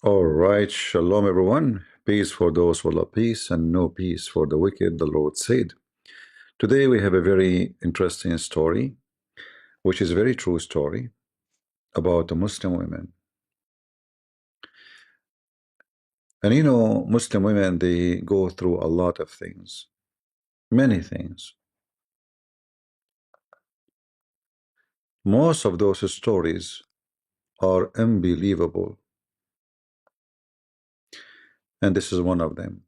All right, shalom everyone. Peace for those who love peace and no peace for the wicked, the Lord said. Today we have a very interesting story, which is a very true story about the Muslim women. And you know, Muslim women, they go through a lot of things, many things. Most of those stories are unbelievable. And this is one of them.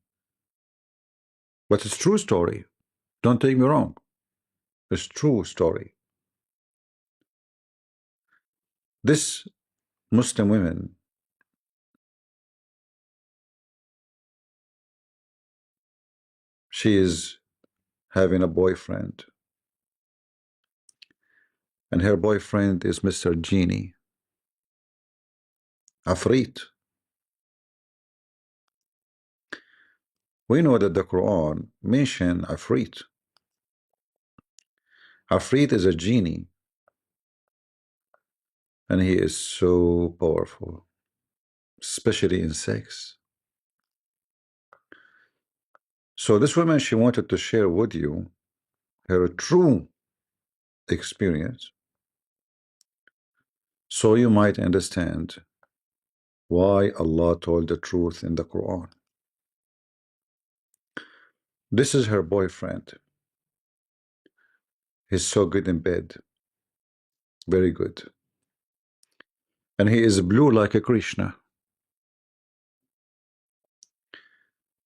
But it's true story. Don't take me wrong. It's true story. This Muslim women, she is having a boyfriend, and her boyfriend is Mr. Genie, Afrit. We know that the Quran mentions Afrit. Afrit is a genie, and he is so powerful, especially in sex. So this woman, she wanted to share with you her true experience, so you might understand why Allah told the truth in the Quran. This is her boyfriend. He's so good in bed, very good, and he is blue like a Krishna.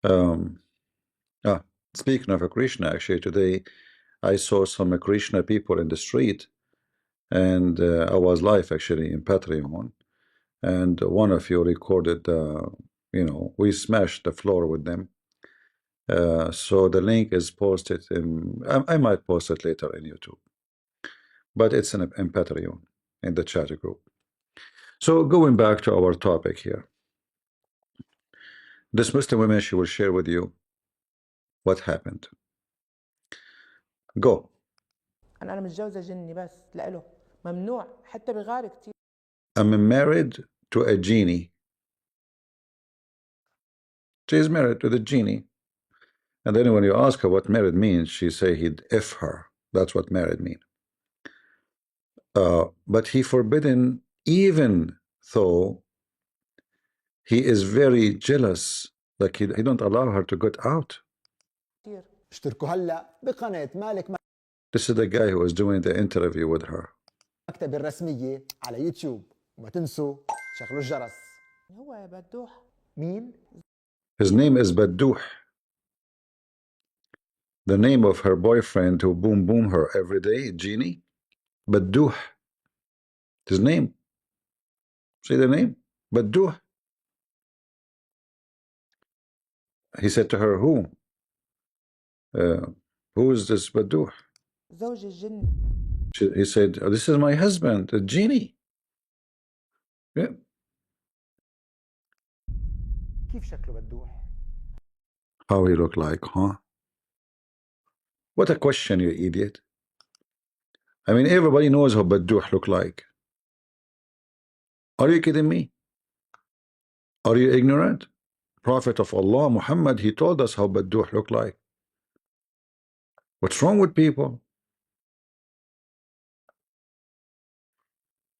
Um, Speaking of a Krishna, actually today I saw some Krishna people in the street, and I was live actually in Patreon, and one of you recorded, we smashed the floor with them. So the link is posted in, I might post it later in YouTube, but it's in Patreon, in the chat group. So going back to our topic here, this Muslim woman, she will share with you what happened. Go. أنا متجوزة جني بس لإله ممنوع حتى بغار كتير. I'm married to a genie. She's married to the genie. And then when you ask her what married means, she say he'd F her. That's what married mean. But he forbidden, even though he is very jealous, like he don't allow her to get out. كتير. اشتركوا هلا بقناة مالك This is the guy who was doing the interview with her. مكتب الرسمية على يوتيوب وما تنسوا شغلوا الجرس. هو بدوح. مين؟ His name is Badduh. The name of her boyfriend who boom her every day, Genie. Badduh. His name. See the name? Badduh. He said to her, who is this Badduh? زوج الجن. He said, oh, this is my husband, the genie. Yeah. كيف شكله بدوح؟ How he look like, huh? What a question, you idiot. I mean, everybody knows how Badduh look like. Are you kidding me? Are you ignorant? Prophet of Allah, Muhammad, he told us how Badduh look like. What's wrong with people?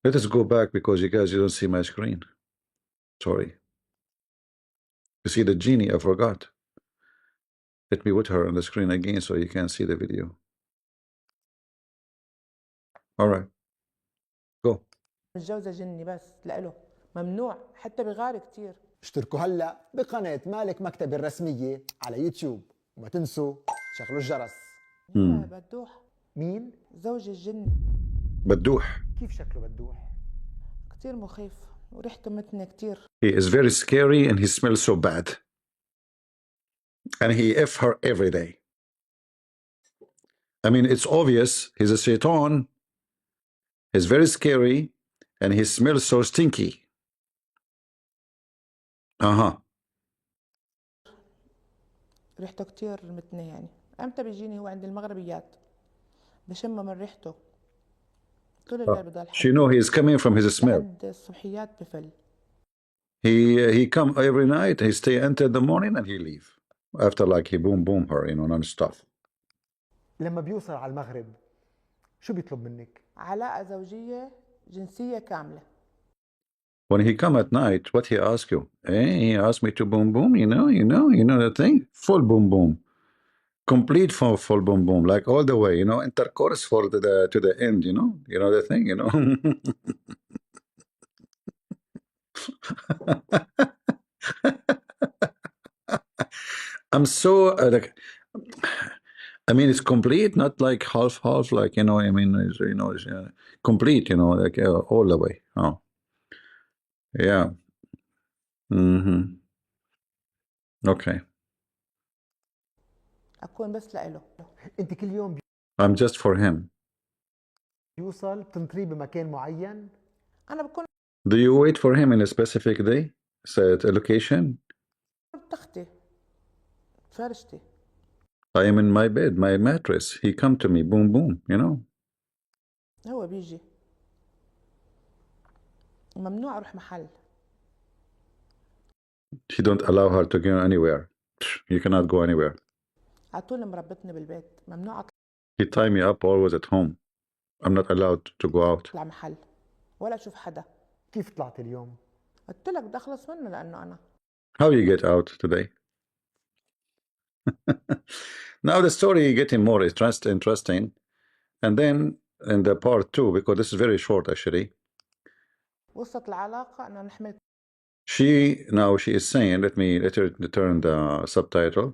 Let us go back because you guys, you don't see my screen. Sorry. You see the genie, I forgot. Let me put her on the screen again so you can see the video. All right. Go. متجوزة جني بس لإله ممنوع حتى بغار كتير. اشتركوا هلا بقناة مالك مكتب الرسمية على يوتيوب وما تنسوا شغلوا الجرس. هو بدوح. مين؟ زوج الجن. Badduh. كيف شكله بدوح؟ كتير مخيف وريحته متنة كتير. He is very scary and he smells so bad. And he F her every day. I mean, it's obvious he's a shaitan. He's very scary and he smells so stinky. ريحته كتير متنة يعني. أمتى بيجيني هو عند المغربيات بشم من ريحته طول الليل بضل She know he is coming from his smell. عند الصبحيات بفل. He come every night. He stay until the morning and he leave. After like he boom her, non-stop. لما بيوصل على المغرب شو بيطلب منك؟ علاقة زوجية جنسية كاملة. When he come at night, what he ask you? He asked me to boom, the thing? Full boom. Complete full boom, like all the way, intercourse for to the end, the thing, I'm so like, I mean, it's complete, not like half, like, I mean, it's complete, like all the way. Oh, yeah. Okay. أكون بس لإله. انت كل يوم I'm just for him. بيوصل بتنطريه بمكان معين؟ أنا بكون Do you wait for him in a specific day? Set a location? بتختي فرشتي. I am in my bed, my mattress. He come to me, boom, هو بيجي. ممنوع أروح محل. He don't allow her to go anywhere. You cannot go anywhere. عطول مربطني بالبيت. ممنوع He tie me up always at home. I'm not allowed to go out. أطلع محل ولا أشوف حدا. كيف طلعت اليوم؟ قلت لك بدي أخلص منه لأنه أنا. How you get out today? Now the story getting more interesting. And then in the part 2, because this is very short actually, وصلت العلاقة أنا نحمل. she is saying, let her turn the subtitle.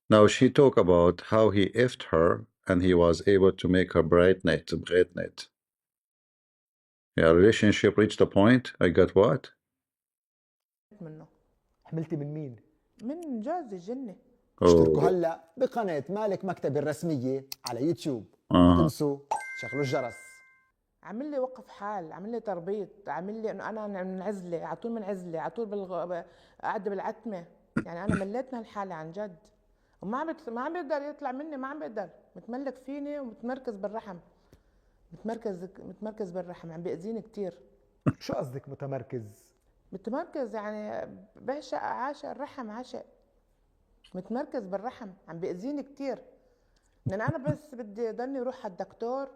Now she talk about how he effed her and he was able to make her pregnant. Yeah, relationship reached a point. I got what? منه. حملتي من مين؟ من جوزي جني. اشتركوا هلا بقناة مالك مكتب الرسمية على يوتيوب. لا تنسوا شغلوا الجرس. عمل لي وقف حال، عمل لي تربيط، عمل لي انه انا من عزله، على طول من عزله، على طول قاعده بالعتمه. يعني انا مليت من الحاله عن جد. وما عم بيقدر يطلع مني، ما عم بيقدر، متملك فيني ومتمركز بالرحم. متمركز بالرحم، عم بيأذيني كتير. شو قصدك متمركز؟ متمركز يعني بعشق، عاشق الرحم، عاشق. متمركز بالرحم، عم بيأذيني كتير. لان انا بس بدي ضلني اروح على الدكتور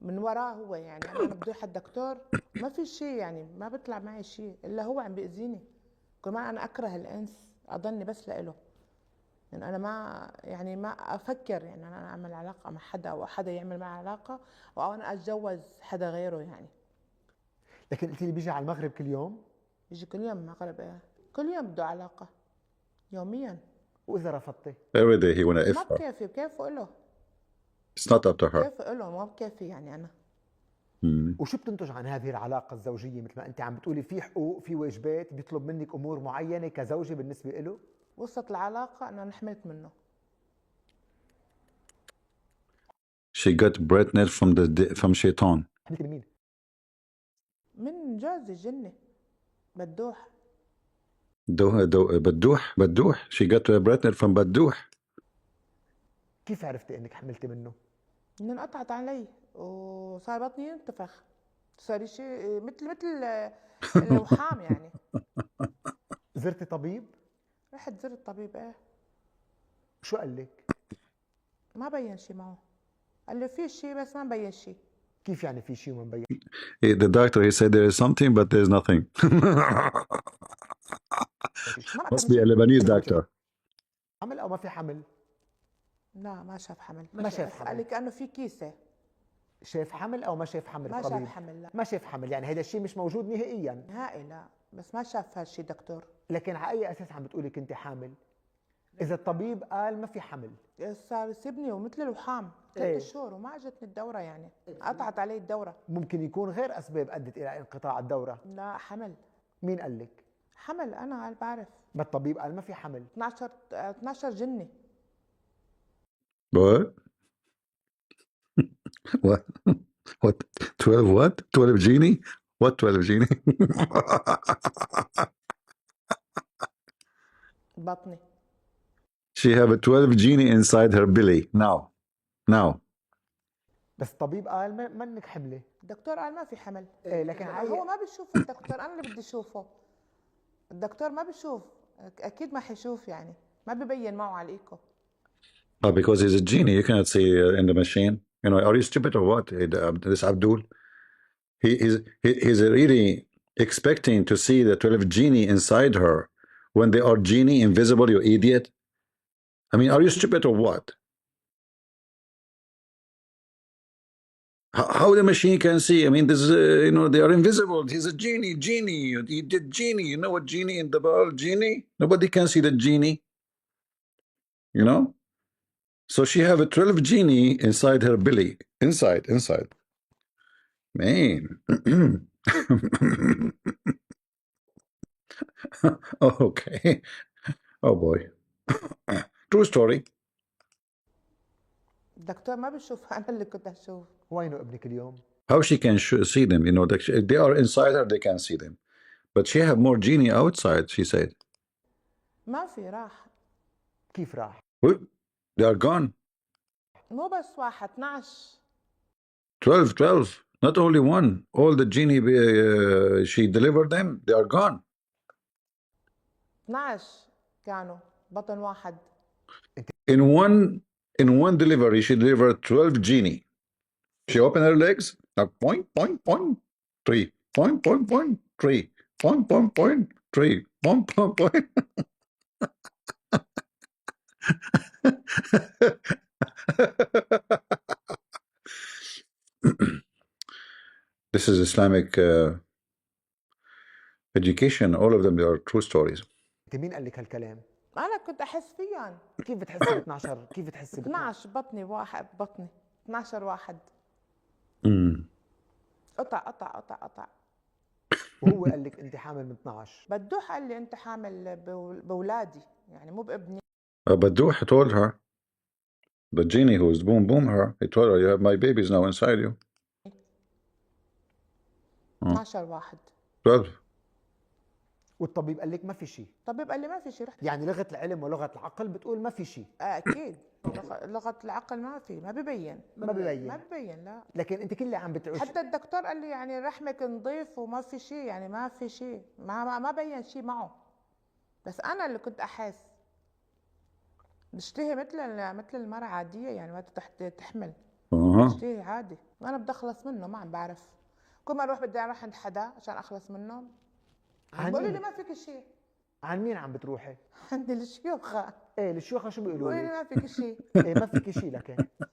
من وراه هو. يعني انا بدي اروح على الدكتور ما في شيء، يعني ما بيطلع معي شيء الا هو عم بيأذيني. كمان انا اكره الانس، اضلني بس لإله. يعني انا ما افكر يعني انا اعمل علاقه مع حدا او حدا يعمل معي علاقه او انا اتجوز حدا غيره يعني. لكن قلتي لي بيجي على المغرب كل يوم؟ بيجي كل يوم المغرب. كل يوم بده علاقه يوميا. واذا رفضتي؟ Every day he wanna ما F her. بكيفي له. It's not up to her. كيف له ما بكيفي يعني انا. وشو بتنتج عن هذه العلاقة الزوجية؟ مثل ما انت عم بتقولي في حقوق، في واجبات، بيطلب منك امور معينة كزوجة بالنسبة له. وصلت العلاقة انا حملت منه. She got pregnant from shaitan. حملتي من مين؟ من جوزي جني بدوح. بدوح. She got pregnant from بدوح. كيف عرفتي انك حملتي منه؟ من انقطعت علي وصار بطني ينتفخ، صار شيء مثل الوحام يعني. زرتي طبيب؟ رحت زرت طبيب. شو قال لك؟ ما بين شيء معه، قال لي في شيء بس ما بين شيء. كيف يعني في شيء وما مبين؟ The doctor, he said there is something but there's nothing. Must be a Lebanese doctor. حمل او ما في حمل؟ لا ما شاف حمل. ما شاف حمل. قال لي كأنه في كيسة. شاف حمل او ما شاف حمل؟ ما الطبيب شاف حمل. لا ما شاف حمل، يعني هذا الشيء مش موجود نهائيا. نهائي لا، بس ما شاف هالشيء دكتور. لكن على اي اساس عم بتقولي كنت حامل؟ اذا الطبيب قال ما في حمل. صار يسيبني ومثل الوحام 3 شهور وما اجتني الدورة، يعني قطعت علي الدورة. ممكن يكون غير اسباب ادت الى انقطاع الدورة. لا حمل. مين قال لك؟ حمل انا بعرف. ما الطبيب قال ما في حمل. 12 جني. What? What? What? 12 what? 12 genie? What 12 genie? بطني. She have a 12 genie inside her belly. Now. بس الطبيب قال ما انك حملة. الدكتور قال ما في حمل. ايه لكن هو ما بيشوف الدكتور، انا اللي بدي اشوفه. الدكتور ما بيشوف، اكيد ما حيشوف يعني، ما ببين معه على الايكو. Because he's a genie, you cannot see in the machine. You know, are you stupid or what? This Abdul, he's really expecting to see the 12 genie inside her when they are genie invisible. You idiot! I mean, are you stupid or what? How the machine can see? I mean, this is you know, they are invisible. He's a genie. He did genie. You know what genie in the world? Genie. Nobody can see the genie. You know. So she have a 12 genie inside her belly. Inside. Man. Okay. Oh boy. True story. الدكتور ما بيشوف. انا اللي كنت اشوف. وينه ابنك اليوم؟ How she can see them? You know, if they are inside her, they can see them. But she have more genie outside. She said. ما في، راح. كيف راح؟ They are gone. مو بس واحد، 12. 12. Not only one. All the genie she delivered them. They are gone. 12 كانوا بطن واحد. In one delivery, she delivered 12 genie. She opened her legs. Point, 3. Point, 3. Point, 3. Point. This is Islamic education. All of them, they are true stories. انت مين قال لك هالكلام؟ انا كنت احس فيهم. كيف بتحسي ب 12؟ كيف بتحسي ب 12 بطني واحد، بطني 12 واحد. قطع. وهو قال لك انت حامل من 12؟ بدوح قال لي انت حامل باولادي، يعني مو بابني. بدوح told her. But Genie, who was boom her, he told her, you have my babies now inside you. 12 واحد. 12. والطبيب قال لك ما في شيء؟ الطبيب قال لي ما في شيء. رحت يعني لغة العلم ولغة العقل بتقول ما في شيء. اكيد. لغة العقل ما في، ما ببين لا. لكن انت كل اللي عم بتعوش. حتى الدكتور قال لي يعني رحمك نظيف وما في شيء، يعني ما في شيء، ما بين شيء معه. بس انا اللي كنت احس بشتهي مثل المرأة عادية، يعني ما تحمل. بشتهي عادي، انا بدي اخلص منه، ما عم بعرف. كل ما اروح بدي اروح عند حدا عشان اخلص منه، بيقولوا لي ما فيك شيء. عن مين عم بتروحي؟ عند الشيوخة. ايه الشيوخة شو بيقولوا لي؟ ما فيك شيء. ايه ما فيك شيء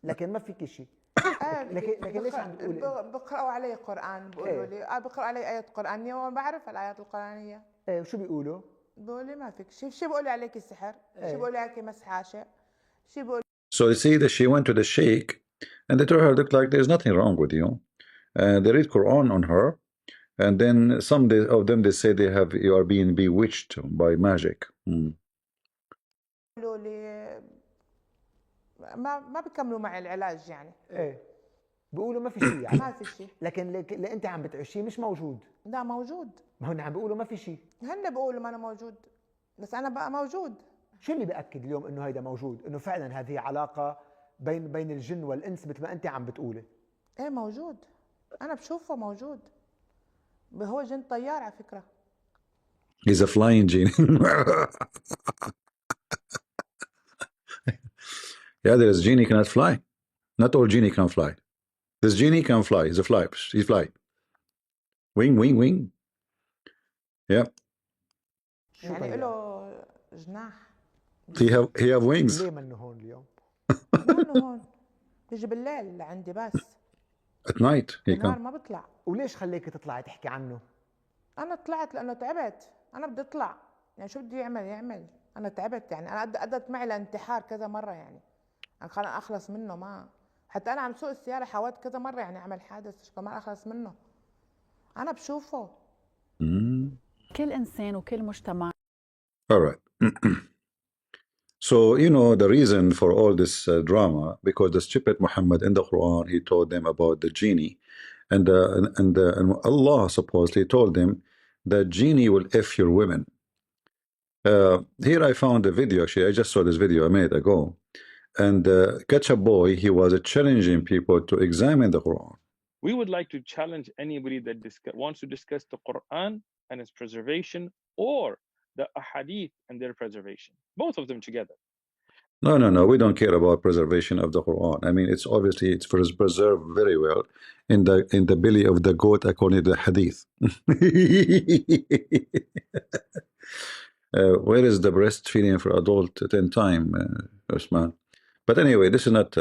لكن ما فيك شيء. لكن ليش عم بتقولي؟ بقرأوا علي قرآن، بيقولوا لي بقرأ علي آيات قرآنية وما بعرف الآيات القرآنية. ايه وشو بيقولوا؟ بيقولوا لي ما فيك شيء. شو بيقولوا عليك السحر؟ شو بيقولوا عليك مسح عاشق؟ شو بيقولوا؟ So you see that she went to the sheikh and they told her, look, like there's nothing wrong with you. They read Quran on her, and then some of them they say you are being bewitched by magic. بيقولوا لي ما بيكملوا معي العلاج يعني. ايه بيقولوا ما في شيء يعني. ما في شيء. لكن اللي انت عم بتعيشيه مش موجود. لا موجود. ما هن عم بيقولوا ما في شيء. هن بيقولوا ما انا موجود، بس انا بقى موجود. شو اللي بأكد اليوم انه هيدا موجود؟ انه فعلا هذه علاقة بين الجن والانس مثل ما انت عم بتقولي. ايه موجود، انا بشوفه موجود. هو جن طيار على فكرة. He's a flying genie. Yeah, there is genie cannot fly. Not all genie can fly. This genie can fly. He's a fly. He's fly. Wing. Yeah. يعني له جناح. He have wings. ليه منه هون اليوم؟ هون بيجي بالليل لعندي بس. At night he بالنهار can. ما بطلع. وليش خليك تطلعي تحكي عنه؟ أنا طلعت لأنه تعبت. أنا بدي أطلع. يعني شو بدي يعمل؟ أنا تعبت، يعني أنا أدت معي لانتحار كذا مرة، يعني أنا خليني أخلص منه. ما حتى أنا عم سوق السيارة حاولت كذا مرة يعني أعمل حادث عشان كمان أخلص منه. أنا بشوفه. كل إنسان وكل مجتمع. All right. So, you know, the reason for all this drama, because the stupid Muhammad in the Quran, he told them about the genie. And Allah supposedly told them that genie will F your women. Here I found a video, actually, I just saw this video a minute ago. And Ketchup Boy, he was challenging people to examine the Quran. We would like to challenge anybody that wants to discuss the Quran and its preservation, or the ahadith and their preservation, both of them together. No, no, no. We don't care about preservation of the Quran. I mean, it's obviously it's preserved very well in the belly of the goat, according to the Hadith. Where is the breastfeeding for adult 10 time, Osman? But anyway, this is not.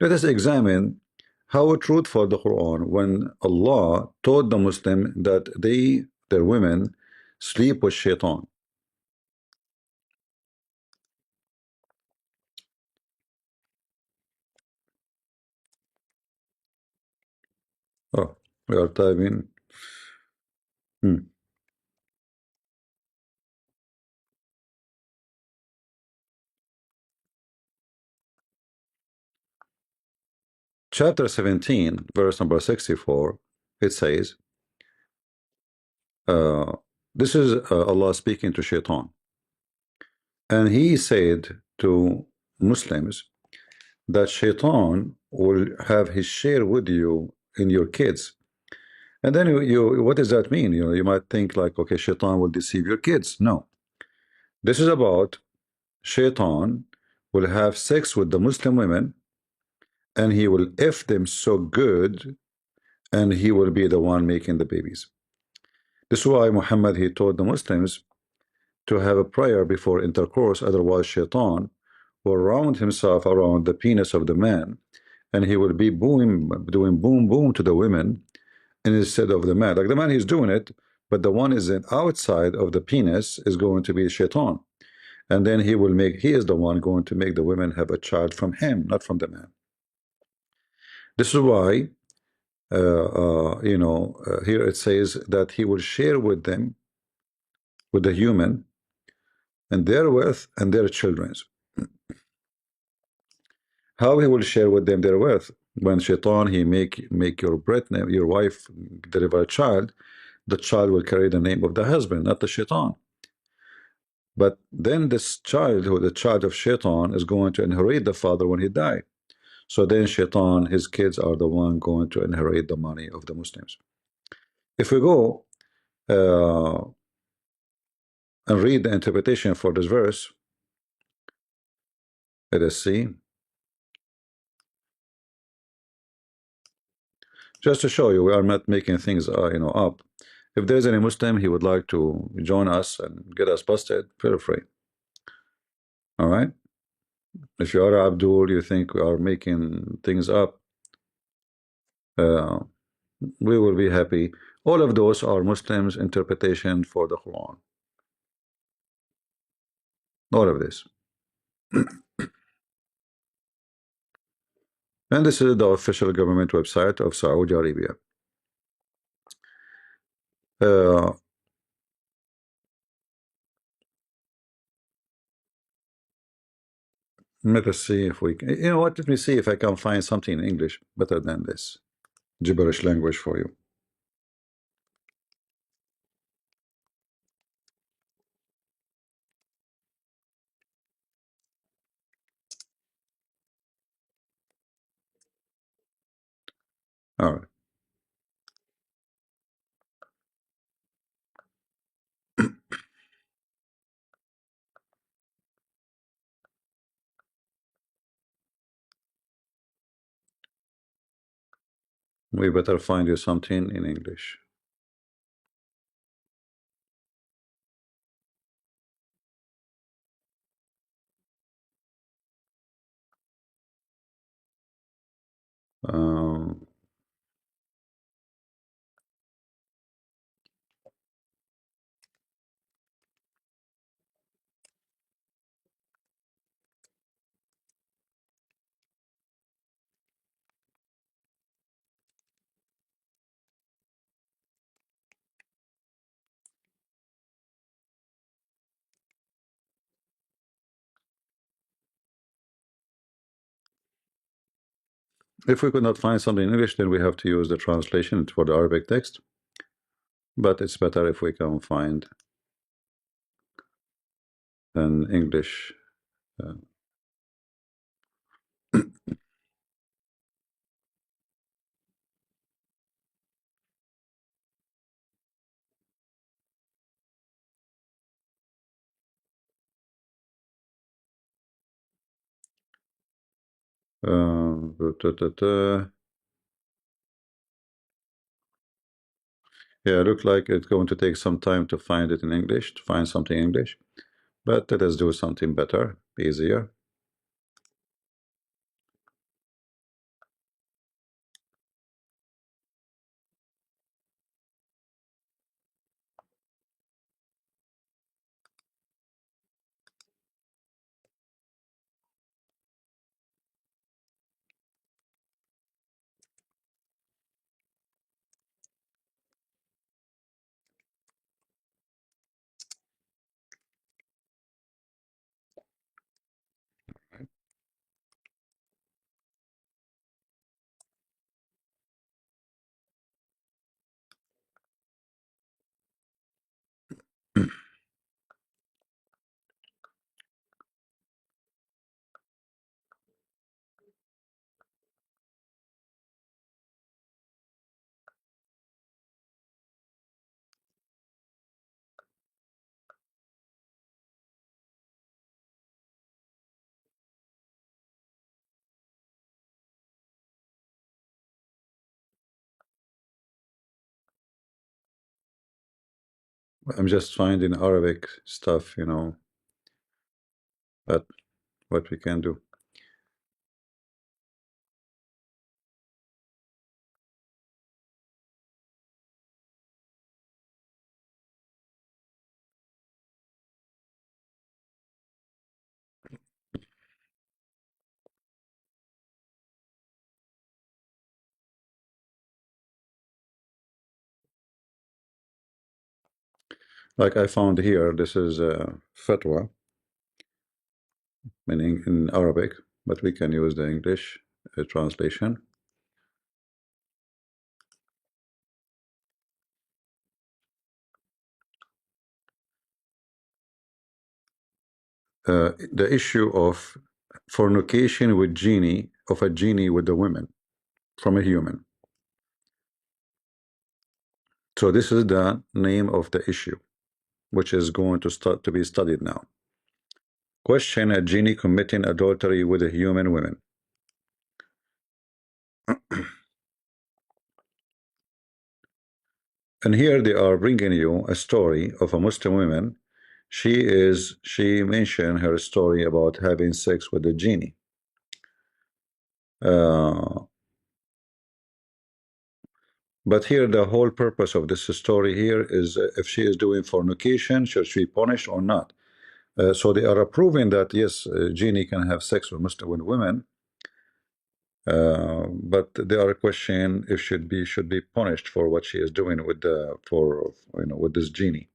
Let us examine how truthful the Quran when Allah told the Muslim that their women, sleep with shaitan. Oh, we are typing. Chapter 17, verse number 64, it says, this is Allah speaking to Shaitan. And he said to Muslims that Shaitan will have his share with you in your kids. And then what does that mean? You might think like, okay, Shaitan will deceive your kids. No. This is about Shaitan will have sex with the Muslim women and he will F them so good and he will be the one making the babies. This is why Muhammad, he told the Muslims to have a prayer before intercourse, otherwise Shaitan will round himself around the penis of the man and he will be doing boom boom to the women instead of the man. Like the man, he's doing it, but the one is outside of the penis is going to be Shaitan. And then he is the one going to make the women have a child from him, not from the man. This is why here it says that he will share with them, with the human, and their wealth and their children's. How he will share with them their wealth? When Shaitan, he make your wife deliver a child, the child will carry the name of the husband, not the Shaitan. But then this child, who the child of Shaitan, is going to inherit the father when he died. So then Shaitan, his kids are the one going to inherit the money of the Muslims. If we go and read the interpretation for this verse, let us see. Just to show you, we are not making things up. If there's any Muslim he would like to join us and get us busted, feel free. All right. If you are Abdul, you think we are making things up, we will be happy. All of those are Muslims' interpretation for the Quran. All of this. And this is the official government website of Saudi Arabia. Let us see if we can. You know what? Let me see if I can find something in English better than this gibberish language for you. All right. We better find you something in English. Um, if we could not find something in English, then we have to use the translation for the Arabic text. But it's better if we can find an English. Yeah, look like it's going to take some time to find it in English, to find something in English. But let us do something better, easier. I'm just finding Arabic stuff, you know, but what we can do. Like I found here, this is a fatwa, meaning in Arabic, but we can use the English translation. The issue of fornication with genie, of a genie with a woman from a human. So this is the name of the issue, which is going to start to be studied now. Question: a genie committing adultery with a human woman. And here they are bringing you a story of a Muslim woman. She mentioned her story about having sex with a genie. But here the whole purpose of this story here is if she is doing fornication, should she be punished or not? So they are approving that yes, genie can have sex with Muslim women, but they are questioning if should be punished for what she is doing with with this genie.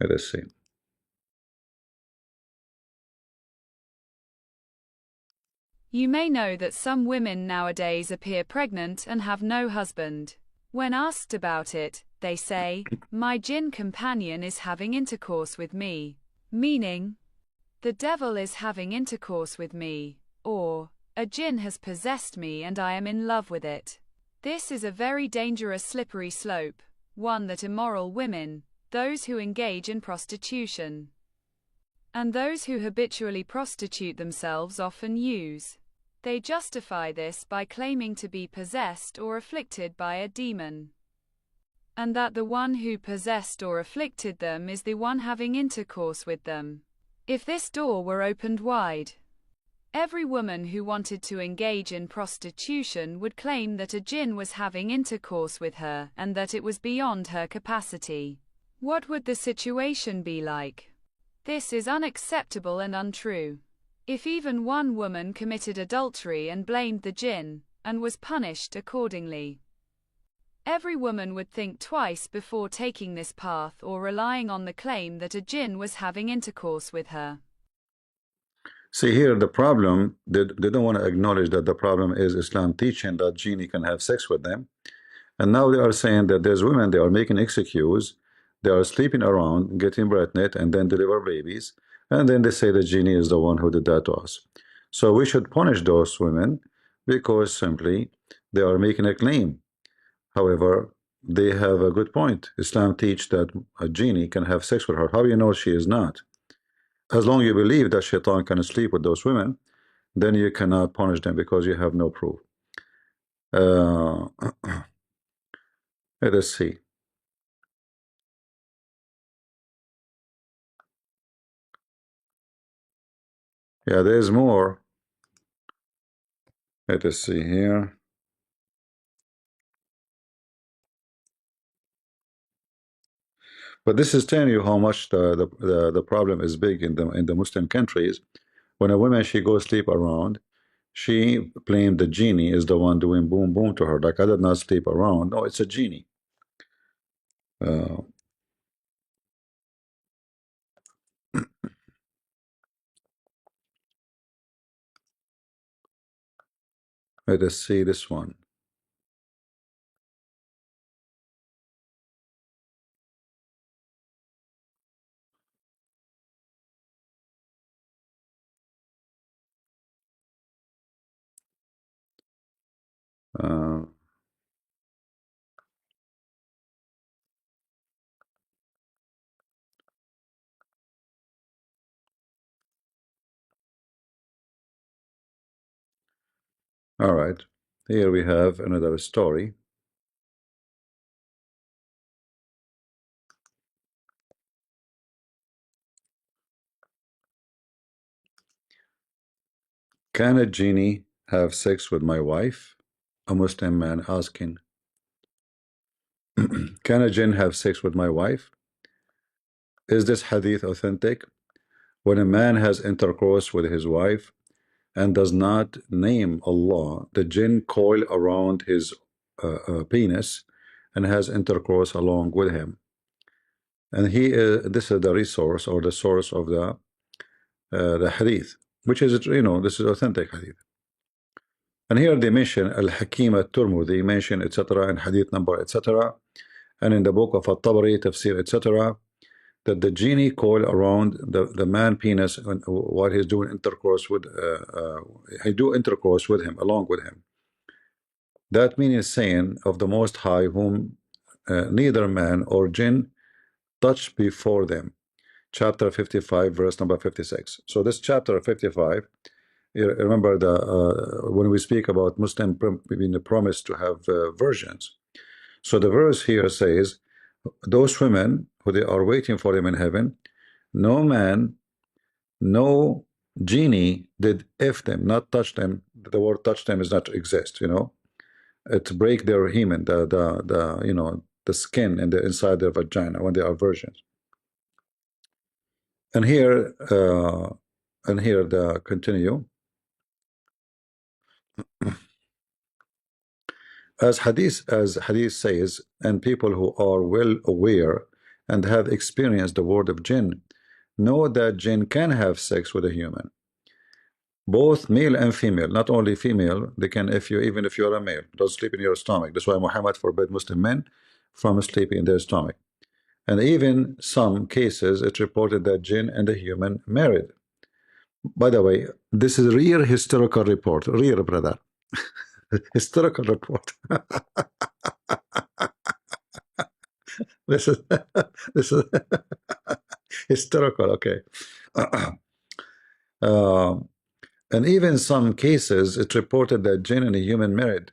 Let us see. You may know that some women nowadays appear pregnant and have no husband. When asked about it, they say, "My jinn companion is having intercourse with me," meaning, "The devil is having intercourse with me," or, "A jinn has possessed me and I am in love with it." This is a very dangerous slippery slope, one that immoral women, those who engage in prostitution, and those who habitually prostitute themselves often use. They justify this by claiming to be possessed or afflicted by a demon, and that the one who possessed or afflicted them is the one having intercourse with them. If this door were opened wide, every woman who wanted to engage in prostitution would claim that a jinn was having intercourse with her and that it was beyond her capacity. What would the situation be like? This is unacceptable and untrue. If even one woman committed adultery and blamed the jinn, and was punished accordingly, every woman would think twice before taking this path or relying on the claim that a jinn was having intercourse with her. See here, the problem, they don't want to acknowledge that the problem is Islam teaching that genie can have sex with them. And now they are saying that there's women, they are making excuse, they are sleeping around, getting pregnant, and then deliver babies. And then they say the genie is the one who did that to us. So we should punish those women because simply they are making a claim. However, they have a good point. Islam teaches that a genie can have sex with her. How do you know she is not? As long as you believe that shaitan can sleep with those women, then you cannot punish them because you have no proof. Let us see. Yeah, there's more. Let us see here. But this is telling you how much the problem is big in the Muslim countries. When a woman she goes sleep around, she blamed the genie is the one doing boom boom to her. Like, I did not sleep around. No, it's a genie. Let us see this one. All right, here we have another story. Can a genie have sex with my wife? A Muslim man asking. Can a jinn have sex with my wife? Is this hadith authentic? When a man has intercourse with his wife and does not name Allah, the jinn coil around his penis and has intercourse along with him. And this is the resource or the source of the hadith, which is, this is authentic hadith. And here they mention Al-Hakim At-Turmudi, mention etc. and hadith number etc. And in the book of At-Tabari, Tafsir etc. that the genie coil around the man penis while he's doing intercourse with he do intercourse with him, along with him. That meaning saying of the Most High, whom neither man or jinn touch before them. Chapter 55, verse number 56. So this chapter 55, you remember when we speak about Muslim being promised to have virgins. So the verse here says, those women who they are waiting for them in heaven, no man, no genie did if them, not touch them. The word touch them is not to exist, it break their hymen, the skin and the inside their vagina when they are virgins. And here the continue. As hadith says, and people who are well aware and have experienced the word of jinn know that jinn can have sex with a human, both male and female. Not only female, they can, even if you're a male, don't sleep in your stomach. That's why Muhammad forbid Muslim men from sleeping in their stomach. And even some cases it's reported that jinn and a human married. By the way, this is a real historical report, real brother. Historical report. This is historical, okay. And even some cases it's reported that jinn and a human married.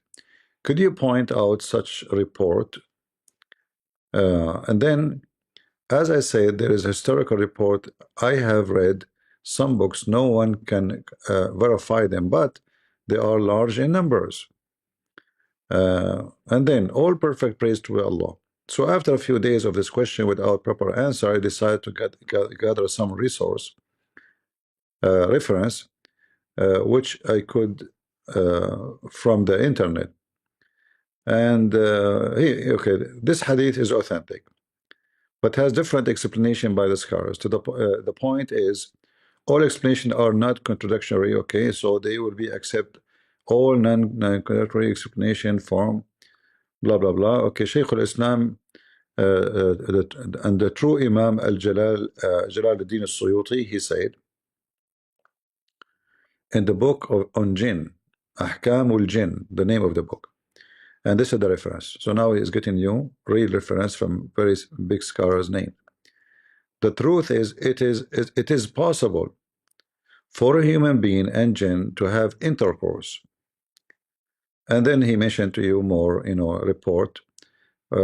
Could you point out such report? And then, as I said, there is a historical report. I have read some books, no one can verify them, but they are large in numbers. And then all perfect praise to Allah. So after a few days of this question without proper answer, I decided to gather some reference which I could from the internet. And okay, this hadith is authentic, but has different explanation by the scholars. To the point is, all explanations are not contradictory. Okay, so they will be accept all non-contradictory explanation from blah blah blah. Okay, Shaykh al-Islam and the true Imam Jalaluddin al-Suyuti, he said in the book on jinn, Ahkamul Jinn, the name of the book, and this is the reference. So now he is getting you real reference from very big scholars' name. The truth is, it is possible for a human being and jinn to have intercourse. And then he mentioned to you more, report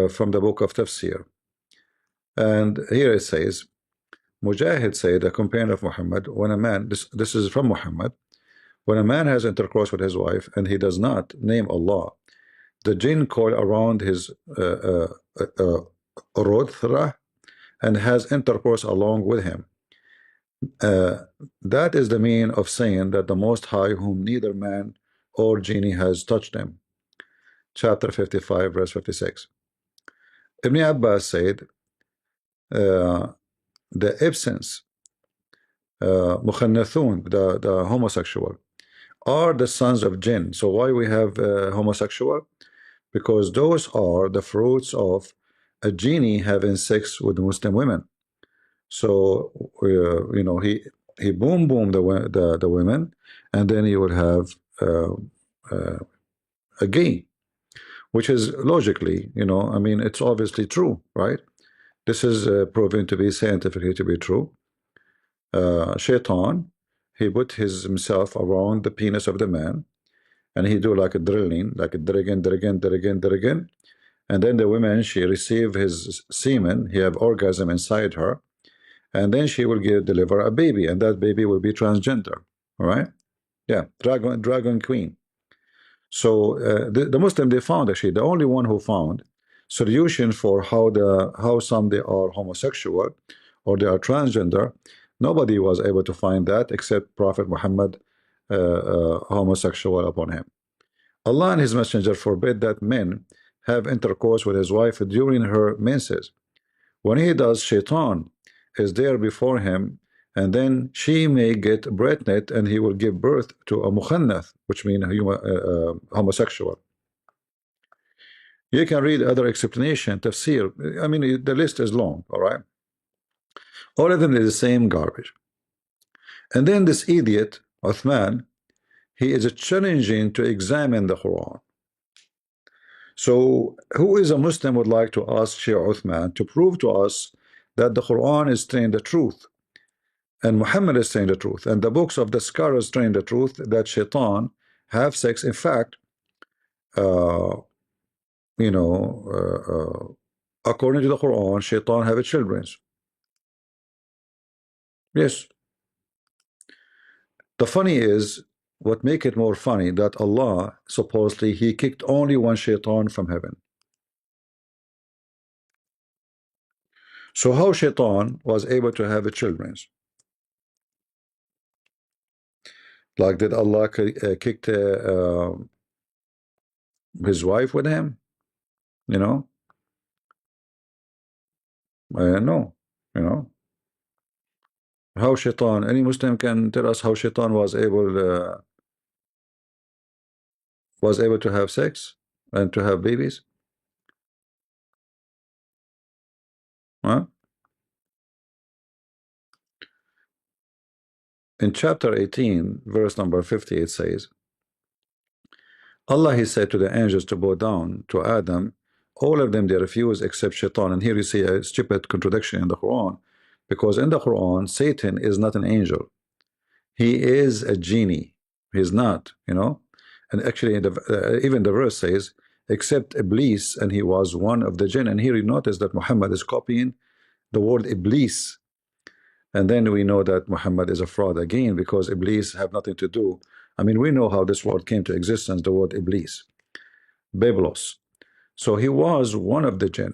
from the book of Tafsir. And here it says, Mujahid said, a companion of Muhammad, when a man, this is from Muhammad, when a man has intercourse with his wife and he does not name Allah, the jinn coil around his rothra and has intercourse along with him. That is the meaning of saying that the Most High, whom neither man or genie has touched him. Chapter 55, verse 56. Ibn Abbas said, the absence, mukhannathun, the homosexual, are the sons of jinn. So why we have homosexual? Because those are the fruits of a genie having sex with Muslim women. So he boom the women, and then he will have a gay, which is logically, I mean, it's obviously true, right? This is proven to be scientifically to be true. Shaitan, he put himself around the penis of the man, and he do like a drilling, like a again, and then the woman, she receive his semen, he have orgasm inside her, and then she will deliver a baby, and that baby will be transgender. All right, yeah, dragon queen. So the Muslim, they found, actually the only one who found solution for how some they are homosexual or they are transgender. Nobody was able to find that except Prophet Muhammad, homosexual upon him. Allah and his messenger forbid that men have intercourse with his wife during her menses. When he does, Shaitan is there before him, and then she may get pregnant and he will give birth to a mukhannath, which means homosexual. You can read other explanation, tafsir. I mean, the list is long, all right? All of them is the same garbage. And then this idiot, Uthman, he is challenging to examine the Quran. So who is a Muslim would like to ask Shaykh Uthman to prove to us that the Quran is saying the truth, and Muhammad is saying the truth, and the books of the scholars saying the truth, that Shaitan have sex. In fact, according to the Quran, Shaitan have children. Yes. The funny is, what make it more funny, that Allah supposedly he kicked only one Shaitan from heaven. So how Shaitan was able to have children? Like, did Allah kick his wife with him? No. How Shaitan, any Muslim can tell us how Shaitan was able to have sex and to have babies? Huh? In chapter 18, verse number 50, it says, Allah, he said to the angels to bow down to Adam. All of them, they refuse except Shaitan. And here you see a stupid contradiction in the Quran, because in the Quran, Satan is not an angel. He is a genie. He's not, And actually, even the verse says, except Iblis, and he was one of the jinn. And here you notice that Muhammad is copying the word Iblis. And then we know that Muhammad is a fraud again, because Iblis have nothing to do. I mean, we know how this word came to existence, the word Iblis, Biblos. So he was one of the jinn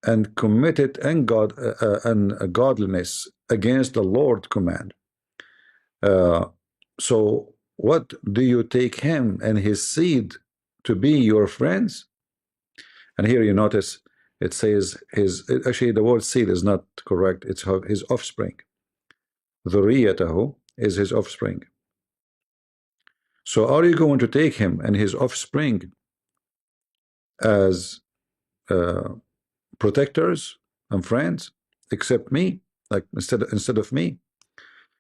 and committed ungodliness against the Lord's command. So what do you take him and his seed to be your friends? And here you notice it says actually the word seed is not correct, it's his offspring. Dhurriyatahu is his offspring. So are you going to take him and his offspring as protectors and friends, except me, like instead of me?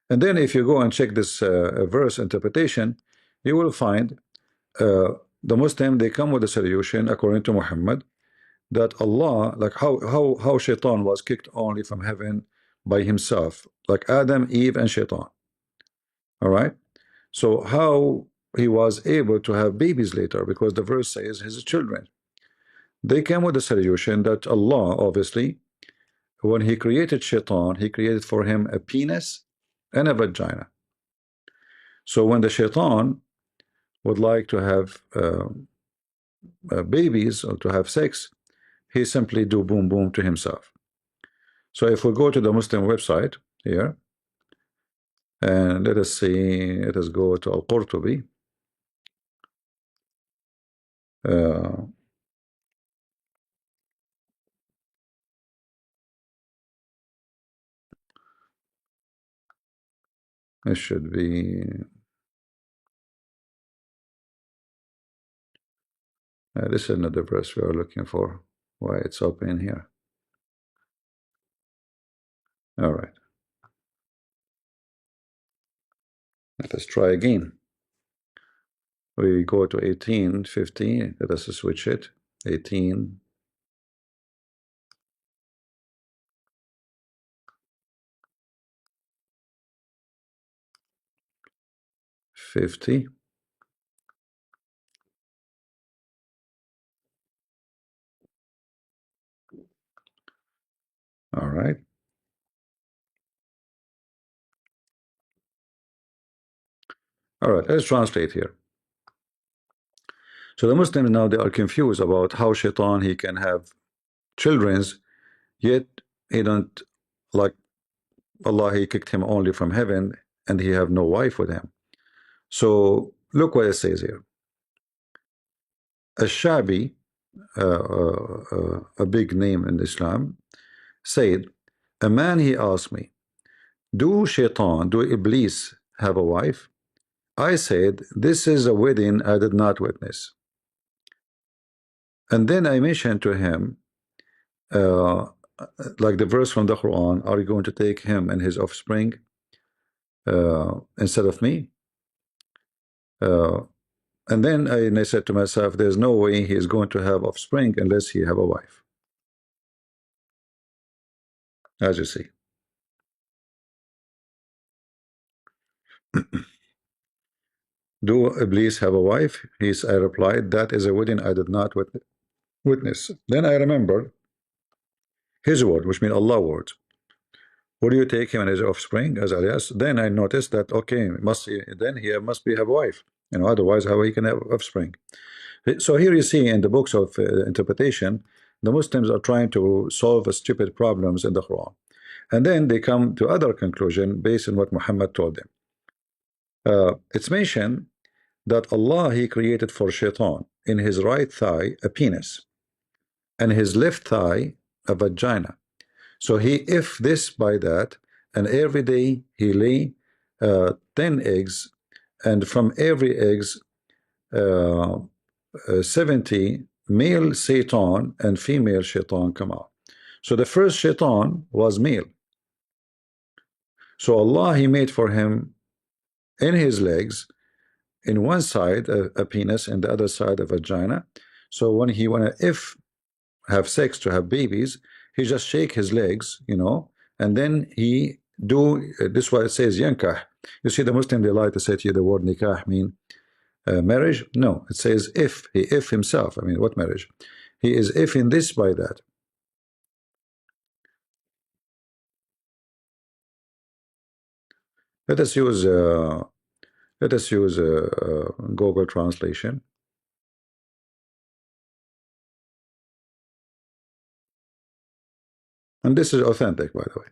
And then if you go and check this verse interpretation, you will find the Muslim, they come with a solution according to Muhammad, that Allah, like how Shaitan was kicked only from heaven by himself, like Adam, Eve, and Shaitan. All right. So how he was able to have babies later? Because the verse says his children. They came with the solution that Allah, obviously, when he created Shaitan, he created for him a penis and a vagina. So when the Shaitan would like to have babies or to have sex, he simply do boom boom to himself. So if we go to the Muslim website here, and let us see, let us go to Al-Qurtubi. It should be this is not the verse we are looking for. Why it's open here? All right. Let us try again. We go to 18:15. Let us switch it. 18. $50. All right. All right, let's translate here. So the Muslims now, they are confused about how Shaitan, he can have children's, yet he don't, like Allah, he kicked him only from heaven and he have no wife with him. So look what it says here. Ash-Shabi, a big name in Islam, said, a man, he asked me, do Shaitan, do Iblis have a wife? I said, this is a wedding I did not witness. And then I mentioned to him, like the verse from the Quran, are you going to take him and his offspring instead of me? And then I said to myself, there's no way he is going to have offspring unless he have a wife. As you see. Do Iblis have a wife? I replied, that is a wedding I did not witness. Then I remembered his word, which means Allah's word. Would you take him and his offspring? As alias? Then I noticed that okay, then he must have a wife. You know, otherwise how he can have offspring? So here you see in the books of interpretation, the Muslims are trying to solve stupid problems in the Quran, and then they come to other conclusion based on what Muhammad told them. It's mentioned that Allah, he created for Shaitan in his right thigh a penis and his left thigh a vagina. So he if this by that, and every day he lay 10 eggs, and from every eggs 70 male Satan and female Shaitan come out. So the first Shaitan was male. So Allah, he made for him in his legs, in one side a penis and the other side a vagina. So when he wanna have sex to have babies, he just shake his legs, you know, and then he do this is what it says yankah. You see, the Muslim, they like to say to you the word nikah mean marriage. No, it says if himself. I mean, what marriage? He is if in this by that. Let us use Google translation. And this is authentic, by the way.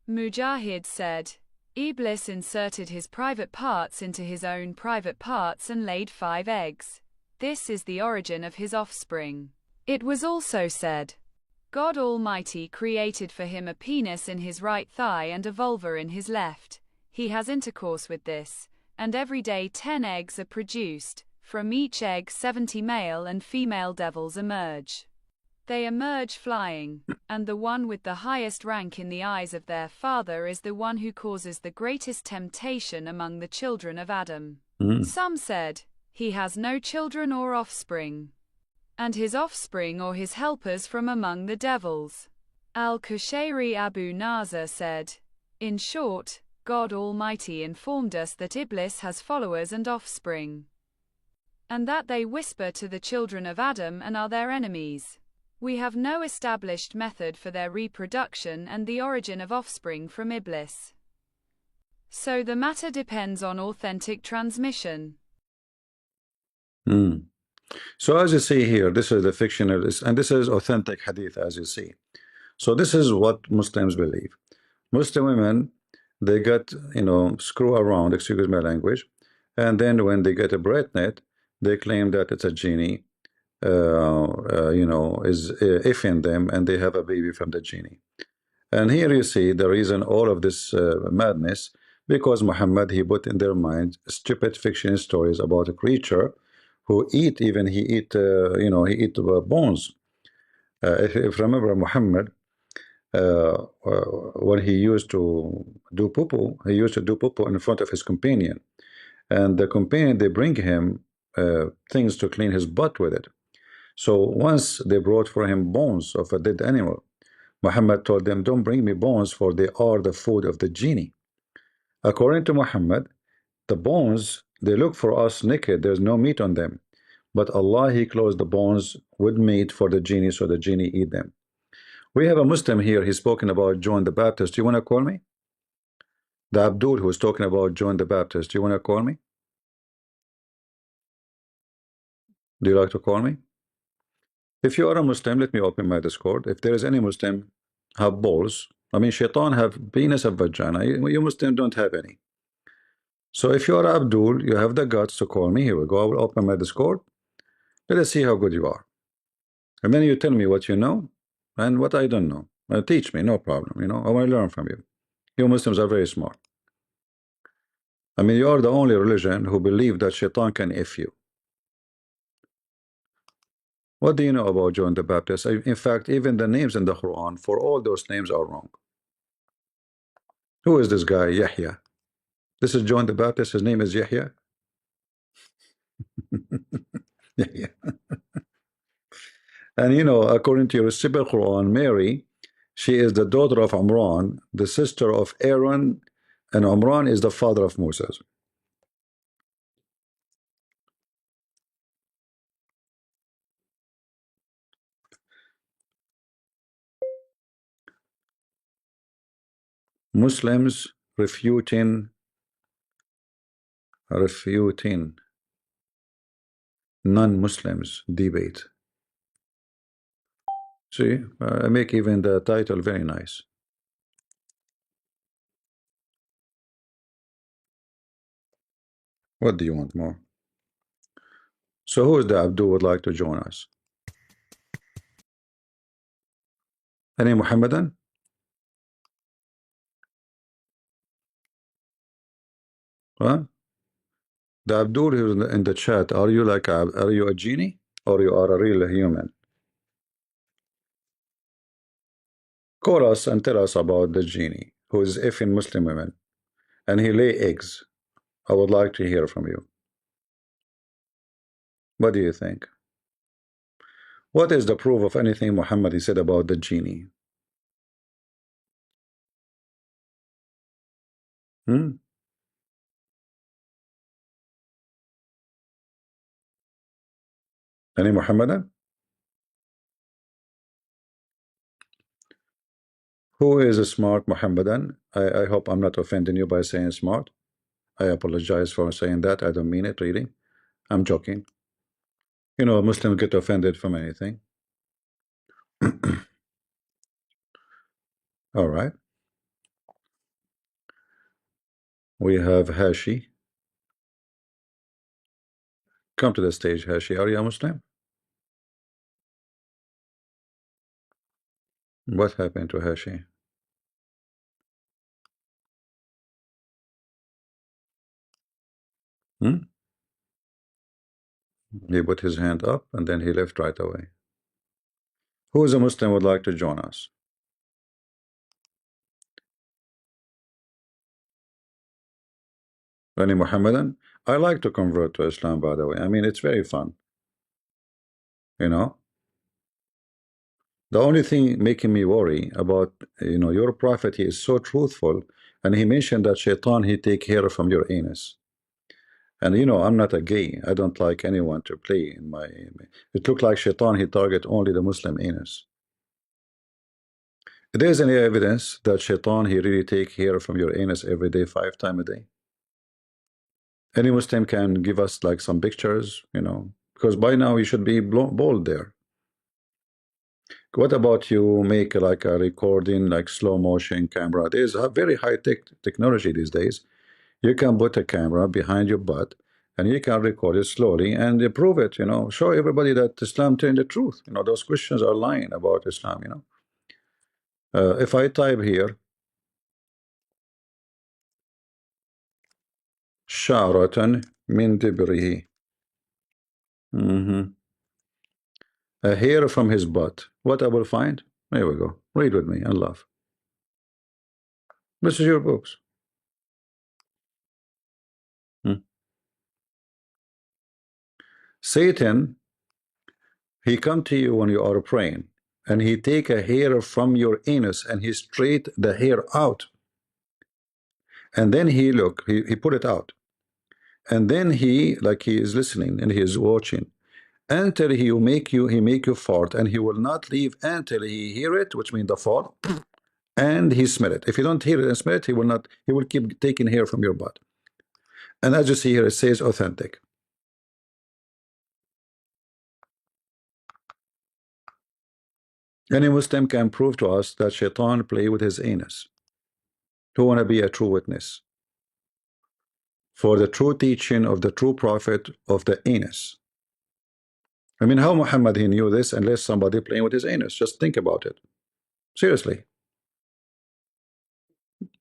Mujahid said, Iblis inserted his private parts into his own private parts and laid 5 eggs. This is the origin of his offspring. It was also said, God Almighty created for him a penis in his right thigh and a vulva in his left. He has intercourse with this, and every day 10 eggs are produced. From each egg 70 male and female devils emerge. They emerge flying, and the one with the highest rank in the eyes of their father is the one who causes the greatest temptation among the children of Adam. Some said, he has no children or offspring, and his offspring or his helpers from among the devils. Al-Kushairi Abu Nazar said, "In short, God Almighty informed us that Iblis has followers and offspring, and that they whisper to the children of Adam and are their enemies. We have no established method for their reproduction and the origin of offspring from Iblis. So the matter depends on authentic transmission." So as you see here, this is the fictional, and this is authentic hadith, as you see. So this is what Muslims believe. Muslim women, they get, screw around, excuse my language, and then when they get a pregnant, they claim that it's a genie, is ifing them, and they have a baby from the genie. And here you see the reason all of this madness, because Muhammad, he put in their mind stupid fiction stories about a creature who eat, even he eat bones. If you remember Muhammad, when he used to do poo-poo, he used to do poo-poo in front of his companion, and the companion, they bring him things to clean his butt with it. So once they brought for him bones of a dead animal, Muhammad told them, "Don't bring me bones, for they are the food of the genie." According to Muhammad, the bones, they look for us naked, there's no meat on them, but Allah, he closed the bones with meat for the genie, so the genie eat them. We have a Muslim here, he's spoken about John the Baptist. Do you want to call me? The Abdul who was talking about John the Baptist, do you want to call me? Do you like to call me? If you are a Muslim, let me open my Discord. If there is any Muslim have balls, I mean, shaitan have penis and vagina, you Muslim don't have any. So if you are Abdul, you have the guts to call me. Here we go, I will open my Discord. Let us see how good you are, and then you tell me what you know and what I don't know. Teach me, no problem. I want to learn from you. You Muslims are very smart. I mean, you are the only religion who believe that shaitan can if you. What do you know about John the Baptist? In fact, even the names in the Quran, for all those names are wrong. Who is this guy, Yahya? This is John the Baptist, his name is Yahya? Yahya. And according to your Sibel Quran, Mary, she is the daughter of Imran, the sister of Aaron, and Imran is the father of Moses. Muslims refuting non-Muslims debate. See, I make even the title very nice. What do you want more? So who is the Abdul would like to join us? Any Muhammadan? Huh? The Abdul who's in the chat, are you a genie or you are a real human? Call us and tell us about the genie who is effing Muslim women and he lay eggs. I would like to hear from you. What do you think? What is the proof of anything Muhammad said about the genie? Any Muhammadan? Who is a smart Muhammadan? I hope I'm not offending you by saying smart. I apologize for saying that. I don't mean it, really. I'm joking. Muslims get offended from anything. All right. We have Hashi. Come to the stage, Hashi. Are you a Muslim? What happened to Hashi? He put his hand up and then he left right away. Who is a Muslim would like to join us? Any Muhammadan? I like to convert to Islam, by the way. I mean, it's very fun. The only thing making me worry about, your prophet, he is so truthful, and he mentioned that shaitan, he take hair from your anus. And I'm not a gay. I don't like anyone to play in my. It looked like shaitan, he target only the Muslim anus. There's any evidence that shaitan, he really take hair from your anus every day, 5 times a day? Any Muslim can give us like some pictures, because by now you should be bold there. What about you make like a recording, like slow motion camera? There's a very high-tech technology these days. You can put a camera behind your butt and you can record it slowly and prove it, show everybody that Islam telling the truth. Those Christians are lying about Islam. If I type here Sharatan min dibrihi, a hair from his butt, what I will find? There we go. Read with me and laugh. This is your books. Satan, he come to you when you are praying, and he take a hair from your anus and he straight the hair out, and then he put it out, and then he is listening and he is watching until he make you fart, and he will not leave until he hear it, which means the fart, and he smell it. If you don't hear it and smell it, he will keep taking hair from your butt. And as you see here, it says authentic. Any Muslim can prove to us that shaitan play with his anus. Who want to be a true witness for the true teaching of the true prophet of the anus? I mean, how Muhammad, he knew this unless somebody playing with his anus? Just think about it. Seriously.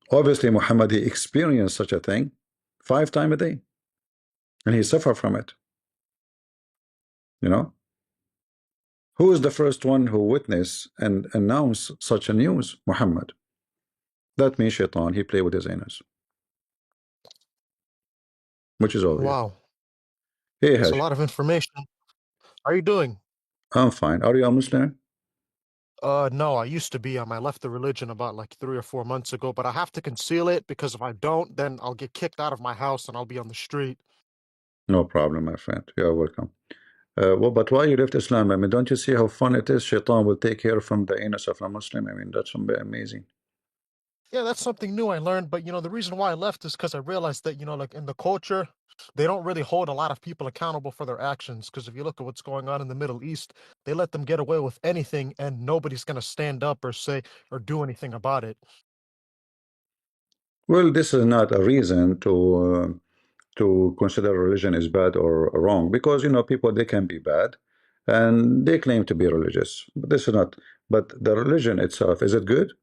Obviously, Muhammad, he experienced such a thing 5 times a day, and he suffered from it. Who is the first one who witnessed and announced such a news? Muhammad. That means shaitan, he played with his anus, which is obvious. Wow. Hey, That's a Haj, lot of information. How are you doing? I'm fine. Are you a Muslim? No, I used to be. I left the religion about like 3 or 4 months ago, but I have to conceal it because if I don't, then I'll get kicked out of my house and I'll be on the street. No problem, my friend. You're welcome. Well, but why you left Islam? I mean, don't you see how fun it is? Shaitan will take care from the anus of a Muslim. I mean, that's amazing. Yeah, that's something new I learned. But the reason why I left is because I realized that like in the culture, they don't really hold a lot of people accountable for their actions. Because if you look at what's going on in the Middle East, they let them get away with anything, and nobody's gonna stand up or say or do anything about it. Well, this is not a reason to consider religion is bad or wrong, because people, they can be bad and they claim to be religious, but this is not. But the religion itself, is it good?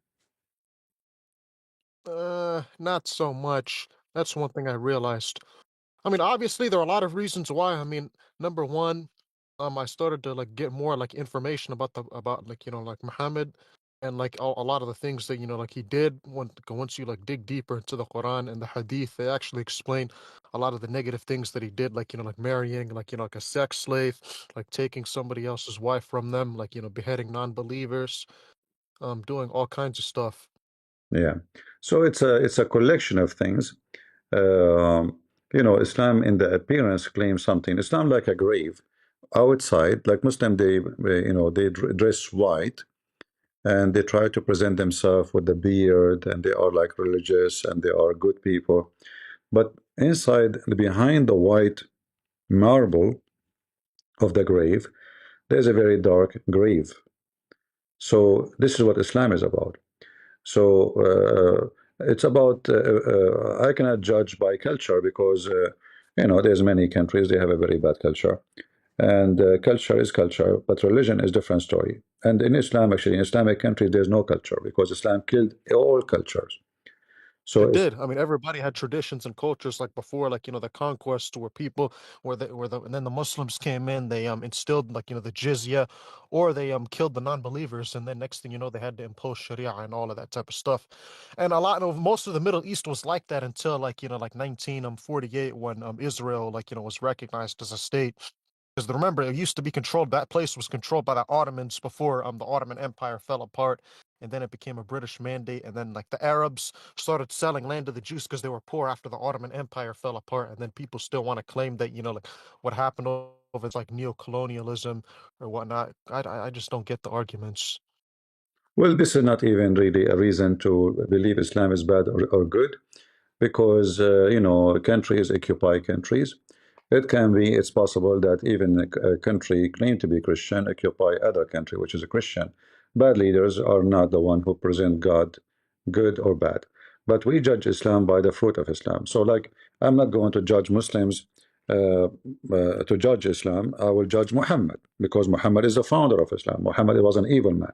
Not so much. That's one thing I realized. I mean, obviously there are a lot of reasons why. I mean, number one, I started to like get more like information about like like Muhammad and like a lot of the things that like he did. Once you like dig deeper into the Quran and the Hadith, they actually explain a lot of the negative things that he did, like like marrying like like a sex slave, like taking somebody else's wife from them, like beheading non-believers, doing all kinds of stuff. Yeah. So it's a collection of things. Islam in the appearance claims something. Islam like a grave. Outside, like Muslim, they dress white and they try to present themselves with the beard, and they are like religious and they are good people. But inside, behind the white marble of the grave, there's a very dark grave. So this is what Islam is about. So it's about I cannot judge by culture, because there's many countries, they have a very bad culture, and culture is culture, but religion is different story. And in Islam, actually, in Islamic countries, there's no culture, because Islam killed all cultures. So It did. I mean, everybody had traditions and cultures like before, like the conquest, where people, and then the Muslims came in. They instilled like the jizya, or they killed the non-believers, and then next thing you know, they had to impose Sharia and all of that type of stuff. And a lot of most of the Middle East was like that until like like 1948, when Israel like was recognized as a state. because remember, it used to be controlled. That place was controlled by the Ottomans before the Ottoman Empire fell apart, and then it became a British mandate. And then like the Arabs started selling land to the Jews because they were poor after the Ottoman Empire fell apart. And then people still want to claim that like what happened over it's like neo-colonialism or whatnot. I just don't get the arguments. Well, this is not even really a reason to believe Islam is bad or good, because countries occupy countries. It's possible that even a country claimed to be Christian occupy other country which is a Christian. Bad leaders are not the one who present God good or bad, but we judge Islam by the fruit of Islam. So like, I'm not going to judge Muslims to judge Islam. I will judge Muhammad, because Muhammad is the founder of Islam. Muhammad was an evil man.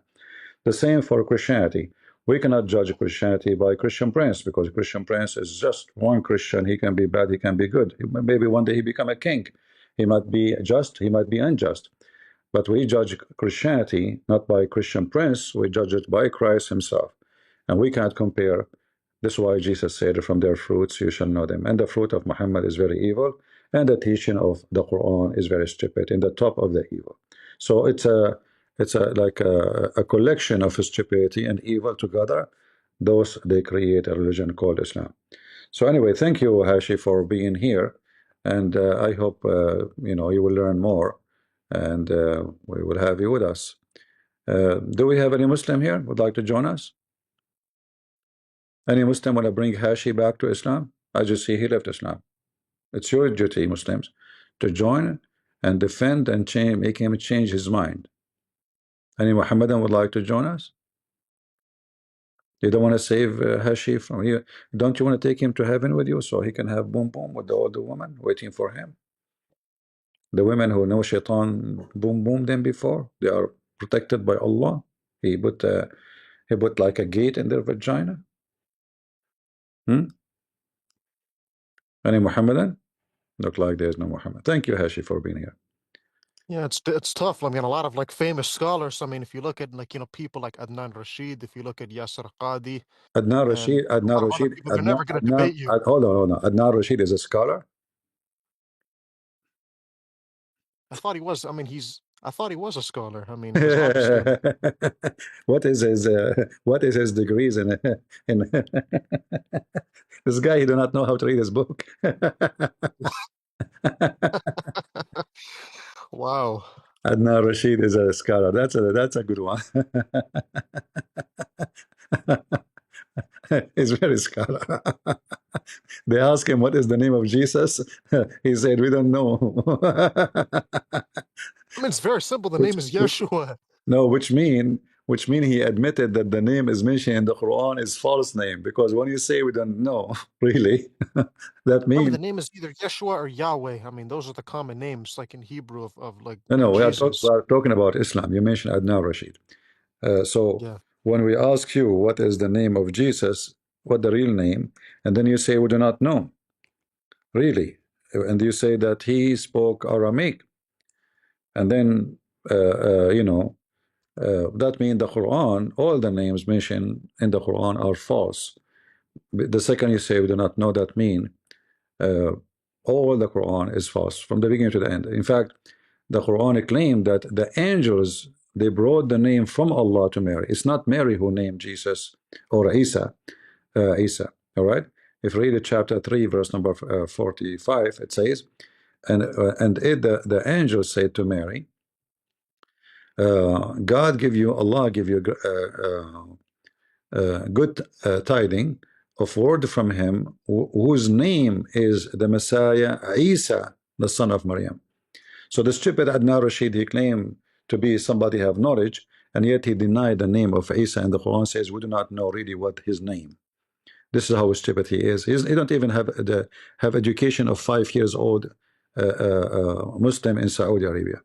The same for Christianity. We cannot judge Christianity by Christian Prince, because Christian Prince is just one Christian. He can be bad, he can be good. Maybe one day he become a king. He might be just, he might be unjust. But we judge Christianity not by Christian Prince, we judge it by Christ himself. And we can't compare. This is why Jesus said, from their fruits you shall know them. And the fruit of Muhammad is very evil, and the teaching of the Quran is very stupid, in the top of the evil. So it's like a collection of stupidity and evil together. Those, they create a religion called Islam. So anyway, thank you, Hashi, for being here, and I hope you will learn more, and we will have you with us. Do we have any Muslim here would like to join us? Any Muslim want to bring Hashi back to Islam? I just see he left Islam. It's your duty, Muslims, to join and defend and make him change his mind. Any Muhammadan would like to join us? You don't want to save Hashi from you? Don't you want to take him to heaven with you so he can have boom boom with all the women waiting for him? The women who know Shaitan boom boom them before, they are protected by Allah. He put like a gate in their vagina. Any Muhammadan? Look like there's no Muhammad. Thank you, Hashi, for being here. Yeah, it's tough. I mean, a lot of like famous scholars. I mean, if you look at like people like Adnan Rashid, if you look at Yasser Qadi, Adnan Rashid, they're never going to debate you. Hold on. Adnan Rashid is a scholar. I thought he was. I mean, I thought he was a scholar. I mean, what is his degrees in this guy? He do not know how to read his book. Wow. Adnan Rashid is a scholar. That's a good one. He's very scholar. They ask him what is the name of Jesus. He said, we don't know. I mean, it's very simple. The name is Yeshua. No, which mean he admitted that the name is mentioned in the Quran is false name, because when you say we don't know, really, that means the name is either Yeshua or Yahweh. I mean, those are the common names, like in Hebrew of like. No, we are talking about Islam. You mentioned Adnan Rashid. When we ask you what is the name of Jesus, what the real name, and then you say we do not know, really, and you say that he spoke Aramaic, and then that means the Quran, all the names mentioned in the Quran are false. The second you say we do not know, that mean all the Quran is false from the beginning to the end. In fact, the Quran claimed that the angels, they brought the name from Allah to Mary. It's not Mary who named Jesus or Isa. All right. If you read chapter 3, verse number 45, it says, the angels said to Mary, God give you, Allah give you good tiding of word from him, whose name is the Messiah Isa, the son of Maryam. So the stupid Adnan Rashid, he claimed to be somebody have knowledge, and yet he denied the name of Isa, and the Quran says we do not know really what his name. This is how stupid he is. He don't even have education of 5 years old Muslim in Saudi Arabia.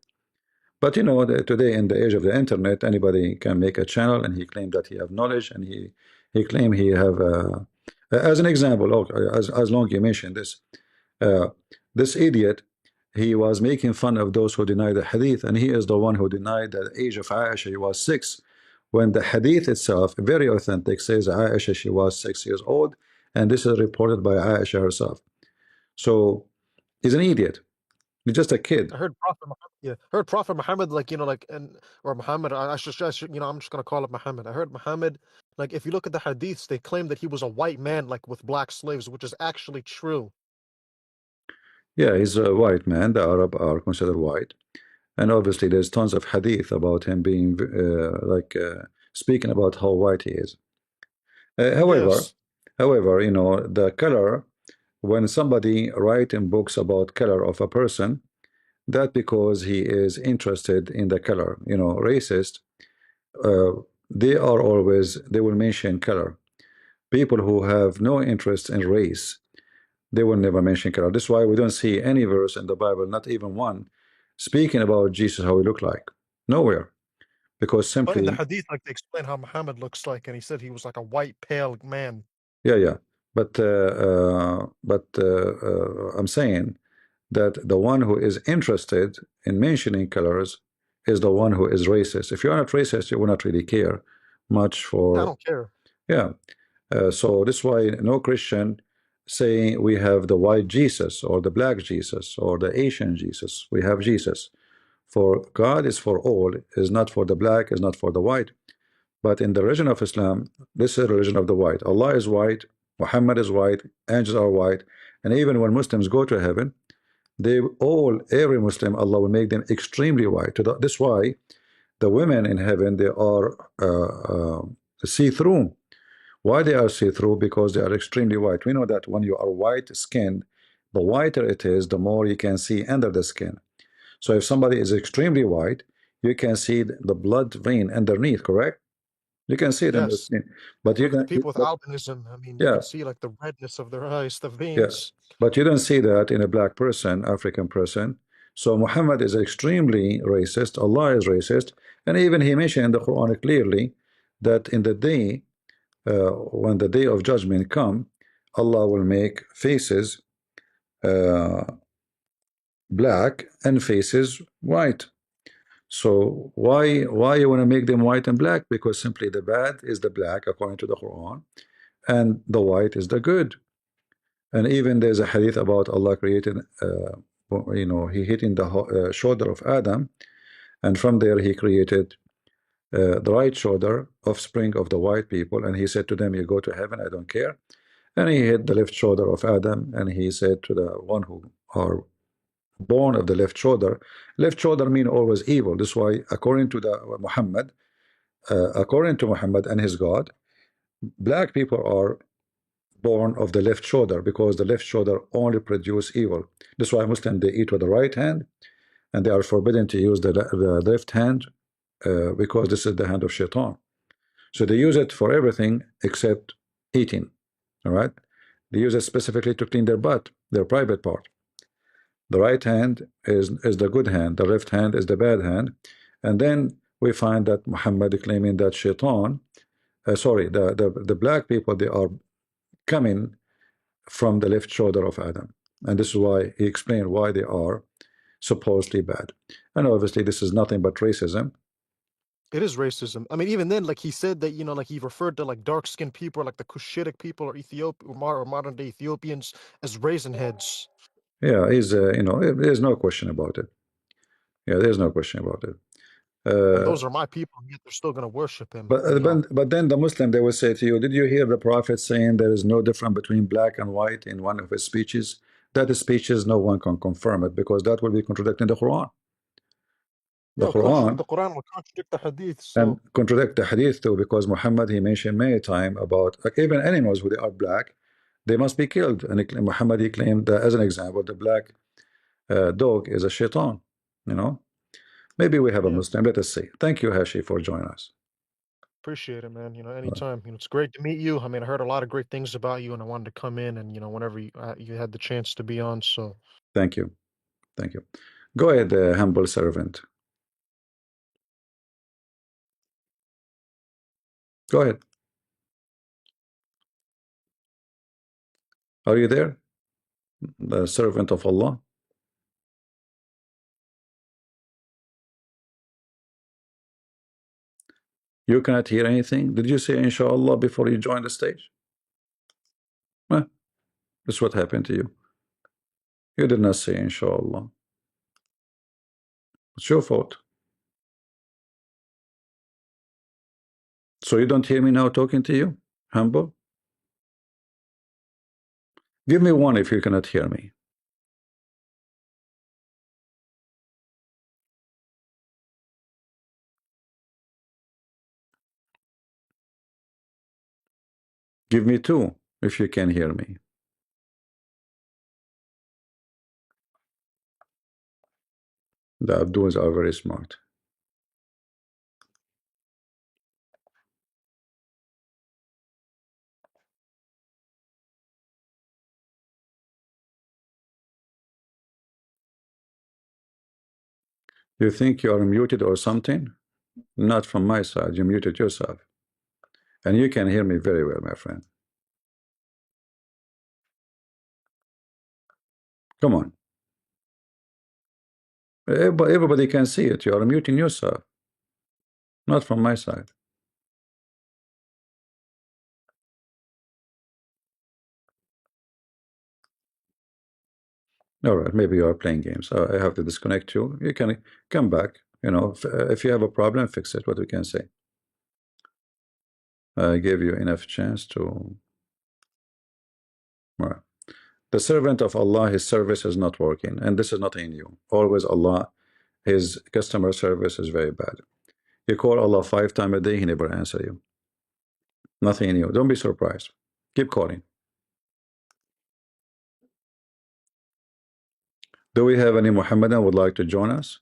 But today in the age of the internet, anybody can make a channel, and he claimed that he have knowledge, and he claimed he have as an example, as long you mentioned this, this idiot, he was making fun of those who deny the hadith, and he is the one who denied the age of Aisha. He was 6, when the hadith itself, very authentic, says Aisha, she was 6 years old, and this is reported by Aisha herself. So he's an idiot. He's just a kid. I heard Prophet Muhammad, yeah, heard Prophet Muhammad, like, like, and or Muhammad, I should, I'm just gonna call it Muhammad. I heard Muhammad, like, if you look at the hadiths, they claim that he was a white man, like, with black slaves, which is actually true. Yeah, he's a white man. The Arab are considered white, and obviously there's tons of hadith about him being speaking about how white he is. However, Yes. you know, the color, when somebody write in books about color of a person, that because he is interested in the color, you know, racist, they will mention color. People who have no interest in race, they will never mention color. That's why we don't see any verse in the Bible, not even one, speaking about Jesus, how he looked like. Nowhere. Because But in the simply, hadith, like, they explain how Muhammad looks like, and he said he was like a white, pale man. yeah. But I'm saying that the one who is interested in mentioning colors is the one who is racist. If you're not racist, you will not really care much I for, don't care. yeah. So this is why no Christian saying we have the white Jesus or the black Jesus or the Asian Jesus. We have Jesus. For God is for all, is not for the black, is not for the white. But in the religion of Islam, this is the religion of the white. Allah is white, Muhammad is white, angels are white, and even when Muslims go to heaven, every Muslim, Allah will make them extremely white. This is why the women in heaven, they are see-through. Why they are see-through? Because they are extremely white. We know that when you are white-skinned, the whiter it is, the more you can see under the skin. So if somebody is extremely white, you can see the blood vein underneath, correct? You can see it under the Yes. skin. But you Look at the can, people with albinism. I mean, you yeah, can see like the redness of their eyes, the yeah. veins. But you don't see that in a black person, African person. So Muhammad is extremely racist. Allah is racist. And even he mentioned in the Quran clearly that in the day, when the day of judgment come, Allah will make faces black and faces white. So why you want to make them white and black? Because simply the bad is the black according to the Quran, and the white is the good. And even there's a hadith about Allah creating, you know, he hitting the shoulder of Adam, and from there he created the right shoulder, offspring of the white people, and he said to them, "You go to heaven, I don't care." And he hit the left shoulder of Adam, and he said to the one who are born of the left shoulder mean always evil. This is why, according to Muhammad and his God, black people are born of the left shoulder because the left shoulder only produce evil. That's why Muslims, they eat with the right hand, and they are forbidden to use the left hand because this is the hand of shaitan. So they use it for everything except eating. All right, they use it specifically to clean their butt, their private part. The right hand is the good hand, the left hand is the bad hand. And then we find that Muhammad claiming that shaitan, the black people, they are coming from the left shoulder of Adam. And this is why he explained why they are supposedly bad. And obviously this is nothing but racism. It is racism. I mean, even then, like he said that, like he referred to like dark-skinned people, like the Cushitic people or modern-day Ethiopians as raisin heads. Yeah, he's you know, there's no question about it. Yeah, there's no question about it. And those are my people, and yet they're still going to worship him. But then the Muslim, they will say to you, did you hear the Prophet saying there is no difference between black and white in one of his speeches? That speeches, no one can confirm it because that will be contradicting the Quran. The Quran will contradict the hadith. And contradict the hadith too, because Muhammad, he mentioned many times about like even animals who they are black, they must be killed. And Muhammad, he claimed that, as an example, the black dog is a shaitan. You know, maybe we have a Muslim. Let us see. Thank you, Hashi, for joining us. Appreciate it, man. Anytime. It's great to meet you. I mean, I heard a lot of great things about you, and I wanted to come in and whenever you had the chance to be on. So thank you. Go ahead, humble servant. Go ahead. Are you there? The servant of Allah. You cannot hear anything. Did you say inshallah before you joined the stage? That's what happened to you. You did not say inshallah. It's your fault. So you don't hear me now talking to you, humble? Give me one if you cannot hear me. Give me two if you can hear me. The Abduls are very smart. You think you are muted or something? Not from my side. You muted yourself. And you can hear me very well, my friend. Come on. Everybody can see it. You are muting yourself. Not from my side. All right, maybe you are playing games. I have to disconnect you. You can come back. You know, if you have a problem, fix it. What we can say. I gave you enough chance to. All right. The servant of Allah, his service is not working, and this is nothing new. Always Allah, his customer service is very bad. You call Allah 5 times a day, he never answer you. Nothing new. Don't be surprised. Keep calling. Do we have any Muhammadan would like to join us?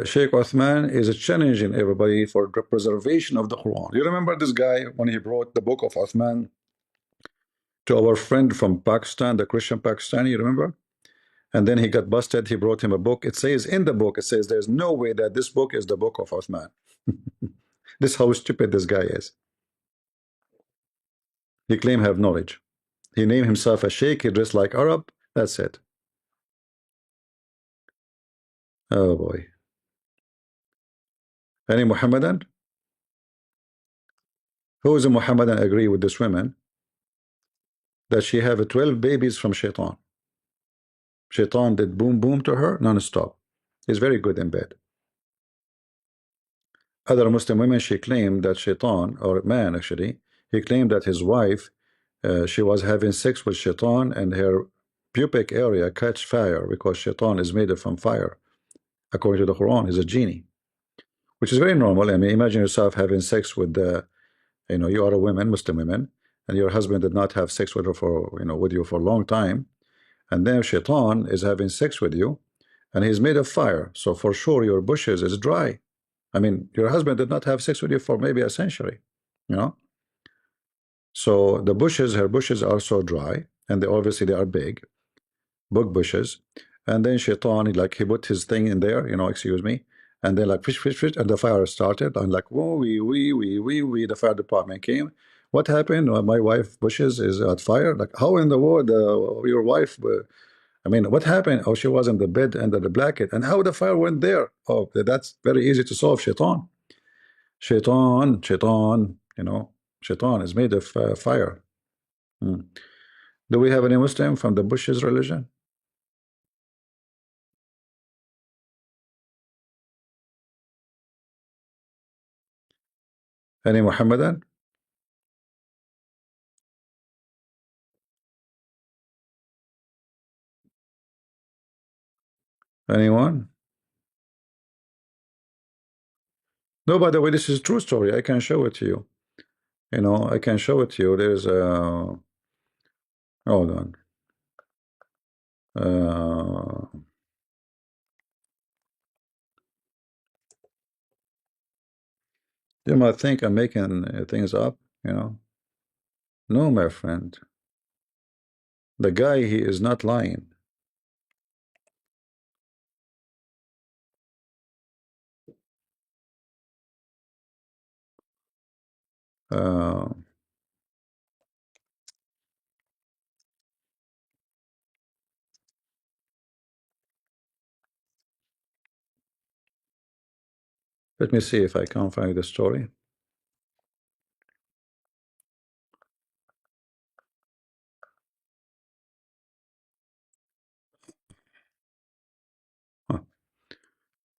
Sheikh Uthman is challenging everybody for the preservation of the Quran. You remember this guy when he brought the book of Uthman to our friend from Pakistan, the Christian Pakistani, you remember? And then he got busted. He brought him a book. It says in the book, it says there's no way that this book is the book of Uthman. This is how stupid this guy is. He claim have knowledge. He named himself a sheikh. He dressed like Arab. That's it. Oh boy. Any Muhammadan? Who is a Muhammadan agree with this woman that she have 12 babies from Shaitan? Shaitan did boom boom to her non-stop. He's very good in bed. Other Muslim women, she claimed that Shaitan, or man actually, he claimed that his wife, she was having sex with Shaitan and her pubic area catch fire because Shaitan is made from fire. According to the Quran, he's a genie, which is very normal. I mean, imagine yourself having sex with the, you know, you are a woman, Muslim women, and your husband did not have sex with her for, you know, with you for a long time, and then Shaitan is having sex with you, and he's made of fire. So for sure your bushes is dry. I mean, your husband did not have sex with you for maybe a century, you know. So the bushes, her bushes are so dry, and obviously they are big, bug bushes. And then Shaitan, he put his thing in there, you know, excuse me, and then like fish, fish, fish, and the fire started. And like, whoa, wee, the fire department came. What happened? My wife bushes is at fire. Like, how in the world your wife? I mean, what happened? Oh, she was in the bed under the blanket, and how the fire went there? Oh, that's very easy to solve. Shaitan, you know, Shaitan is made of fire. Do we have any Muslim from the Bushes religion? Any Muhammadan? Anyone? No, by the way, this is a true story. I can show it to you. You know, I can show it to you. There's a. Hold on. You might think I'm making things up, you know. No, my friend. The guy, he is not lying. Let me see if I can find the story.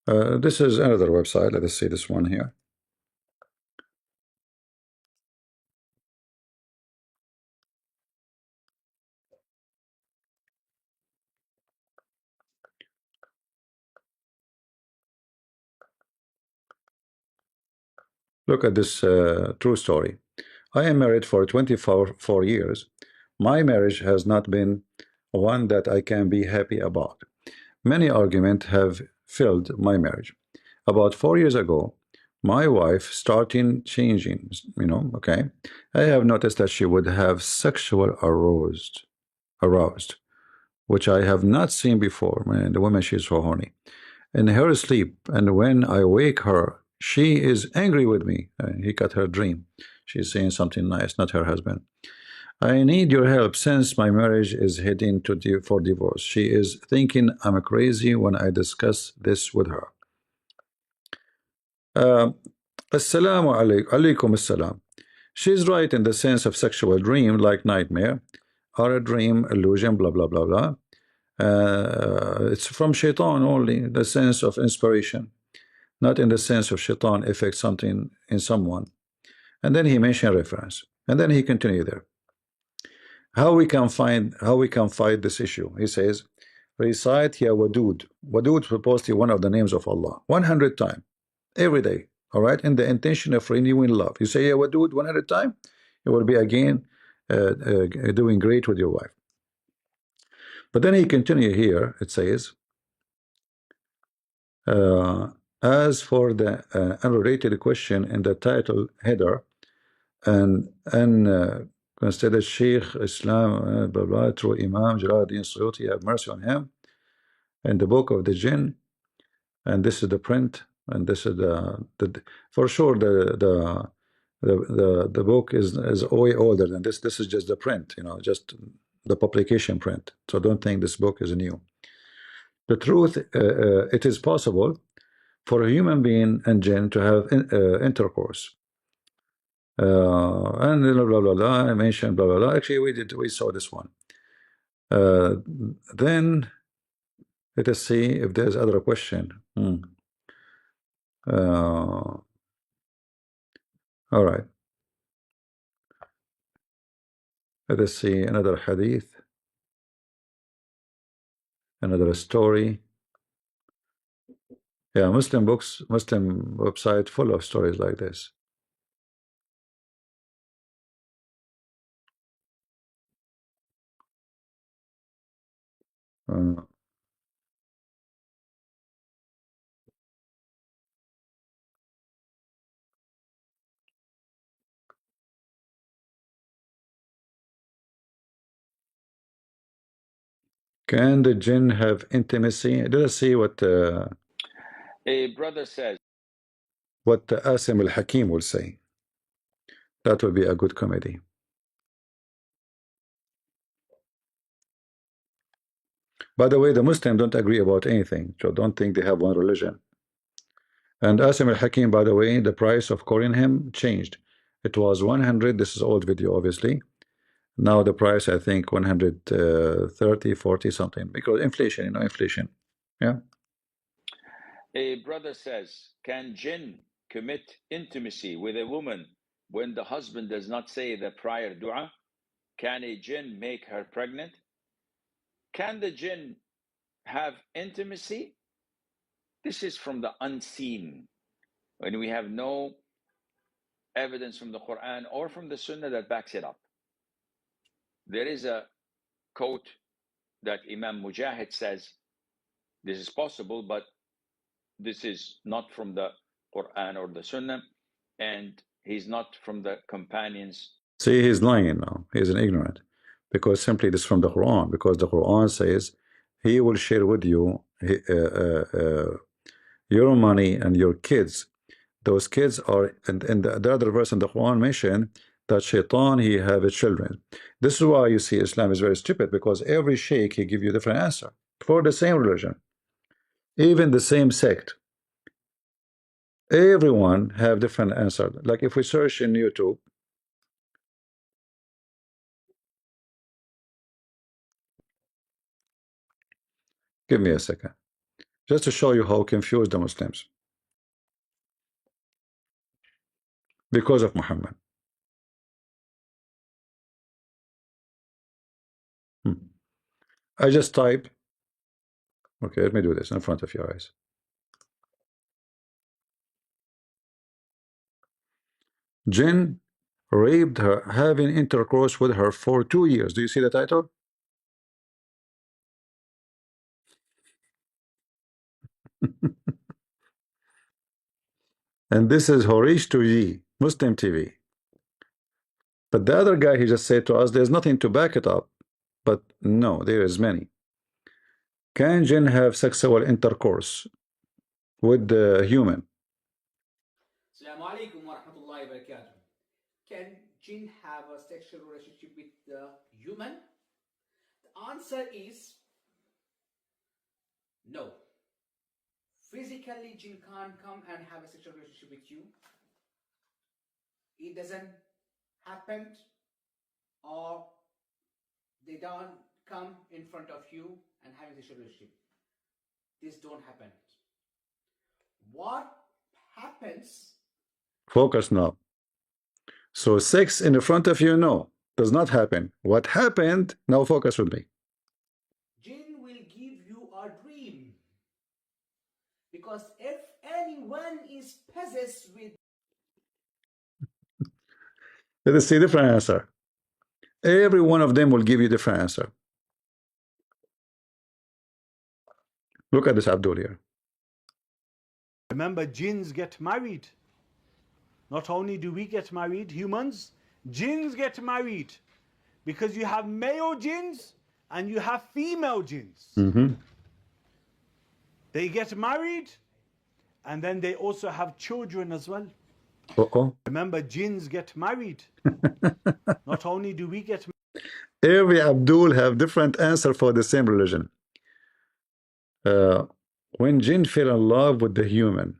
This is another website. Let us see this one here. Look at this true story. I am married for 24 years. My marriage has not been one that I can be happy about. Many arguments have filled my marriage. About 4 years ago, my wife started changing, okay. I have noticed that she would have sexual aroused, which I have not seen before. Man, the woman, she's so horny. In her sleep, and when I wake her, she is angry with me. He got her dream. She's saying something nice, not her husband. I need your help since my marriage is heading for divorce. She is thinking I'm crazy when I discuss this with her. Assalamu alaikum assalam. She's right in the sense of sexual dream, like nightmare, or a dream, illusion, blah, blah, blah, blah. It's from shaitan only, the sense of inspiration, not in the sense of shaitan affect something in someone. And then he mentioned reference, and then he continued there. How we can fight this issue? He says, recite Ya Wadud. Wadud supposedly one of the names of Allah, 100 times every day. All right, in the intention of renewing love. You say Ya Wadud 100 times, you will be again doing great with your wife. But then he continue here. It says, as for the unrelated question in the title header, and consider Sheikh Islam blah blah through Imam Jalaluddin Suyuti, have mercy on him, in the book of the Jinn, and this is the print, and this is the for sure the book is way older than this. This is just the print, just the publication print. So don't think this book is new. The truth, it is possible for a human being and jinn to have intercourse. And blah blah blah blah. I mentioned blah blah blah. Actually, we saw this one. Then let us see if there's other question. All right. Let us see another hadith, another story. Yeah, Muslim books, Muslim website full of stories like this. Can the jinn have intimacy? Let us see what A brother says, what Asim al-Hakim will say. That will be a good comedy. By the way, the Muslims don't agree about anything, so don't think they have one religion. And Asim al-Hakim, by the way, the price of calling him changed. It was 100. This is old video, obviously. Now the price, I think, 130, 40 something, because inflation, inflation. Yeah. a brother says, can jinn commit intimacy with a woman when the husband does not say the prior dua? Can a jinn make her pregnant? Can the jinn have intimacy? This is from the unseen, when we have no evidence from the Quran or from the Sunnah that backs it up. There is a quote that Imam Mujahid says, this is possible, but this is not from the Quran or the Sunnah, and he's not from the companions. See, he's lying now. He's an ignorant, because simply this is from the Quran. Because the Quran says he will share with you your money and your kids. Those kids are, and the other verse in the Quran mentioned that shaitan, he have children. This is why you see Islam is very stupid, because every sheikh, he give you different answer for the same religion, even the same sect. Everyone have different answer. Like if we search in YouTube, give me a second. Just to show you how confused the Muslims. Because of Muhammad. I just type. Okay, let me do this in front of your eyes. Jinn raped her, having intercourse with her for 2 years. Do you see the title? And this is Horish Tuji, Muslim TV. But the other guy, he just said to us, there's nothing to back it up. But no, there is many. Can jinn have sexual intercourse with the human? Assalamu alaikum wa rahmatullahi wa barakatuh. Can jinn have a sexual relationship with the human? The answer is no. Physically, jinn can't come and have a sexual relationship with you. It doesn't happen, or they don't come in front of you and having a sexual relationship. This don't happen. What happens? Focus now. So sex in the front of you, no, does not happen. What happened? Now focus with me. Jinn will give you a dream. Because if anyone is possessed with... Let us see different answer. Every one of them will give you different answer. Look at this Abdul here. Remember, jinns get married. Not only do we get married, humans, jinns get married. Because you have male jinns and you have female jinns. They get married and then they also have children as well. Remember, jinns get married. Not only do we get married. Every Abdul have different answer for the same religion. When jinn fell in love with the human,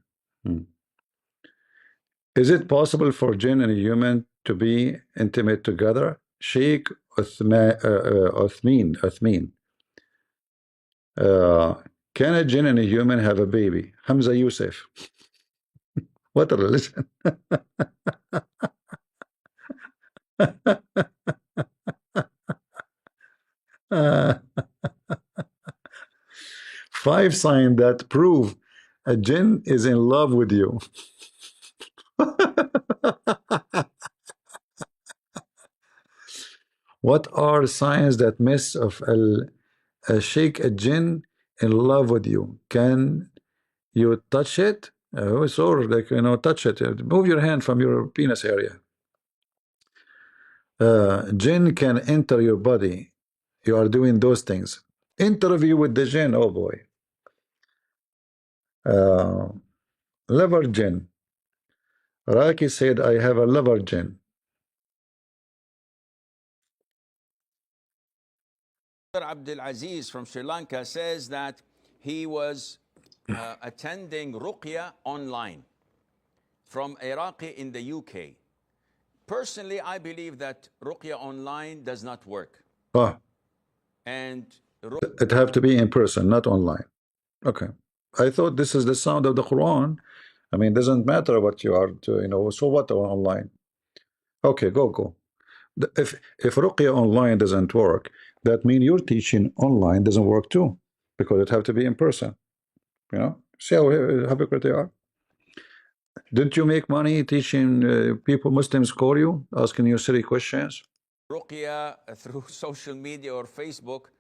is it possible for jinn and a human to be intimate together? Sheikh Uthmin. Can a jinn and a human have a baby? Hamza Yusuf. What a religion. Five signs that prove a jinn is in love with you. What are signs that miss of a sheikh, a jinn in love with you? Can you touch it? It's all like, touch it. Move your hand from your penis area. Jinn can enter your body. You are doing those things. Interview with the jinn. Oh boy. Lover jinn. Raki said, I have a lover jinn. Abdul Aziz from Sri Lanka says that he was attending Ruqya online from Iraqi in the UK. Personally, I believe that Ruqya online does not work. And it have to be in person, not online. Okay. I thought this is the sound of the Quran. I mean, it doesn't matter what you are to, so what online? Okay, go. If Ruqya online doesn't work, that means your teaching online doesn't work too, because it have to be in person. See how hypocrite they are. Didn't you make money teaching people? Muslims call you asking you silly questions. Ruqya through social media or Facebook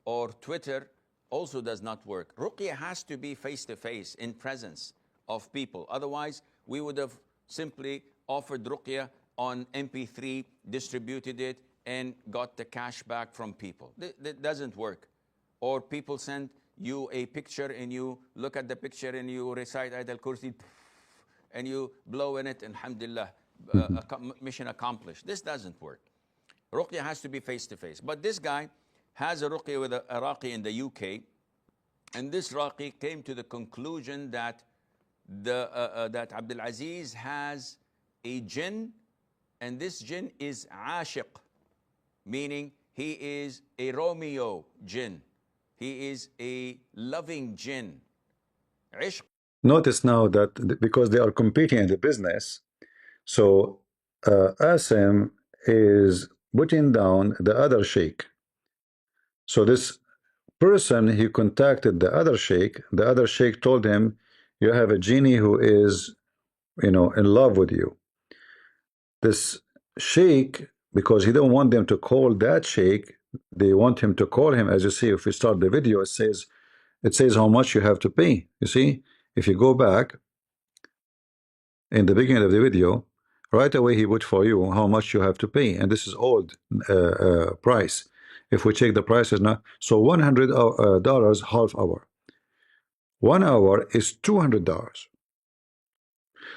or Twitter also does not work. Ruqya has to be face-to-face in presence of people. Otherwise, we would have simply offered Ruqya on MP3, distributed it, and got the cash back from people. That doesn't work. Or people send you a picture and you look at the picture and you recite Ayat al-Kursi and you blow in it, and alhamdulillah, mission accomplished. This doesn't work. Ruqya has to be face-to-face. But this guy has a Ruqya with a Raqi in the UK, and this Raqi came to the conclusion that that Abdul Aziz has a jinn, and this jinn is ashiq, meaning he is a Romeo jinn. He is a loving jinn. Notice now that because they are competing in the business, so Asim is putting down the other sheikh. So this person, he contacted the other sheikh told him, you have a genie who is, in love with you. This sheikh, because he don't want them to call that sheikh, they want him to call him. As you see, if we start the video, it says how much you have to pay. You see, if you go back in the beginning of the video, right away he put for you how much you have to pay, and this is old price. If we check the prices now, so $100 half hour, 1 hour is $200.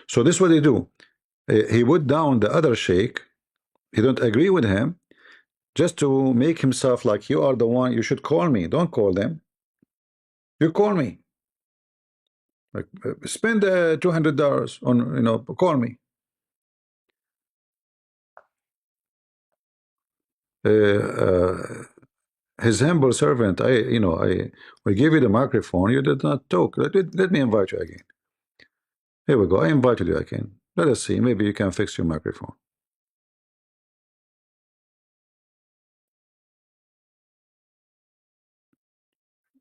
So this is what they do. He put down the other sheikh. He don't agree with him, just to make himself like, you are the one, you should call me. Don't call them, you call me. Like, spend $200 on, call me. His humble servant, we gave you the microphone, you did not talk. Let me invite you again. Here we go, I invited you again. Let us see, maybe you can fix your microphone.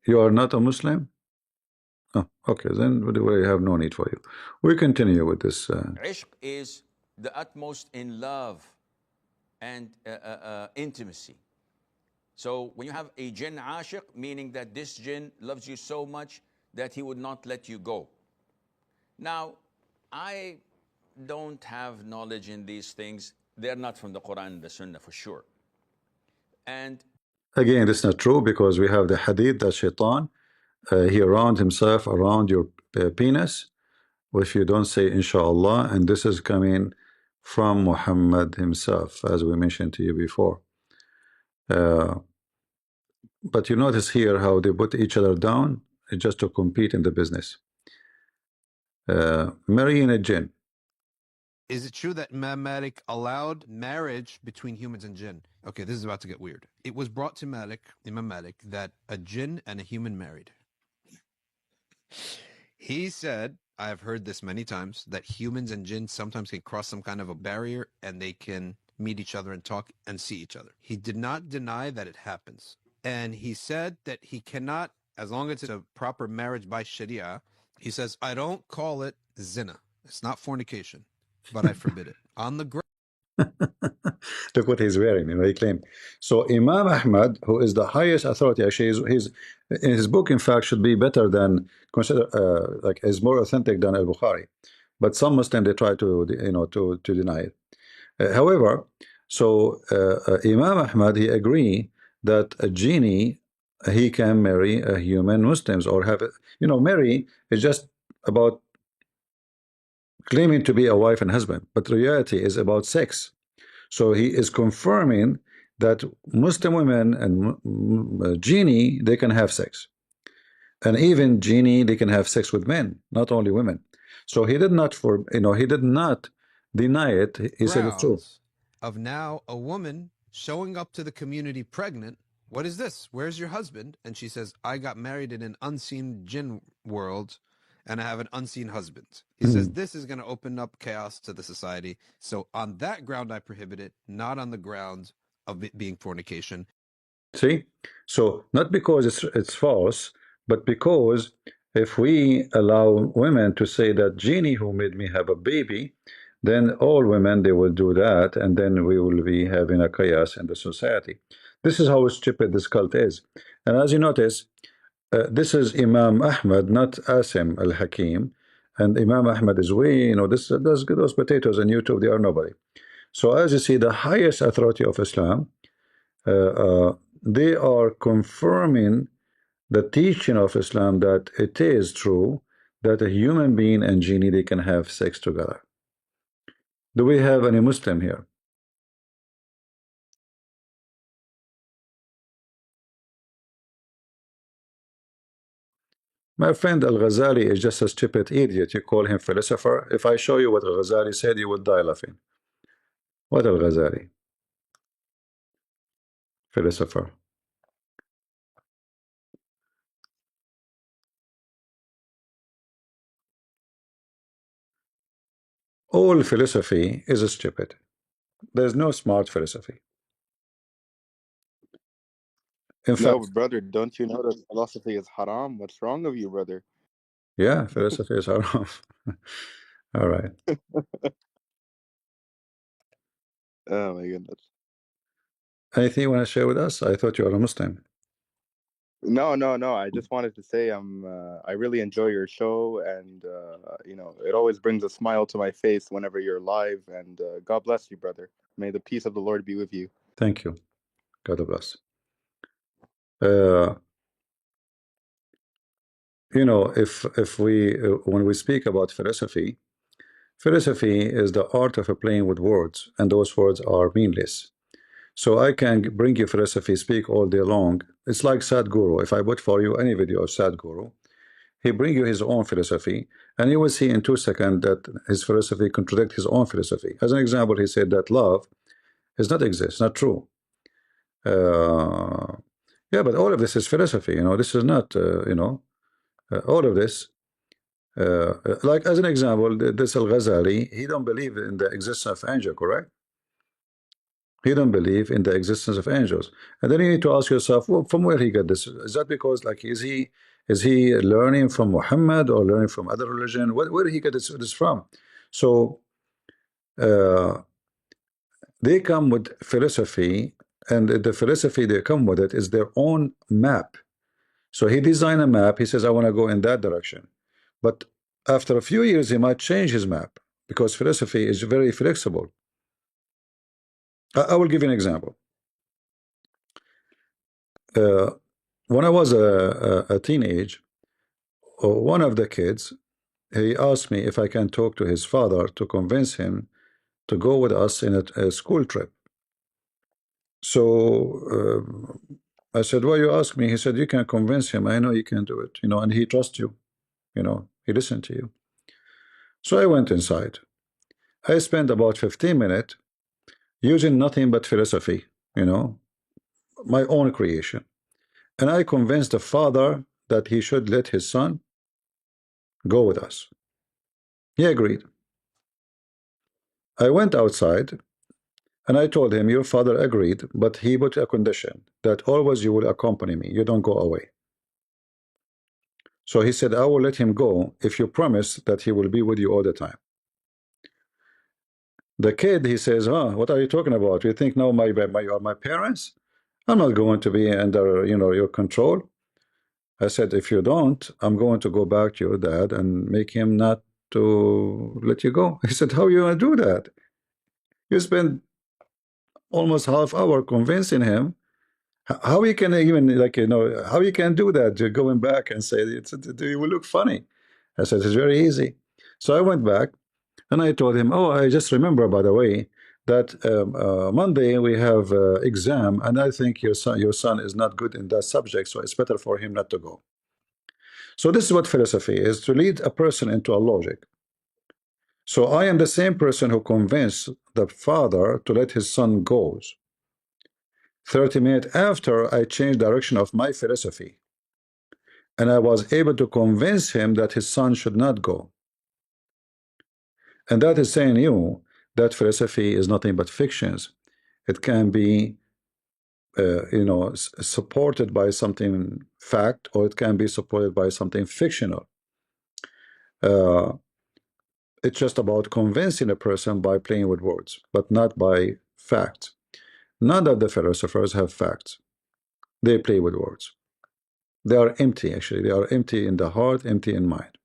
You are not a Muslim? Oh, okay, then we have no need for you. We continue with this. Ishq is the utmost in love and intimacy. So when you have a jinn ashiq, meaning that this jinn loves you so much that he would not let you go. Now, I don't have knowledge in these things. They're not from the Quran and the Sunnah for sure. And again, this is not true, because we have the hadith that shaitan, he round himself around your penis if you don't say inshallah, and this is coming from Muhammad himself, as we mentioned to you before. But you notice here how they put each other down just to compete in the business. Marrying a jinn. Is it true that Imam Malik allowed marriage between humans and jinn? Okay, this is about to get weird. It was brought to Imam Malik, that a jinn and a human married. He said, I have heard this many times, that humans and jinn sometimes can cross some kind of a barrier and they can meet each other and talk and see each other. He did not deny that it happens. And he said that he cannot, as long as it's a proper marriage by Sharia, he says, I don't call it zina. It's not fornication, but I forbid it. On the ground. Look what he's wearing, he claimed. So Imam Ahmad, who is the highest authority, actually, he's in his book, in fact, should be better than, like, is more authentic than Al-Bukhari. But some Muslims, they try to, to deny it. However, so Imam Ahmad, he agree that a genie, he can marry a human Muslims, or have, marry is just about claiming to be a wife and husband, but the reality is about sex. So he is confirming that Muslim women and genie, they can have sex, and even genie, they can have sex with men, not only women. So he did not he did not deny it. He said it's true. Of now a woman showing up to the community pregnant. What is this? Where's your husband? And she says, I got married in an unseen jinn world, and I have an unseen husband. He says this is going to open up chaos to the society. So on that ground, I prohibit it, not on the ground of it being fornication. See, so not because it's false, but because if we allow women to say that genie who made me have a baby, then all women, they will do that, and then we will be having a chaos in the society. This is how stupid this cult is. And as you notice, this is Imam Ahmad, not Asim al-Hakim. And Imam Ahmad is way, those potatoes on YouTube, they are nobody. So as you see, the highest authority of Islam, they are confirming the teaching of Islam that it is true that a human being and genie, they can have sex together. Do we have any Muslim here? My friend Al-Ghazali is just a stupid idiot. You call him philosopher. If I show you what Al-Ghazali said, you would die laughing. What Al-Ghazali? Philosopher. all philosophy is stupid. There's no smart philosophy. In No, fact, brother, don't you know that philosophy is haram? What's wrong with you, brother? yeah, philosophy is haram. All right. Oh my goodness. Anything you want to share with us? I thought you were a Muslim. No, no, no. I just wanted to say I really enjoy your show, and you know, it always brings a smile to my face whenever you're live. And God bless you, brother. May the peace of the Lord be with you. Thank you. God bless. You know, if we when we speak about philosophy, philosophy is the art of playing with words, and those words are meaningless. So I can bring you philosophy, speak all day long. It's like Sadhguru. If I put for you any video of Sadhguru, he bring you his own philosophy, and you will see in 2 seconds that his philosophy contradicts his own philosophy. As an example, he said that love does not exist, not true. Yeah, but all of this is philosophy. You know, this is not. You know, all of this. Like as an example, this Al-Ghazali, he don't believe in the existence of angel, correct? He don't believe in the existence of angels, and then you need to ask yourself, well, from where he got this? Is that because, like, is he learning from Muhammad or learning from other religion? Where did he get this from? So they come with philosophy, and the philosophy they come with it is their own map. So he designed a map. He says, I want to go in that direction, but after a few years he might change his map because philosophy is very flexible. I will give you an example. When I was a teenage, one of the kids, he asked me if I can talk to his father to convince him to go with us in a school trip. So I said, why you ask me? He said, you can convince him. I know you can do it, you know, and he trusts you, you know, he listened to you. So I went inside. I spent about 15 minutes using nothing but philosophy, you know, my own creation. And I convinced the father that he should let his son go with us. He agreed. I went outside and I told him, your father agreed, but he put a condition that always you will accompany me. You don't go away. So he said, I will let him go if you promise that he will be with you all the time. The kid, he says, what are you talking about? You think now are my parents? I'm not going to be under, you know, your control. I said, if you don't, I'm going to go back to your dad and make him not to let you go. He said, how are you going to do that? You spend almost half hour convincing him. How you can even, like, you know, how you can do that? You're going back and say it will look funny. I said, it's very easy. So I went back and I told him, oh, I just remember, by the way, that Monday we have exam, and I think your son is not good in that subject, so it's better for him not to go. So this is what philosophy is, to lead a person into a logic. So I am the same person who convinced the father to let his son go. 30 minutes after, I changed direction of my philosophy, and I was able to convince him that his son should not go. And that is saying you that philosophy is nothing but fictions. It can be you know, supported by something fact, or it can be supported by something fictional. It's just about convincing a person by playing with words, but not by facts. None of the philosophers have facts. They play with words. They are empty, actually. They are empty in the heart, empty in mind.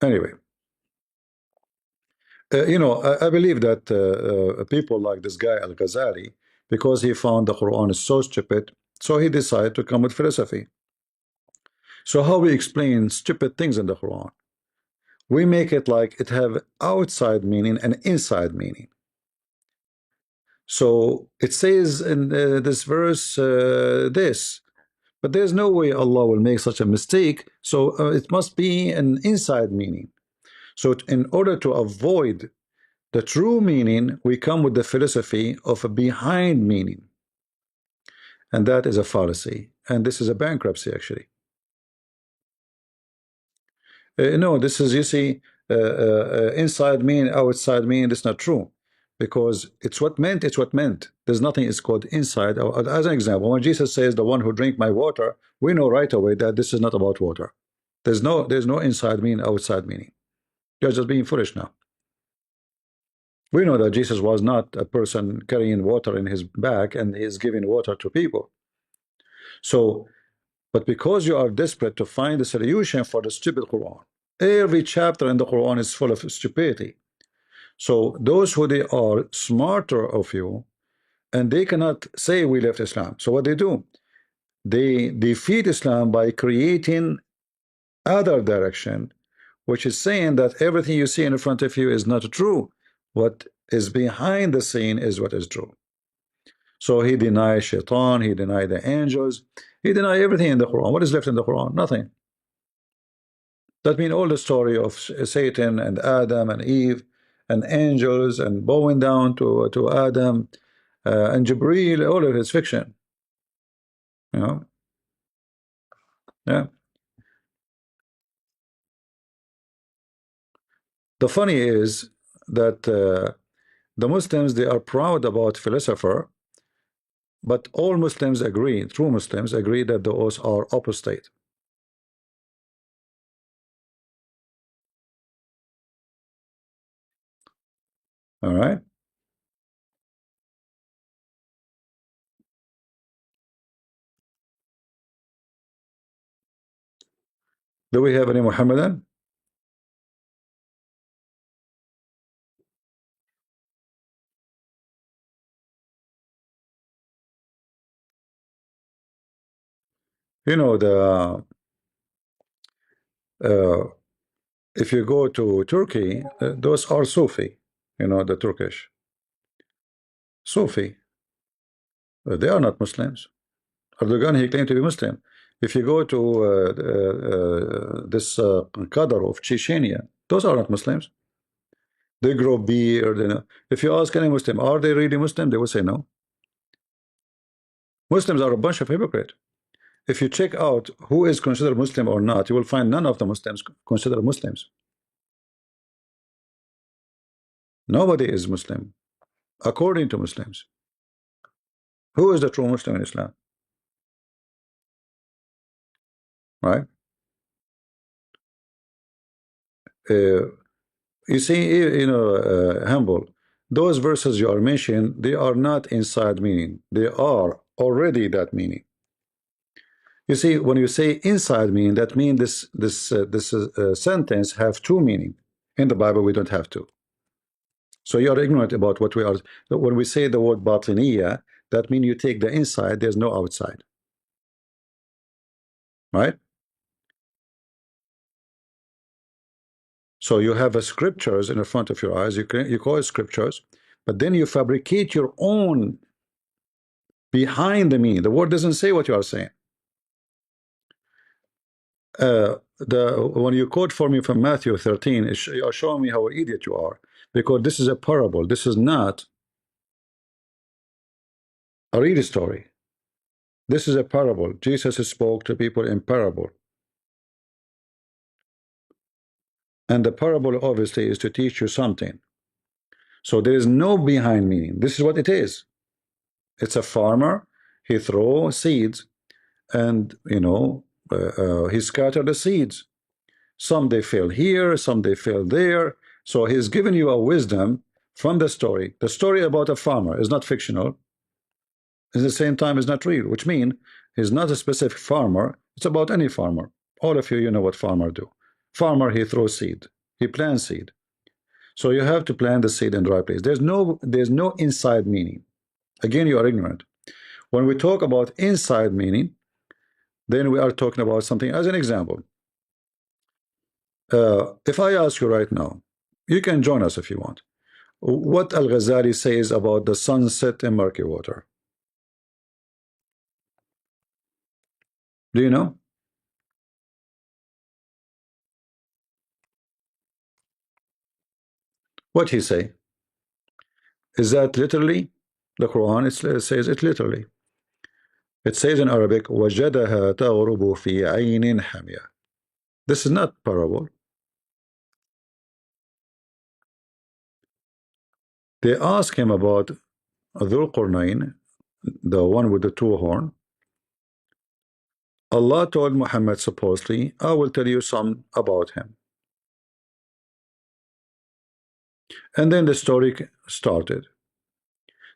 Anyway, you know, I believe that people like this guy Al-Ghazali, because he found the Quran is so stupid, so he decided to come with philosophy. So how we explain stupid things in the Quran? We make it like it have outside meaning and inside meaning. So it says in this verse this, but there's no way Allah will make such a mistake, so it must be an inside meaning. So in order to avoid the true meaning, we come with the philosophy of a behind meaning. and that is a fallacy, and this is a bankruptcy actually. No, this is, you see, inside mean, outside mean. That's not true, because it's what meant. It's what meant. There's nothing is called inside. As an example, when Jesus says, "The one who drink my water," we know right away that this is not about water. There's no inside meaning, outside meaning. You're just being foolish now. We know that Jesus was not a person carrying water in his back and he is giving water to people. So, but because you are desperate to find a solution for the stupid Quran, every chapter in the Quran is full of stupidity. So those who they are smarter of you, and they cannot say we left Islam. So what they do? They defeat Islam by creating other direction, which is saying that everything you see in front of you is not true. What is behind the scene is what is true. So he denies Shaitan, he denied the angels, he denied everything in the Quran. What is left in the Quran? Nothing. That means all the story of Satan and Adam and Eve and angels and bowing down to Adam and Jibreel, all of it's fiction. You know? Yeah. The funny is that the Muslims, they are proud about philosopher, but all Muslims agree, true Muslims agree, that those are apostate. All right. Do we have any Muhammadan? You know, if you go to Turkey, those are Sufi, you know, the Turkish Sufi. They are not Muslims. Erdogan, he claimed to be Muslim. If you go to this Qadr of Chechnya, those are not Muslims. They grow beard. You know. If you ask any Muslim, are they really Muslim? They will say no. Muslims are a bunch of hypocrites. If you check out who is considered Muslim or not, you will find none of the Muslims considered Muslims. Nobody is Muslim, according to Muslims. Who is the true Muslim in Islam? Right? You see, you know, humble. Those verses you are mentioning, they are not inside meaning. They are already that meaning. You see, when you say inside meaning, that means this sentence have two meaning. In the Bible, we don't have two. So you are ignorant about what we are. When we say the word batiniya, that means you take the inside, there's no outside. Right? So you have a scriptures in the front of your eyes, you call it scriptures, but then you fabricate your own behind the meaning. The word doesn't say what you are saying. When you quote for me from Matthew 13, you are showing me how an idiot you are, because this is a parable. This is not a real story. This is a parable. Jesus spoke to people in parable. And the parable obviously is to teach you something. So there is no behind meaning. This is what it is. It's a farmer. He throws seeds, and you know, he scattered the seeds. Some they fell here, some they fell there. So he's given you a wisdom from the story. The story about a farmer is not fictional. At the same time, is not real, which means he's not a specific farmer. It's about any farmer. All of you, you know what farmer do. Farmer, he throws seed. He plants seed. So you have to plant the seed in the right place. There's no inside meaning. Again, you are ignorant. When we talk about inside meaning, then we are talking about something. As an example, if I ask you right now, you can join us if you want, what Al-Ghazali says about the sunset in murky water. Do you know? What he say? Is that literally? The Quran says it literally. It says in Arabic, وَجَدَهَا تَغْرُبُ فِي عَيْنٍ حَمِيَةٍ. This is not parable. They ask him about Dhul Qarnayn, the one with the two horns. Allah told Muhammad supposedly, I will tell you some about him. And then the story started.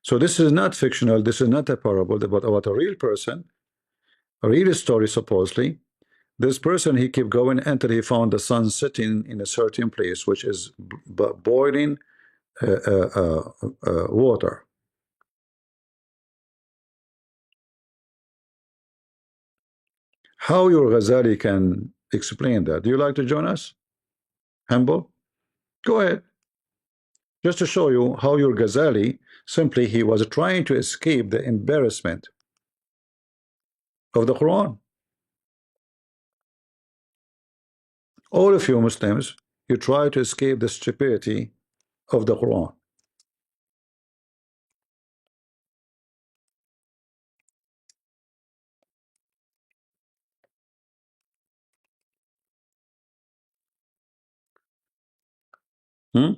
So this is not fictional, this is not a parable, but about a real person, a real story supposedly. This person, he kept going until he found the sun sitting in a certain place, which is boiling water. How your Ghazali can explain that? Do you like to join us? Humble? Go ahead. Just to show you how your Ghazali, simply he was trying to escape the embarrassment of the Quran. All of you Muslims, you try to escape the stupidity of the Quran. Hmm?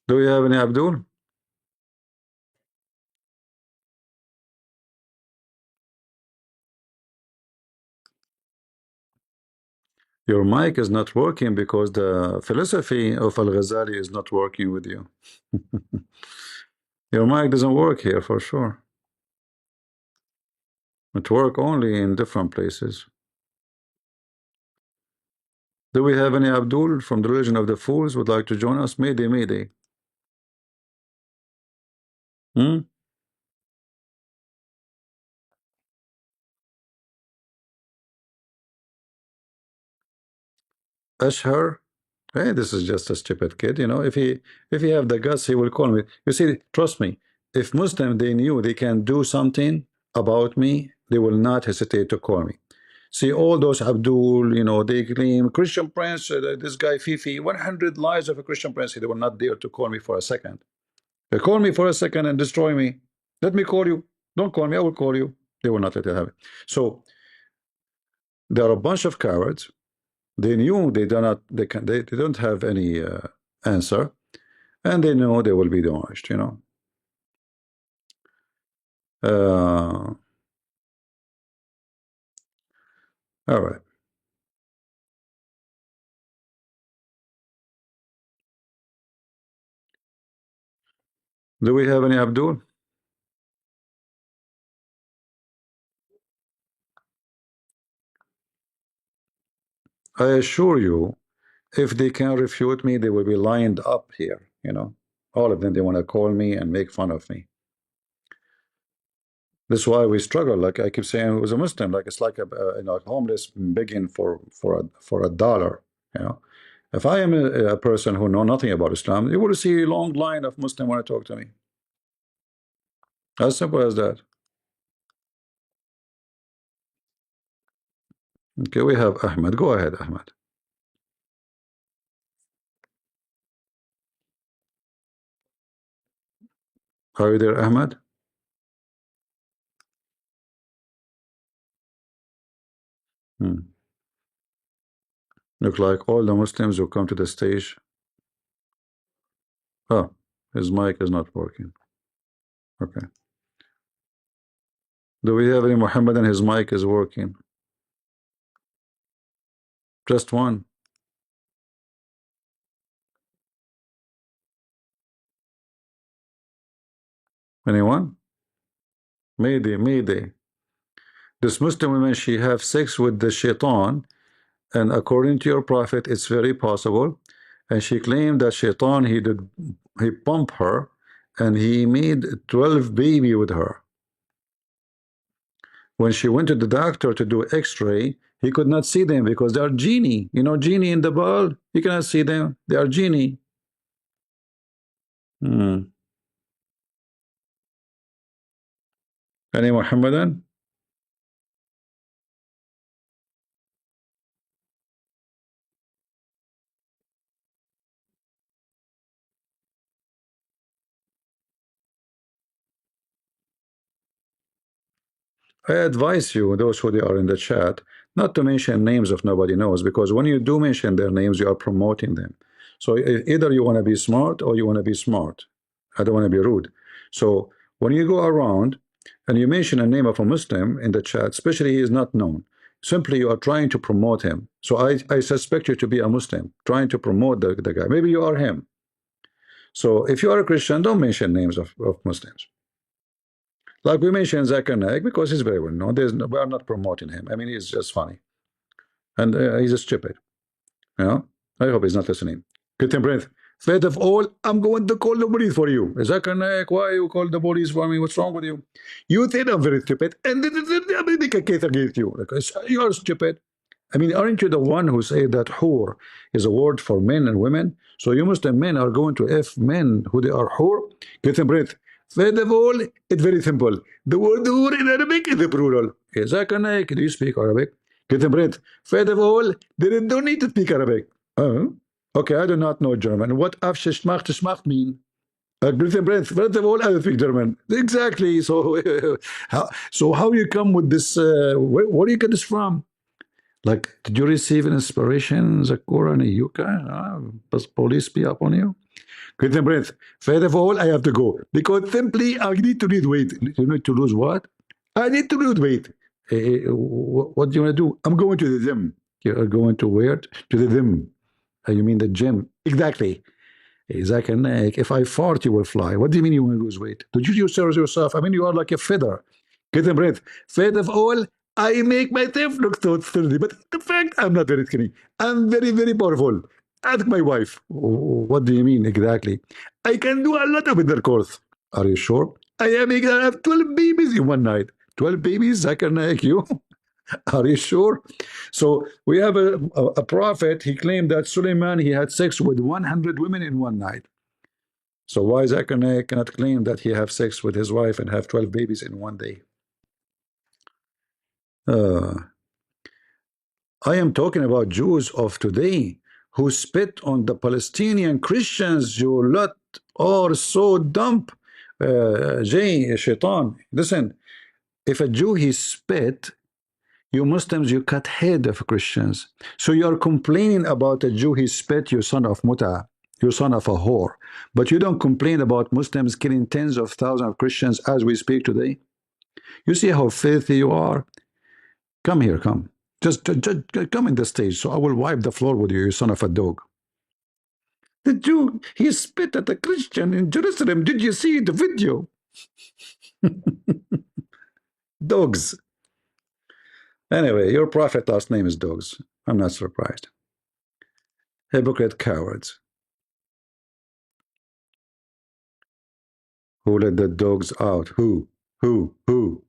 Do you have any Abdul? Your mic is not working because the philosophy of Al-Ghazali is not working with you. Your mic doesn't work here for sure. It works only in different places. Do we have any Abdul from the religion of the fools would like to join us? Mayday, mayday. Hmm? Ashar? Hey, this is just a stupid kid, you know. If he have the guts, he will call me. You see, trust me, if Muslim they knew they can do something about me, they will not hesitate to call me. See, all those Abdul, you know, they claim Christian Prince, this guy Fifi, 100 lies of a Christian Prince. They will not dare to call me for a second. They call me for a second and destroy me. Let me call you. Don't call me, I will call you. They will not let it happen. So there are a bunch of cowards. They knew they don't have any answer, and they know they will be demolished, you know. All right. Do we have any Abdul? I assure you, if they can refute me, they will be lined up here, you know. All of them, they want to call me and make fun of me. That's why we struggle. Like I keep saying, it was a Muslim. Like it's like a you know, homeless begging for a dollar. You know, if I am a person who know nothing about Islam, you will see a long line of Muslims want to talk to me. As simple as that. Okay, we have Ahmed. Go ahead, Ahmed. Are you there, Ahmed? Look like all the Muslims who come to the stage. Oh, his mic is not working. Okay. Do we have any Muhammad and his mic is working? Just one. Anyone? Mayday. This Muslim woman, she have sex with the shaitan, and according to your prophet, it's very possible. And she claimed that shaitan, he pumped her, and he made 12 baby with her. When she went to the doctor to do X-ray, he could not see them because they are genie. You know, genie in the ball, you cannot see them. They are genie. Any Muhammadan? I advise you, those who are in the chat, not to mention names if nobody knows, because when you do mention their names, you are promoting them. So either you want to be smart or you want to be smart. I don't want to be rude. So when you go around and you mention a name of a Muslim in the chat, especially he is not known, simply you are trying to promote him. So I suspect you to be a Muslim, trying to promote the guy. Maybe you are him. So if you are a Christian, don't mention names of Muslims. Like we mentioned Zakir Naik because he's very well known. We are not promoting him. I mean, he's just funny. And he's just stupid. You know? I hope he's not listening. Good breath. First of all, I'm going to call the police for you. Zakir Naik, why you call the police for me? What's wrong with you? You think I'm very stupid. And I'm going to make a case against you. Like, you are stupid. I mean, aren't you the one who say that whore is a word for men and women? So you Muslim men are going to F men who they are whore? Get a breath. First of all, it's very simple. The word whore in Arabic is the plural. Zakir Naik, do you speak Arabic? Get a breath. First of all, they don't need to speak Arabic. Okay, I do not know German. What Afshishmacht mean? First of all, I don't speak German. Exactly. So, how you come with this? Where do you get this from? Like, did you receive an inspiration, Zakura and Yuka? Does police be up on you? Get the breath. First of all, I have to go because simply I need to lose weight. You need to lose what? I need to lose weight. What do you want to do? I'm going to the gym. You're going to where? To the gym. You mean the gym? Exactly. Zakir Naik, if I fart, you will fly. What do you mean you want to lose weight? Did you serve yourself? I mean, you are like a feather. Get the breath. First of all, I make myself look so sturdy, but in fact, I'm not very skinny. I'm very, very powerful. Ask my wife. What do you mean exactly? I can do a lot of intercourse. Are you sure? I am able to have 12 babies in one night. 12 babies, Zakir Naik, you? Are you sure? So we have a prophet. He claimed that Suleiman, he had sex with 100 women in one night. So why Zakir Naik cannot claim that he have sex with his wife and have 12 babies in one day? I am talking about Jews of today who spit on the Palestinian Christians. You lot are so dumb. Jay, Shaitan, listen, if a Jew he spit, you Muslims, you cut head of Christians. So you are complaining about a Jew he spit, you son of muta, you son of a whore. But you don't complain about Muslims killing tens of thousands of Christians as we speak today. You see how filthy you are? Come here, come. Just come in the stage, so I will wipe the floor with you, you son of a dog. The Jew, he spit at a Christian in Jerusalem. Did you see the video? Dogs. Anyway, your prophet last name is Dogs. I'm not surprised. Hypocrite cowards. Who let the dogs out? Who? Who?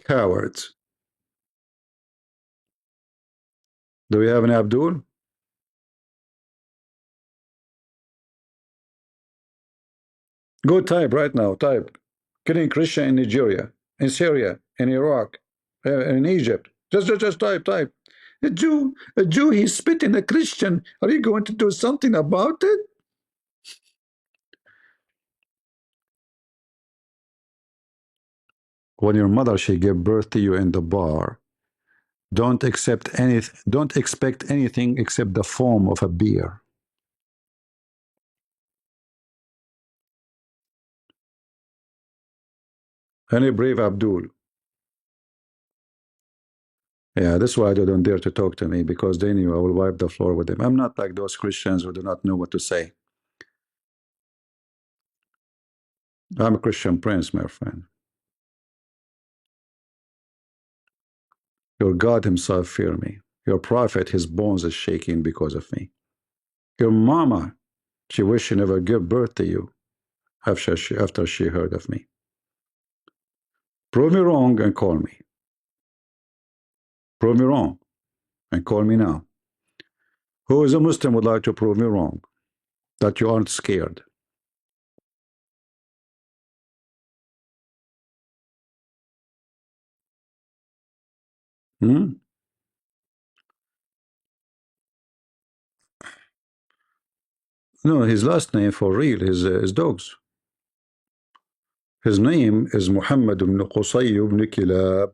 Cowards. Do we have an Abdul? Go type right now. Type. Killing Christian in Nigeria, in Syria, in Iraq, in Egypt. Just type. A Jew, he spit in a Christian. Are you going to do something about it? When your mother she gave birth to you in the bar, don't expect anything except the foam of a beer. Any brave Abdul? Yeah, that's why they don't dare to talk to me, because they knew I will wipe the floor with them. I'm not like those Christians who do not know what to say. I'm a Christian prince, my friend. Your God himself fear me. Your prophet, his bones is shaking because of me. Your mama, she wished she never gave birth to you after she heard of me. Prove me wrong and call me. Prove me wrong and call me now. Who is a Muslim would like to prove me wrong? That you aren't scared. Hmm? No, his last name for real, his dogs. His name is Muhammad ibn Qusay ibn Kilab.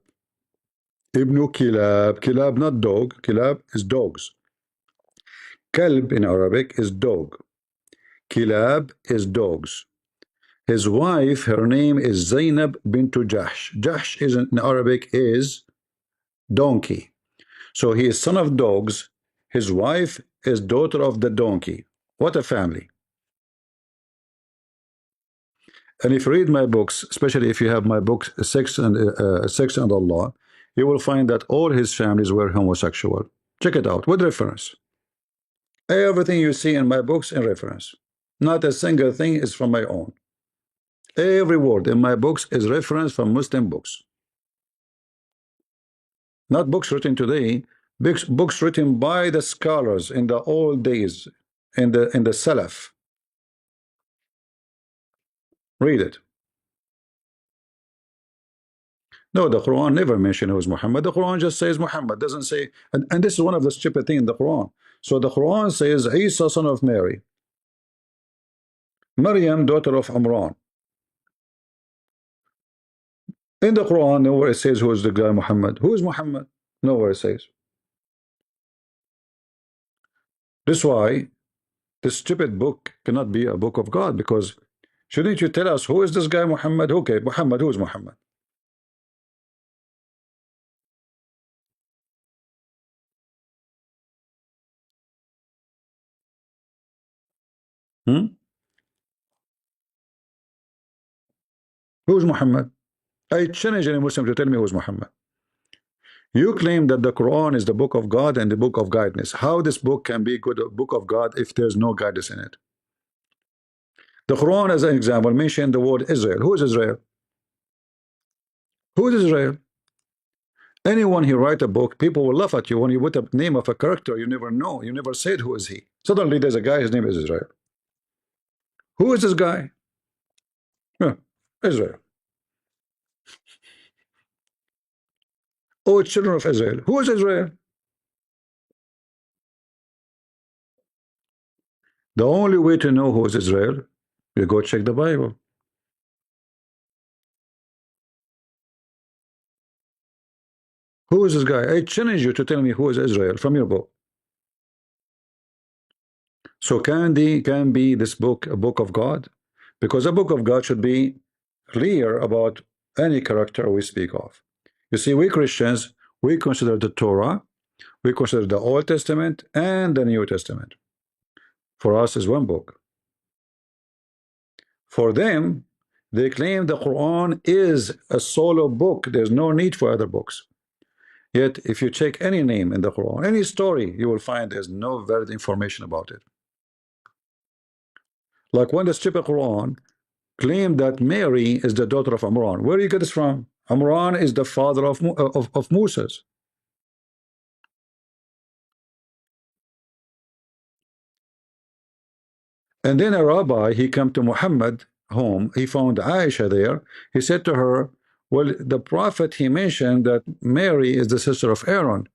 Ibn Kilab. Kilab, not dog. Kilab is dogs. Kalb in Arabic is dog. Kilab is dogs. His wife, her name is Zainab bintu Jahsh. Jahsh is in Arabic is donkey. So he is son of dogs. His wife is daughter of the donkey. What a family. And if you read my books, especially if you have my book Sex and Allah, you will find that all his families were homosexual. Check it out with reference. Everything you see in my books in reference. Not a single thing is from my own. Every word in my books is reference from Muslim books. Not books written today, books written by the scholars in the old days, in the Salaf. Read it. No, the Quran never mentioned who is Muhammad. The Quran just says Muhammad, doesn't say, and this is one of the stupid things in the Quran. So the Quran says Isa, son of Mary, Maryam, daughter of Imran. In the Quran, nowhere it says who is the guy Muhammad. Who is Muhammad? Nowhere it says. This is why this stupid book cannot be a book of God, because shouldn't you tell us who is this guy Muhammad? Okay, Muhammad, who is Muhammad? Hmm? Who is Muhammad? I challenge any Muslim to tell me who is Muhammad. You claim that the Quran is the book of God and the book of guidance. How this book can be good book of God if there's no guidance in it? The Quran, as an example, mentioned the word Israel. Who is Israel? Who is Israel? Anyone who write a book, people will laugh at you when you put a name of a character you never know. You never said who is he. Suddenly there's a guy, his name is Israel. Who is this guy? Yeah, Israel. Oh, children of Israel. Who is Israel? The only way to know who is Israel, you go check the Bible. Who is this guy? I challenge you to tell me who is Israel from your book. So can be this book a book of God? Because a book of God should be clear about any character we speak of. You see, we Christians, we consider the Torah, we consider the Old Testament and the New Testament. For us is one book. For them, they claim the Quran is a solo book. There's no need for other books. Yet, if you check any name in the Quran, any story, you will find there's no valid information about it. Like when the stupid Quran claimed that Mary is the daughter of Imran. Where do you get this from? Imran is the father of Moses. And then a rabbi, he came to Muhammad home, he found Aisha there. He said to her, well, the prophet, he mentioned that Mary is the sister of Aaron.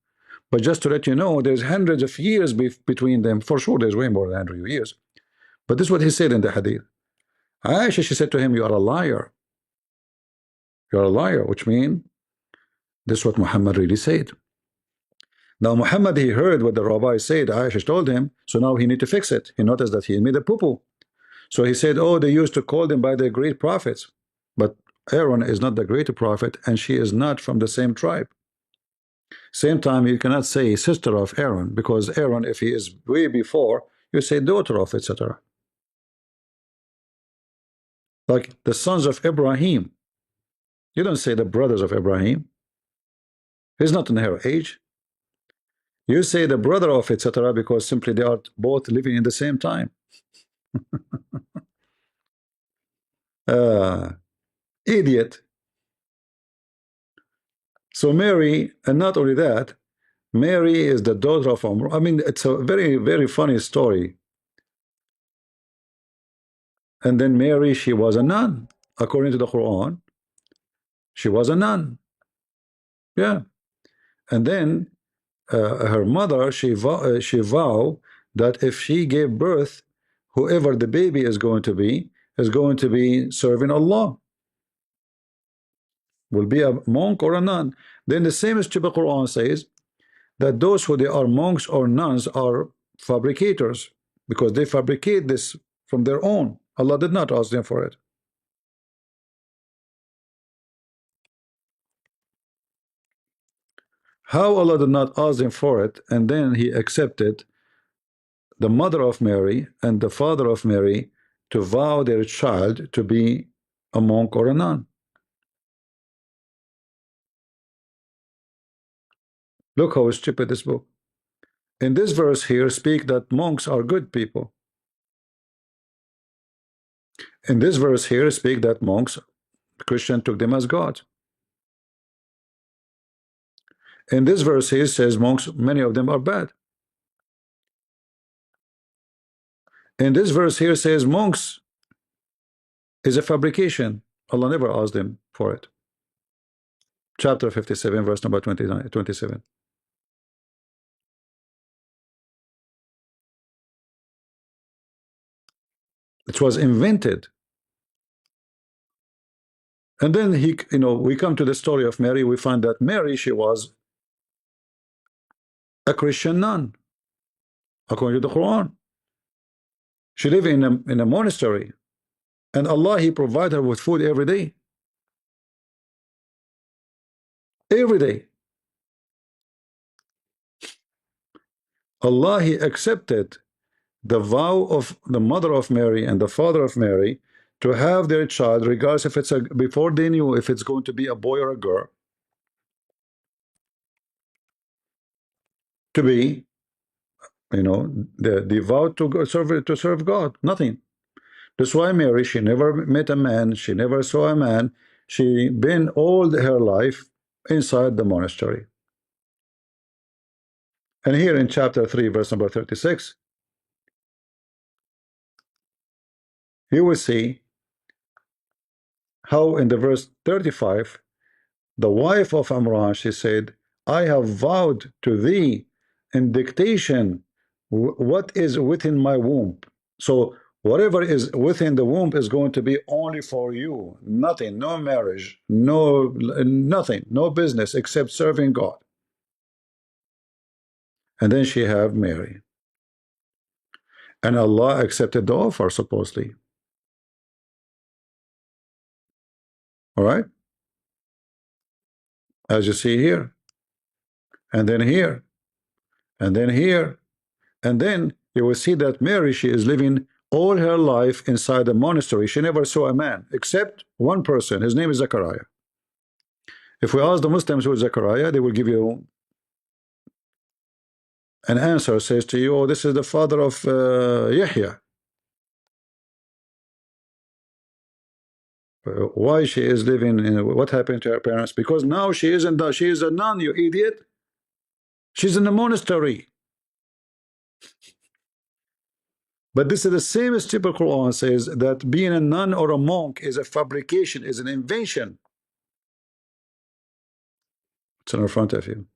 But just to let you know, there's hundreds of years between them. For sure, there's way more than 100 years. But this is what he said in the hadith. Aisha, she said to him, you are a liar. You are a liar, which means this is what Muhammad really said. Now Muhammad, he heard what the rabbi said. Aisha told him, so now he need to fix it. He noticed that he made a poo-poo. So he said, oh, they used to call them by their great prophets. But Aaron is not the great prophet, and she is not from the same tribe. Same time, you cannot say sister of Aaron, because Aaron, if he is way before, you say daughter of, etc. Like the sons of Ibrahim. You don't say the brothers of Ibrahim. He's not in her age. You say the brother of, etc., because simply they are both living in the same time. Idiot. So Mary, and not only that, Mary is the daughter of Amr. I mean, it's a very, very funny story. And then Mary, she was a nun. According to the Quran, she was a nun. Yeah. And then her mother, she vowed that if she gave birth, whoever the baby is going to be serving Allah, will be a monk or a nun. Then the same stupid Quran says that those who they are monks or nuns are fabricators, because they fabricate this from their own. Allah did not ask them for it. How Allah did not ask them for it, and then He accepted the mother of Mary and the father of Mary to vow their child to be a monk or a nun? Look how stupid this book. In this verse here, speak that monks are good people. In this verse here, speak that monks, Christian took them as God. In this verse here says monks, many of them are bad. In this verse here says monks is a fabrication. Allah never asked them for it. Chapter 57, verse number 27. It was invented. And then we come to the story of Mary. We find that Mary, she was a Christian nun, according to the Quran. She lived in a monastery, and Allah, He provided her with food every day. Every day. Allah, He accepted the vow of the mother of Mary and the father of Mary to have their child, regardless if it's before they knew if it's going to be a boy or a girl, to be, the vow to serve God. Nothing. That's why Mary, she never met a man, she never saw a man. She been all her life inside the monastery. And here in chapter 3, verse number 36, you will see how in the verse 35, the wife of Amran, she said, I have vowed to thee in dictation what is within my womb. So whatever is within the womb is going to be only for you. Nothing, no marriage, nothing, no business except serving God. And then she have Mary. And Allah accepted the offer, supposedly. All right? As you see here. And then here. And then here. And then you will see that Mary, she is living all her life inside a monastery. She never saw a man, except one person. His name is Zechariah. If we ask the Muslims who is Zechariah, they will give you an answer, says to you, oh, this is the father of Yahya. Why she is living in, what happened to her parents? Because now she is a nun, you idiot. She's in the monastery. But this is the same as stupid Quran says that being a nun or a monk is a fabrication, is an invention. It's in front of you.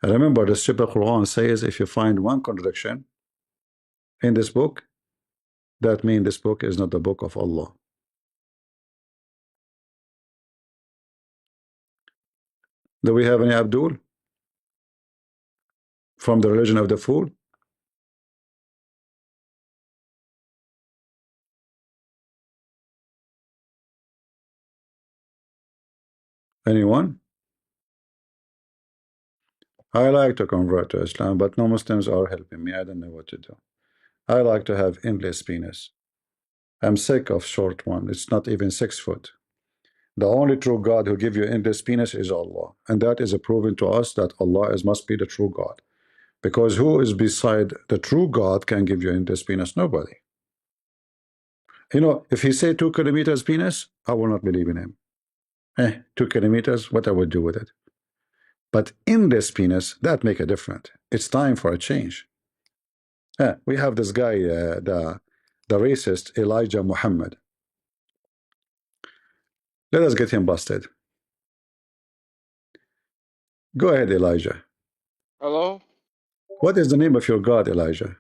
And remember, the stupid Quran says if you find one contradiction in this book, that means this book is not the book of Allah. Do we have any Abdul from the religion of the fool? Anyone? I like to convert to Islam, but no Muslims are helping me. I don't know what to do. I like to have endless penis. I'm sick of short one. It's not even 6 foot. The only true God who gives you endless penis is Allah. And that is proven to us that Allah must be the true God. Because who is beside the true God can give you endless penis? Nobody. If he say 2 kilometers penis, I will not believe in him. 2 kilometers, what I would do with it? But endless penis, that make a difference. It's time for a change. We have this guy, the racist Elijah Muhammad. Let us get him busted. Go ahead, Elijah. Hello? What is the name of your God, Elijah?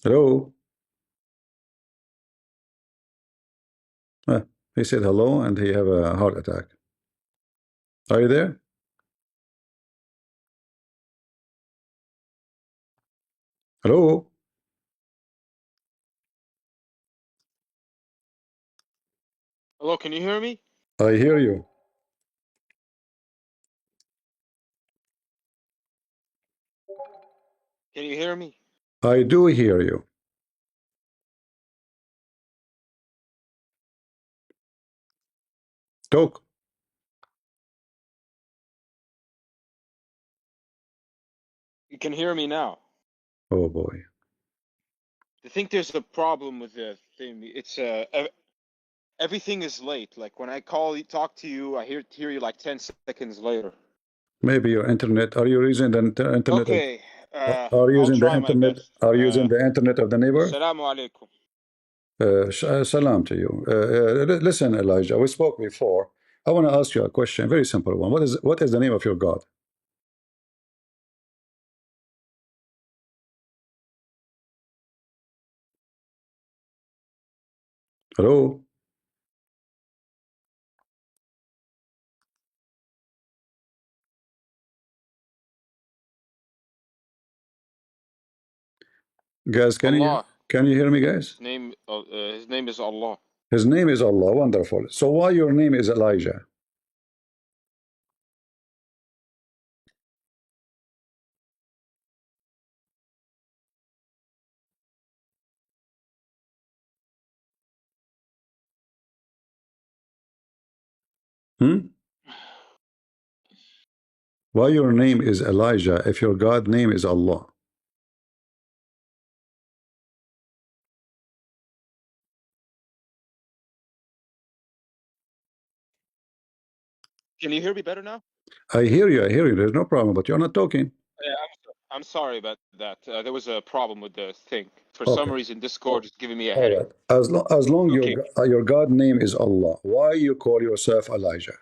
Hello? He said hello and he have a heart attack. Are you there? Hello? Hello, can you hear me? I hear you. Can you hear me? I do hear you. Talk. You can hear me now. Oh boy. I think there's a problem with the thing. It's everything is late. Like when I talk to you, I hear you like 10 seconds later. Maybe your internet. Are you using the internet? Okay, Are you I'll using the try my internet? best. Are you using the internet of the neighbor? Assalamu alaikum. Salam to you. Listen, Elijah. We spoke before. I want to ask you a question. Very simple one. What is the name of your God? Hello. Guys, can Allah. you hear me, guys? His name is Allah. His name is Allah. Wonderful. So why your name is Elijah? Why your name is Elijah if your God name is Allah? Can you hear me better now? I hear you. There's no problem, but you're not talking. Yeah, I'm sorry about that. There was a problem with the thing. For Okay. some reason, Discord is giving me a All headache. right. As long Okay. your God name is Allah, why you call yourself Elijah?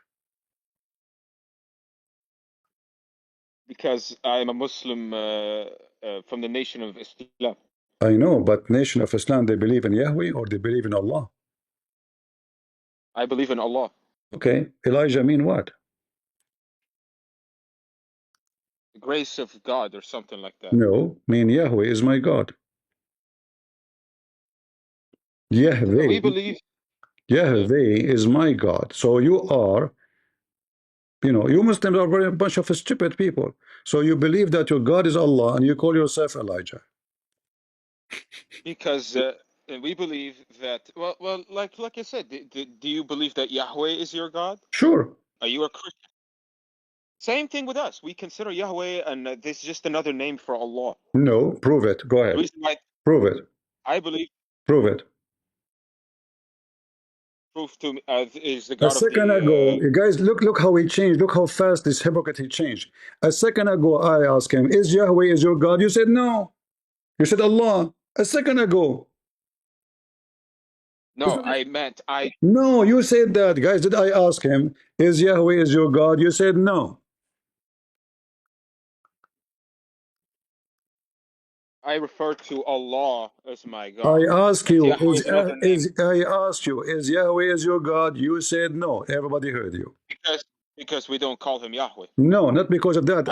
Because I'm a Muslim from the nation of Islam. I know, but Nation of Islam, they believe in Yahweh or they believe in Allah? I believe in Allah. Okay. Elijah mean what? The grace of God or something like that. No, mean Yahweh is my God. Yahweh. We believe. Yahweh is my God. So you are, you Muslims are very a bunch of stupid people. So you believe that your God is Allah and you call yourself Elijah. Because we believe that. Well, like I said, do you believe that Yahweh is your God? Sure. Are you a Christian? Same thing with us. We consider Yahweh, and this is just another name for Allah. No, prove it. Go The ahead. reason why Prove it. I believe. Prove it. Proof to me is the A God of second the. ago, you guys, look how he changed. Look how fast this hypocrite he changed. A second ago, I asked him, "Is Yahweh is your God?" You said no. You said Allah. A second ago. No, I meant I. No, you said that, guys. Did I ask him, "Is Yahweh is your God?" You said no. I refer to Allah as my God. I asked And you, Yahweh is another name. I asked you, is Yahweh is your God? You said no. Everybody heard you. Because we don't call him Yahweh. No, not because of that.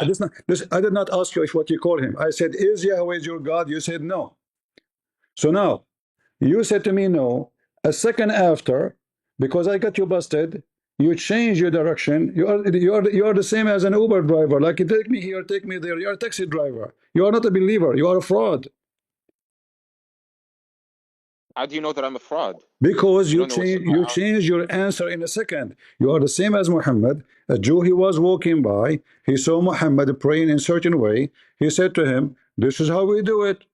I did not ask you if what you call him. I said, is Yahweh your God? You said no. So now, you said to me no. A second after, because I got you busted, you change your direction. You are the same as an Uber driver. Like, you take me here, take me there. You are a taxi driver. You are not a believer. You are a fraud. How do you know that I'm a fraud? Because you change your answer in a second. You are the same as Muhammad. A Jew, he was walking by, he saw Muhammad praying in a certain way. He said to him, "This is how we do it."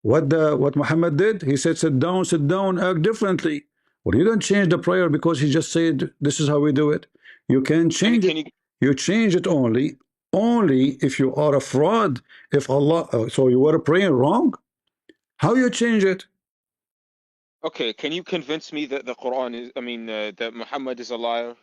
What Muhammad did? He said, sit down, act differently. Well, you don't change the prayer because he just said, "This is how we do it." You can change it. You change it only if you are a fraud. If Allah, so you were praying wrong. How you change it? Okay, can you convince me that the Quran is, that Muhammad is a liar?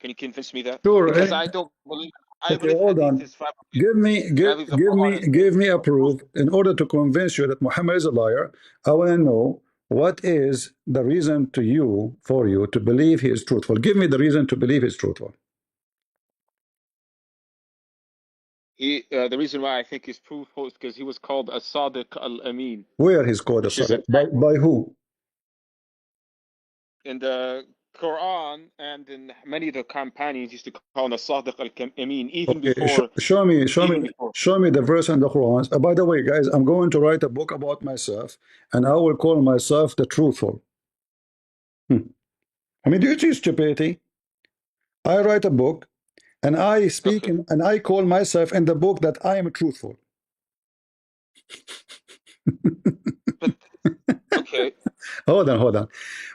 Can you convince me that? Sure. Because I don't believe, I Okay, believe hold Hadith on. is fabricated. Give me, And I give, believe the give Quran me, give me a proof. In order to convince you that Muhammad is a liar, I want to know what is the reason to you, for you, to believe he is truthful. Give me the reason to believe he's truthful. the reason why I think he's truthful is because he was called as-Sadiq al-Amin, Where he's called a which is a sadiq? By who? in the Quran and in many of the companions used to call him as-Sadiq al-Amin, even Okay, before, show even me, before. show me the verse in the Quran. By the way, guys, I'm going to write a book about myself, and I will call myself the truthful. I mean, do you see stupidity? I write a book, and I speak, and I call myself in the book that I am truthful. Okay. Hold on.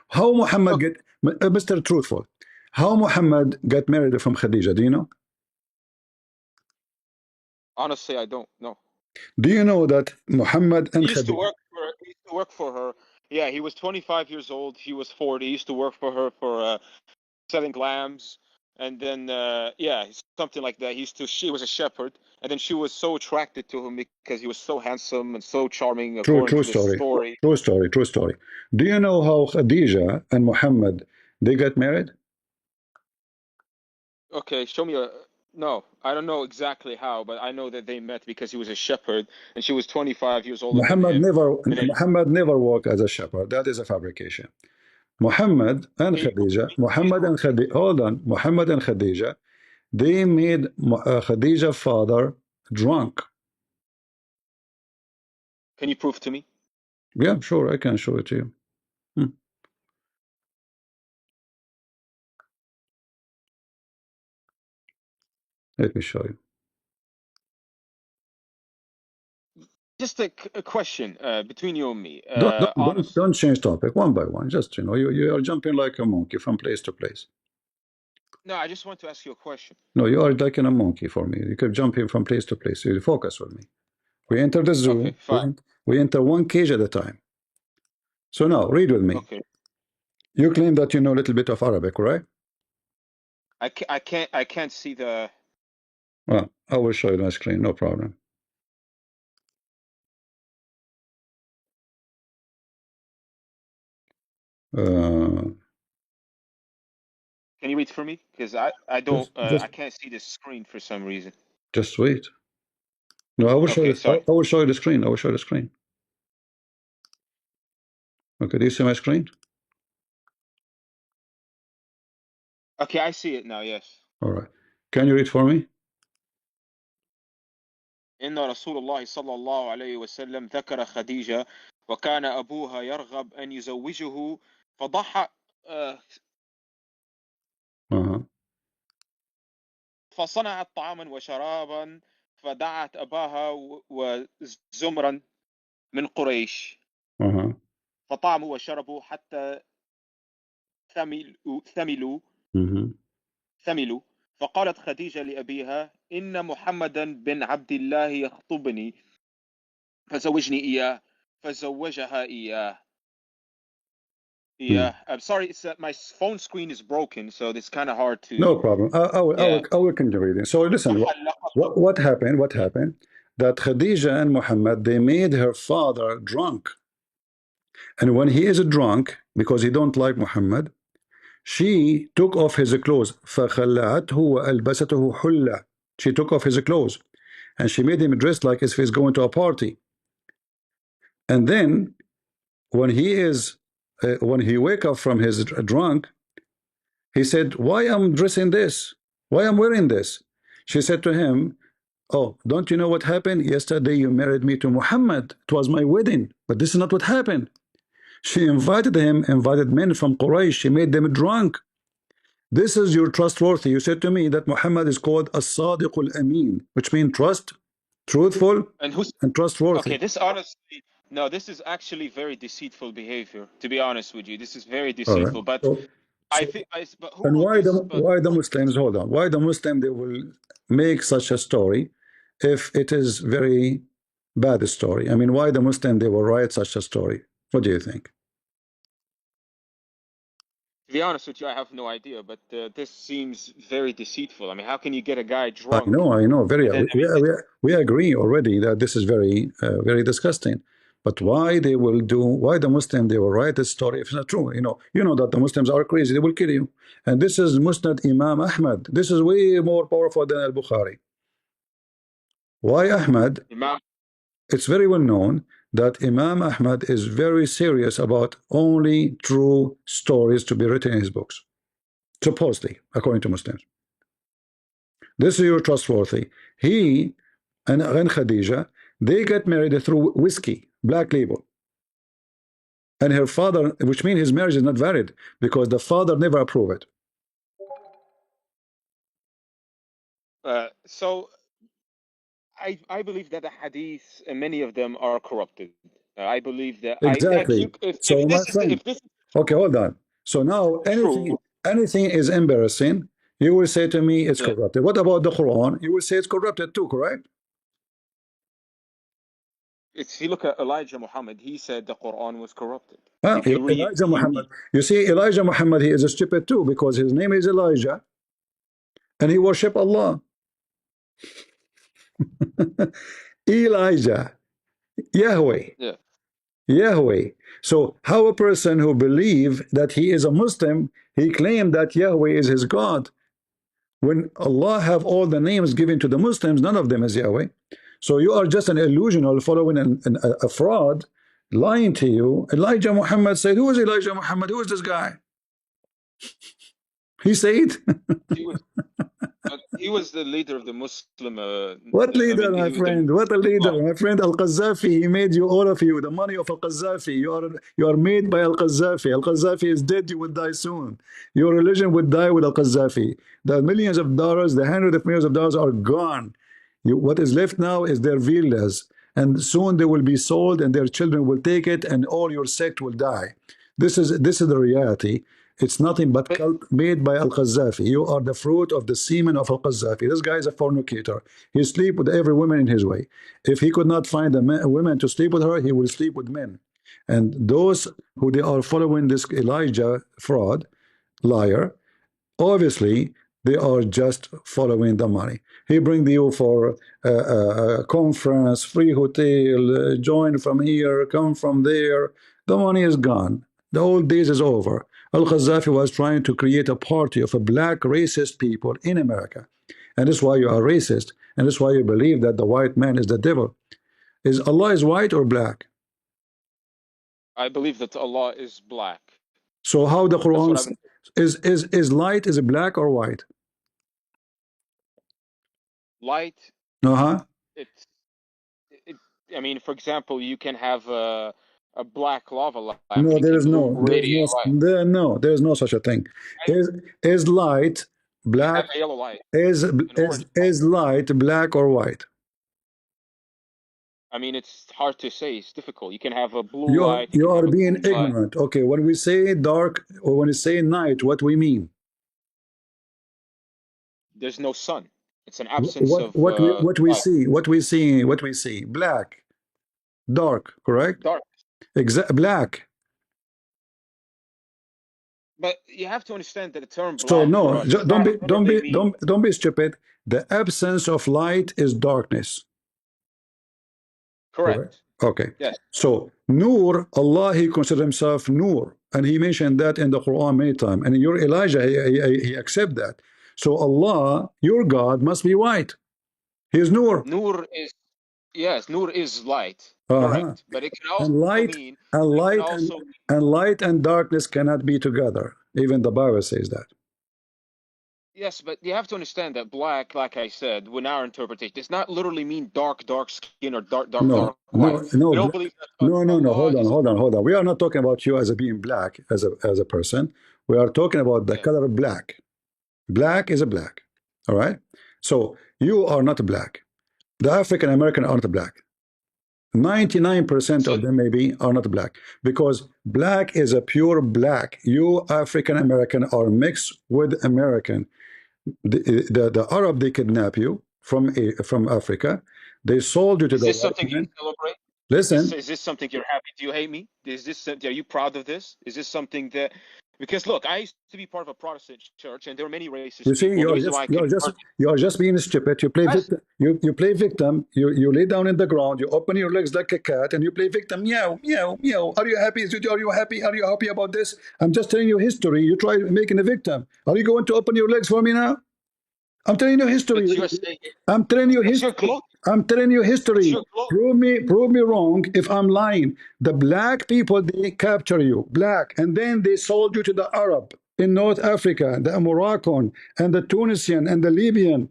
How Muhammad get, Mr. Truthful? How Muhammad got married from Khadija? Do you know? Honestly, I don't know. Do you know that Muhammad and He used to Khadija? work for he used to work for her. Yeah, he was 25 years old. She was 40. He used to work for her for selling lambs, and then yeah, something like that. She was a shepherd, and then she was so attracted to him because he was so handsome and so charming, according True to the story. story. True story. Do you know how Khadija and Muhammad they got married? Okay, show me a. No, I don't know exactly how, but I know that they met because he was a shepherd and she was 25 years older than him. And then, Muhammad never worked as a shepherd. That is a fabrication. Muhammad and Khadija, hold on. Muhammad and Khadija, they made Khadija's father drunk. can you prove to me? Yeah, sure, I can show it to you. Let me show you. Just a question between you and me. Honest. Don't change topic one by one. Just you are jumping like a monkey from place to place. No, I just want to ask you a question. No, you are like a monkey for me. You keep jumping from place to place. You focus with me. We enter the zoo. Okay, fine. We enter one cage at a time. So now, read with me. Okay. You claim that you know a little bit of Arabic, right? I can't see the. Well, I will show you my screen. No problem. Can you read for me? Because I don't I can't see the screen for some reason. Just wait. No, I will show you. Sorry. I will show you the screen. I will show you the screen. Okay, do you see my screen? Okay, I see it now. Yes. All right. Can you read for me? إن رسول الله صلى الله عليه وسلم ذكر خديجة وكان أبوها يرغب أن يزوجه فضحى فصنعت طعاما وشرابا فدعت أباها وزمرا من قريش فطعموا وشربوا حتى ثملوا فقالت خديجة لأبيها إن محمدا بن عبد الله يخطبني فزوجني إياه فزوجها إياه. Yeah, I'm sorry. It's my phone screen is broken, so it's kind of hard to. No problem. I will continue reading. So listen, what happened? What happened? That Khadija and Muhammad, they made her father drunk. And when he is drunk, because he don't like Muhammad, she took off his clothes. فَخَلَّعَتْهُ وَأَلْبَسَتْهُ حُلَّةً. She took off his clothes. And she made him dressed like if he's going to a party. And then, when he wake up from his drunk, he said, why I'm dressing this? Why I'm wearing this? She said to him, oh, don't you know what happened? Yesterday you married me to Muhammad. It was my wedding. But this is not what happened. She invited men from Quraysh. She made them drunk. This is your trustworthy. You said to me that Muhammad is called as-Sadiq al-Amin, which means truthful, and trustworthy. Okay, this honestly, no, this is actually very deceitful behavior. To be honest with you, this is very deceitful. But I think, but who? And why the Muslims? Hold on. Why the Muslim they will make such a story if it is very bad story? I mean, why the Muslim they will write such a story? What do you think? To be honest with you, I have no idea, but this seems very deceitful. I mean, how can you get a guy I drunk? know. Very. And then, I mean, We agree already that this is very disgusting. But why they will do? Why the Muslim they will write this story if it's not true? You know that the Muslims are crazy. They will kill you. And this is Musnad Imam Ahmad. This is way more powerful than Al Bukhari. Why Ahmad? Imam, It's very well known that Imam Ahmad is very serious about only true stories to be written in his books. Supposedly, according to Muslims. This is your trustworthy. He and Khadija, they get married through whiskey, black label. And her father, which means his marriage is not valid because the father never approved it. so I believe that the hadiths, many of them are corrupted. I believe that Exactly. So my friend, if this is okay, hold on. So now true, anything is embarrassing, you will say to me it's corrupted. What about the Quran? You will say it's corrupted too, correct? if you look at Elijah Muhammad, he said the Quran was corrupted. Huh? If you read, Elijah Muhammad. You see, Elijah Muhammad, he is stupid too because his name is Elijah and he worship Allah. Elijah, Yahweh. Yeah. Yahweh. So how a person who believe that he is a Muslim, he claimed that Yahweh is his God. When Allah have all the names given to the Muslims, none of them is Yahweh. So you are just an illusional following a fraud, lying to you. Elijah Muhammad said, who is Elijah Muhammad? Who is this guy? He said he was the leader of the Muslim. What leader, my friend? What a leader, my friend. Al-Qaddafi, he made you, all of you, the money of Al-Qaddafi. You are made by Al-Qaddafi. Al-Qaddafi is dead. You will die soon. Your religion would die with Al-Qaddafi. The millions of dollars, the hundreds of millions of dollars are gone. What is left now is their villas, and soon they will be sold, and their children will take it, and all your sect will die. This is the reality. It's nothing but cult made by Al-Qaddafi. You are the fruit of the semen of Al-Qaddafi. This guy is a fornicator. He sleeps with every woman in his way. If he could not find a woman to sleep with her, he will sleep with men. And those who they are following this Elijah fraud, liar, obviously they are just following the money. He bring you for a conference, free hotel, join from here, come from there. The money is gone. The old days is over. Al-Qaddafi was trying to create a party of a black racist people in America. And that's why you are racist. And that's why you believe that the white man is the devil. Is Allah is white or black? I believe that Allah is black. So how the Quran is light is black or white? Light. Uh-huh. I mean, for example, you can have a black lava lamp. No, there is no such a thing. Is light black? A yellow light. Is light black or white? I mean, it's hard to say. It's difficult. You can have a blue light. You are being ignorant. Okay, when we say dark or when we say night, what we mean? There's no sun. It's an absence of what we see. What we see. Black, dark, correct? Dark. Black. But you have to understand that the term black. So no, don't be stupid. The absence of light is darkness. Correct. Okay. Yes. So Nur, Allah, he considers himself Nur, and he mentioned that in the Quran many times. And your Elijah, he accept that. So Allah, your God, must be white. He is Nur. Nur is light. Correct. But it can also mean light and darkness cannot be together. Even the Bible says that. Yes, but you have to understand that black, like I said, in our interpretation, does not literally mean dark skin or dark white. No. Hold on. We are not talking about you as a being black, as a person. We are talking about the color of black. Black is a black. All right. So you are not black. The African American are not black. 99% of them maybe are not black, because black is a pure black. You African American are mixed with American. The Arab, they kidnap you from Africa. They sold you to the white something man. You celebrate? Listen. Is this something you're happy? Do you hate me? Are you proud of this? Is this something that Because look, I used to be part of a Protestant church, and there were many racist You see, people. The reason why I you're just being stupid. You play Yes. victim. You play victim. You lay down in the ground. You open your legs like a cat, and you play victim. Meow, meow, meow. Are you happy? Are you happy? Are you happy about this? I'm just telling you history. You try making a victim. Are you going to open your legs for me now? I'm telling you history. But you're saying I'm telling you it's your history. glory. I'm telling you It's history. your glory. Prove me wrong if I'm lying. The black people, they capture you, black, and then they sold you to the Arab in North Africa, the Moroccan and the Tunisian and the Libyan.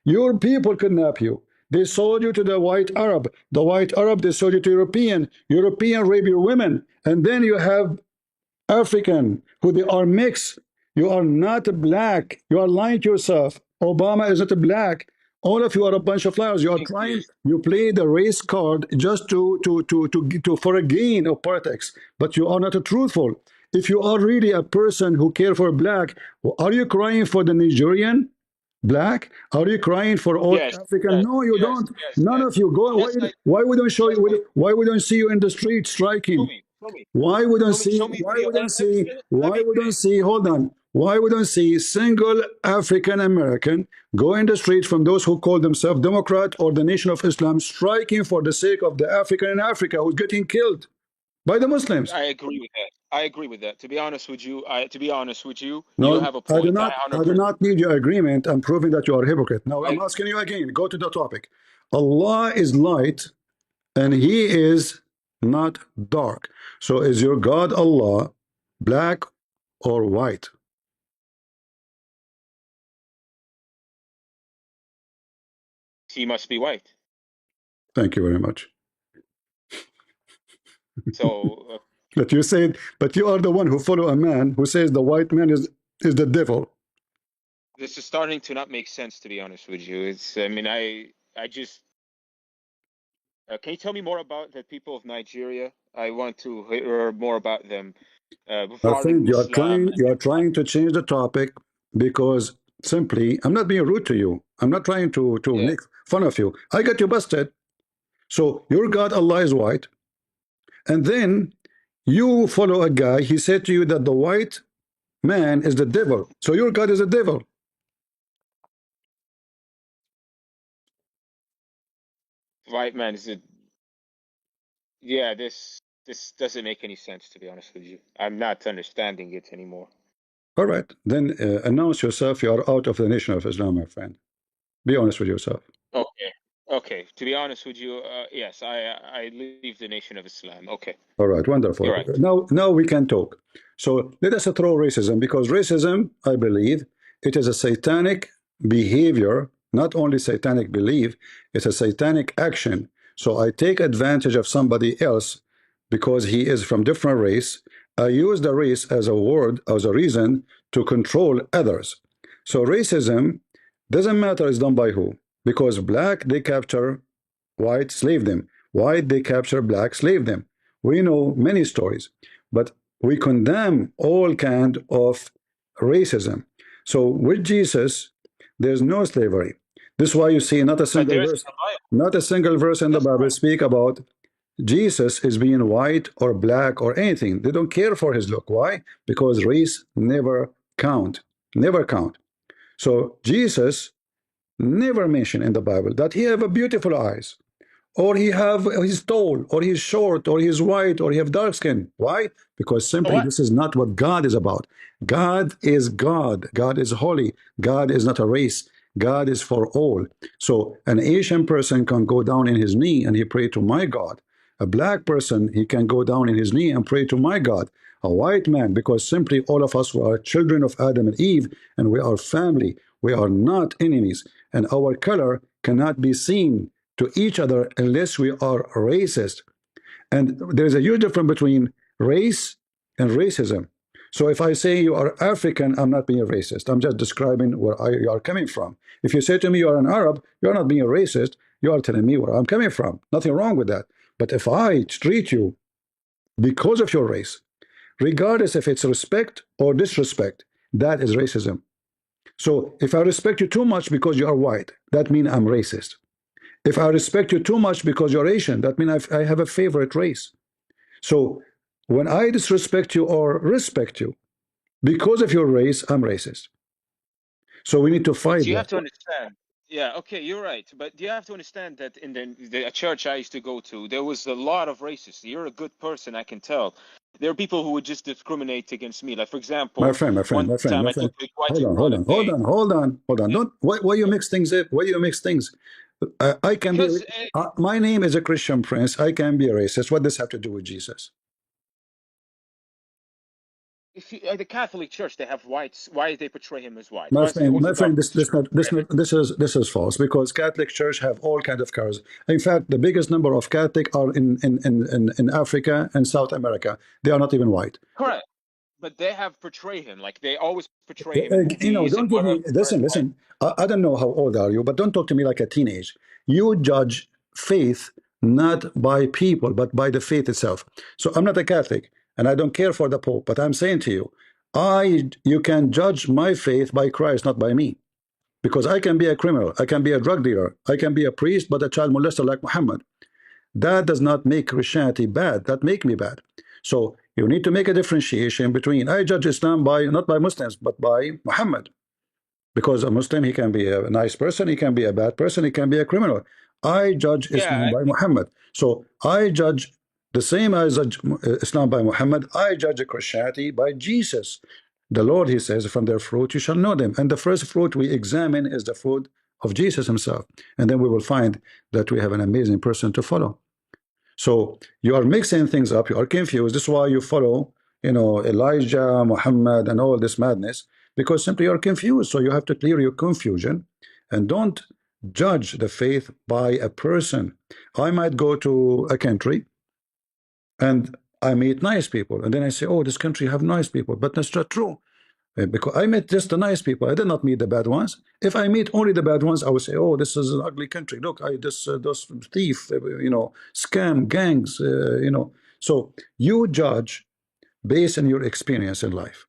Your people kidnap you. They sold you to the white Arab. The white Arab, they sold you to European. European rape your women. And then you have African, who they are mixed. You are not black. You are lying to yourself. Obama is not a black. All of you are a bunch of liars. You are trying. You play the race card just to for a gain of politics, but you are not a truthful. If you are really a person who care for black, are you crying for the Nigerian black? Are you crying for all Yes, African? yes, No, you yes, don't. yes, None yes. of you go. Yes, Why we don't show yes, you? Why we don't see you in the street striking? show me. Why we don't see? Show me Why video. we don't see? Let Why me we don't see? Hold on. Why we don't see single African American go in the street from those who call themselves Democrat or the Nation of Islam, striking for the sake of the African in Africa who's getting killed by the Muslims? I agree with that. I agree with that. To be honest with you, you No, have a I do point. not. I 100%. do not need your agreement. I'm proving that you are a hypocrite. Now I'm I- asking you again. Go to the topic. Allah is light, and He is not dark. So is your God Allah black or white? He must be white. Thank you very much. So But you said, but you are the one who follow a man who says the white man is the devil. this is starting to not make sense. To be honest with you, it's. I mean, I just. Can you tell me more about the people of Nigeria? I want to hear more about them. I Regarding think Islam. you are trying to change the topic because simply I'm not being rude to you. I'm not trying to make fun of you. I got you busted. So your God Allah is white, and then you follow a guy. He said to you that the white man is the devil. So your God is a devil. White man is it? Yeah, this doesn't make any sense, to be honest with you. I'm not understanding it anymore. All right, then announce yourself. You are out of the Nation of Islam, my friend. Be honest with yourself. Okay. Okay. To be honest with you, yes, I leave the Nation of Islam. Okay. All right, wonderful. You're right. Now we can talk. So let us throw racism, because racism, I believe, it is a satanic behavior, not only satanic belief, it's a satanic action. So I take advantage of somebody else because he is from different race. I use the race as a word, as a reason to control others. So racism doesn't matter it's done by who, because black, they capture white, slave them. White, they capture black, slave them. We know many stories, but we condemn all kind of racism. So with Jesus, there's no slavery. This is why you see not a single verse, not a single verse in the Bible speak about Jesus is being white or black or anything. They don't care for his look. Why? Because race never count, never count. So Jesus never mentioned in the Bible that he have a beautiful eyes, or he's tall, or he's short, or he's white, or he have dark skin. Why? Because simply this is not what God is about. God is God. God is holy. God is not a race. God is for all. So an Asian person can go down in his knee and he pray to my God. A black person, he can go down in his knee and pray to my God. A white man, because simply all of us are children of Adam and Eve, and we are family. We are not enemies, and our color cannot be seen to each other unless we are racist. And there's a huge difference between race and racism. So if I say you are African, I'm not being racist. I'm just describing where you are coming from. If you say to me you are an Arab, you're not being racist. You are telling me where I'm coming from. Nothing wrong with that. But if I treat you because of your race, regardless if it's respect or disrespect, that is racism. So if I respect you too much because you are white, that means I'm racist. If I respect you too much because you're Asian, that means I have a favorite race. So when I disrespect you or respect you, Because of your race, I'm racist. So we need to fight So you that. have to understand. Yeah, okay, you're right. But you have to understand that in the church I used to go to, there was a lot of racists. You're a good person, I can tell. There are people who would just discriminate against me. Like, for example, My friend. one time I took a quite Hold on. Don't. Why you mix things up? Why you mix things? I can because be. My name is a Christian prince. I can be a racist. What does this have to do with Jesus? if you, the Catholic Church, they have whites. Why they portray him as white? My Why is the friend, Orthodox this is false, because Catholic Church have all kind of cars. In fact, the biggest number of Catholic are in Africa and South America. They are not even white. correct? But they have portrayed him like they always portray him in movies. Don't give me. Listen. I don't know how old are you, but don't talk to me like a teenage. You judge faith not by people, but by the faith itself. So I'm not a Catholic, and I don't care for the Pope. But I'm saying to you, you can judge my faith by Christ, not by me, because I can be a criminal, I can be a drug dealer, I can be a priest, but a child molester like Muhammad. That does not make Christianity bad. That make me bad. So you need to make a differentiation between I judge Islam by not by Muslims, but by Muhammad. Because a Muslim, he can be a nice person, he can be a bad person, he can be a criminal. I judge Islam by Muhammad. So I judge the same as judge Islam by Muhammad. I judge Christianity by Jesus. The Lord, he says, from their fruit you shall know them. And the first fruit we examine is the fruit of Jesus himself. And then we will find that we have an amazing person to follow. So you are mixing things up, you are confused. This is why you follow, Elijah, Muhammad, and all this madness, because simply you're confused. So you have to clear your confusion and don't judge the faith by a person. I might go to a country and I meet nice people, and then I say, oh, this country have nice people, but that's not true. Because I met just the nice people, I did not meet the bad ones. If I meet only the bad ones, I would say, oh, this is an ugly country. Look, those thief, scam gangs, So you judge based on your experience in life.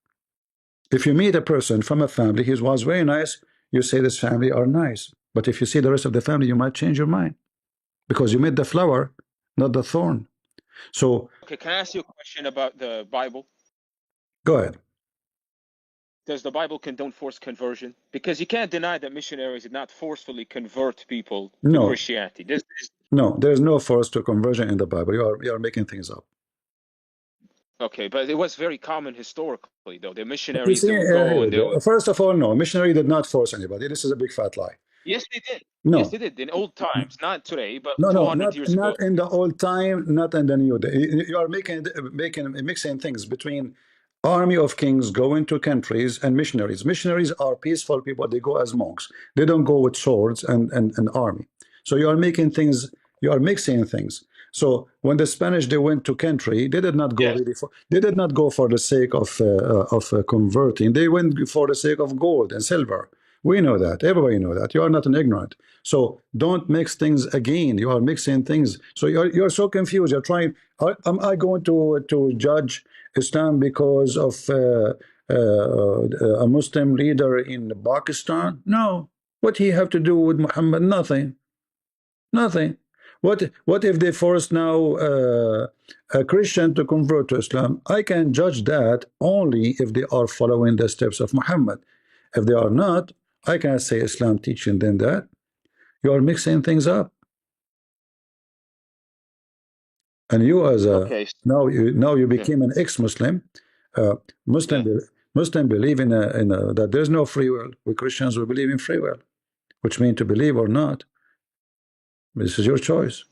If you meet a person from a family, he was very nice, you say this family are nice. But if you see the rest of the family, you might change your mind, because you met the flower, not the thorn. So, okay, can I ask you a question about the Bible? Go ahead. Does the Bible condone forced conversion? Because you can't deny that missionaries did not forcefully convert people to Christianity. No, there's no force to conversion in the Bible. You are making things up. Okay, but it was very common historically, though. The missionaries would go. First of all, no, missionary did not force anybody. This is a big fat lie. Yes, they did. No. Yes, they did in old times, not today, but No, 200 years ago. Not in the old time, not in the new day. You are mixing things between army of kings going to countries and missionaries. Missionaries are peaceful people. They go as monks. They don't go with swords and army. So you are making things. You are mixing things. So when the Spanish they went to country, they did not go they did not go for the sake of converting. They went for the sake of gold and silver. We know that. Everybody know that. You are not an ignorant. So don't mix things again. You are mixing things. So you're so confused. You're trying. Am I going to judge Islam because of a Muslim leader in Pakistan? No. What he have to do with Muhammad? Nothing. Nothing. What if they force now a Christian to convert to Islam? I can judge that only if they are following the steps of Muhammad. If they are not, I can't say Islam teaching them that. You are mixing things up. And you as a now you became an ex-Muslim. Muslim believe in that there's no free will. We Christians we believe in free will, which means to believe or not. This is your choice.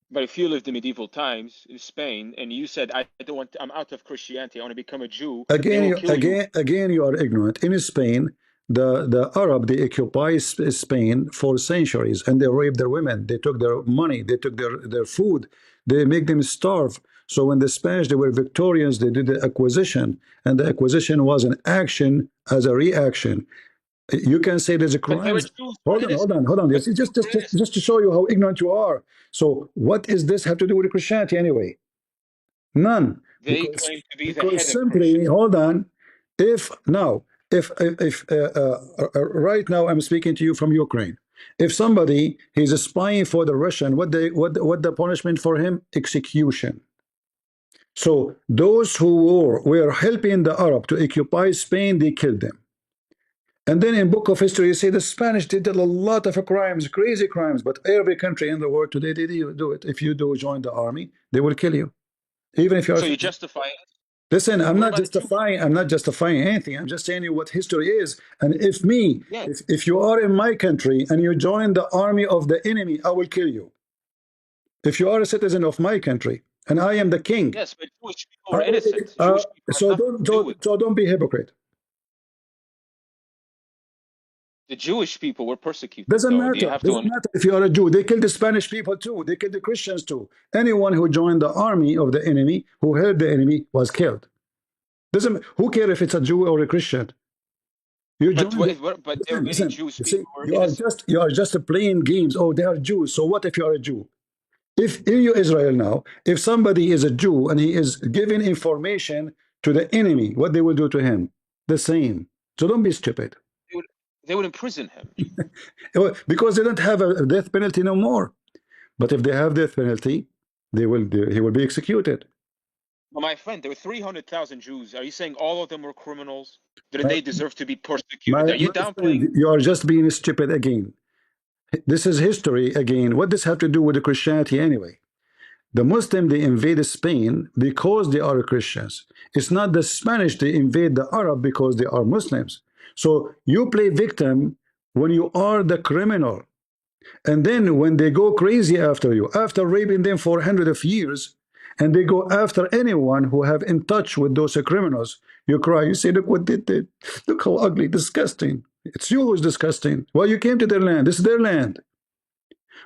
But if you lived in medieval times in Spain and you said, I'm out of Christianity, I want to become a Jew. Again, you are ignorant. In Spain, the Arab, they occupy Spain for centuries, and they rape their women. They took their money. They took their food. They make them starve. So when the Spanish, they were victorious, they did the acquisition, and the acquisition was an action as a reaction. You can say there's a crime. Hold on. Just to show you how ignorant you are. So what does this have to do with Christianity anyway? None. They claim to be the because head simply, hold on. If right now I'm speaking to you from Ukraine. If somebody he's spying for the Russian, what the punishment for him? Execution. So those who were helping the Arab to occupy Spain, they killed them. And then in book of history, you say the Spanish did a lot of crimes, crazy crimes, but every country in the world today, they do it. If you do join the army, they will kill you. Even if you're... So you justify it? Listen, I'm What not about the justifying. I'm not justifying anything. I'm just saying you what history is. And if me, Yeah. if you are in my country and you join the army of the enemy, I will kill you. If you are a citizen of my country and I am the king, Yes, but Jewish people are innocent. Jewish people have so nothing to do with it. don't be hypocrite. The Jewish people were persecuted. Doesn't though. You matter. have Doesn't matter if you are a Jew. They killed the Spanish people too. They killed the Christians too. Anyone who joined the army of the enemy, who helped the enemy, was killed. Doesn't who care if it's a Jew or a Christian? You But, join. but there are many Listen, Jewish you people see, who are innocent. you are just playing games. Oh, they are Jews. So what if you are a Jew? If in you Israel now, if somebody is a Jew and he is giving information to the enemy, what they will do to him? The same. So don't be stupid. They would imprison him. Because they don't have a death penalty no more. But if they have death penalty, he will be executed. Well, my friend, there were 300,000 Jews. Are you saying all of them were criminals? Did they deserve to be persecuted? Are you downplaying? You are just being stupid again. This is history again. What does have to do with the Christianity anyway? The Muslim, they invaded Spain because they are Christians. It's not the Spanish, they invade the Arab because they are Muslims. So you play victim when you are the criminal. And then when they go crazy after you, after raping them for hundreds of years, and they go after anyone who have in touch with those criminals, you cry, you say, look what they did. Look how ugly, disgusting. It's you who's disgusting. Well, you came to their land. This is their land.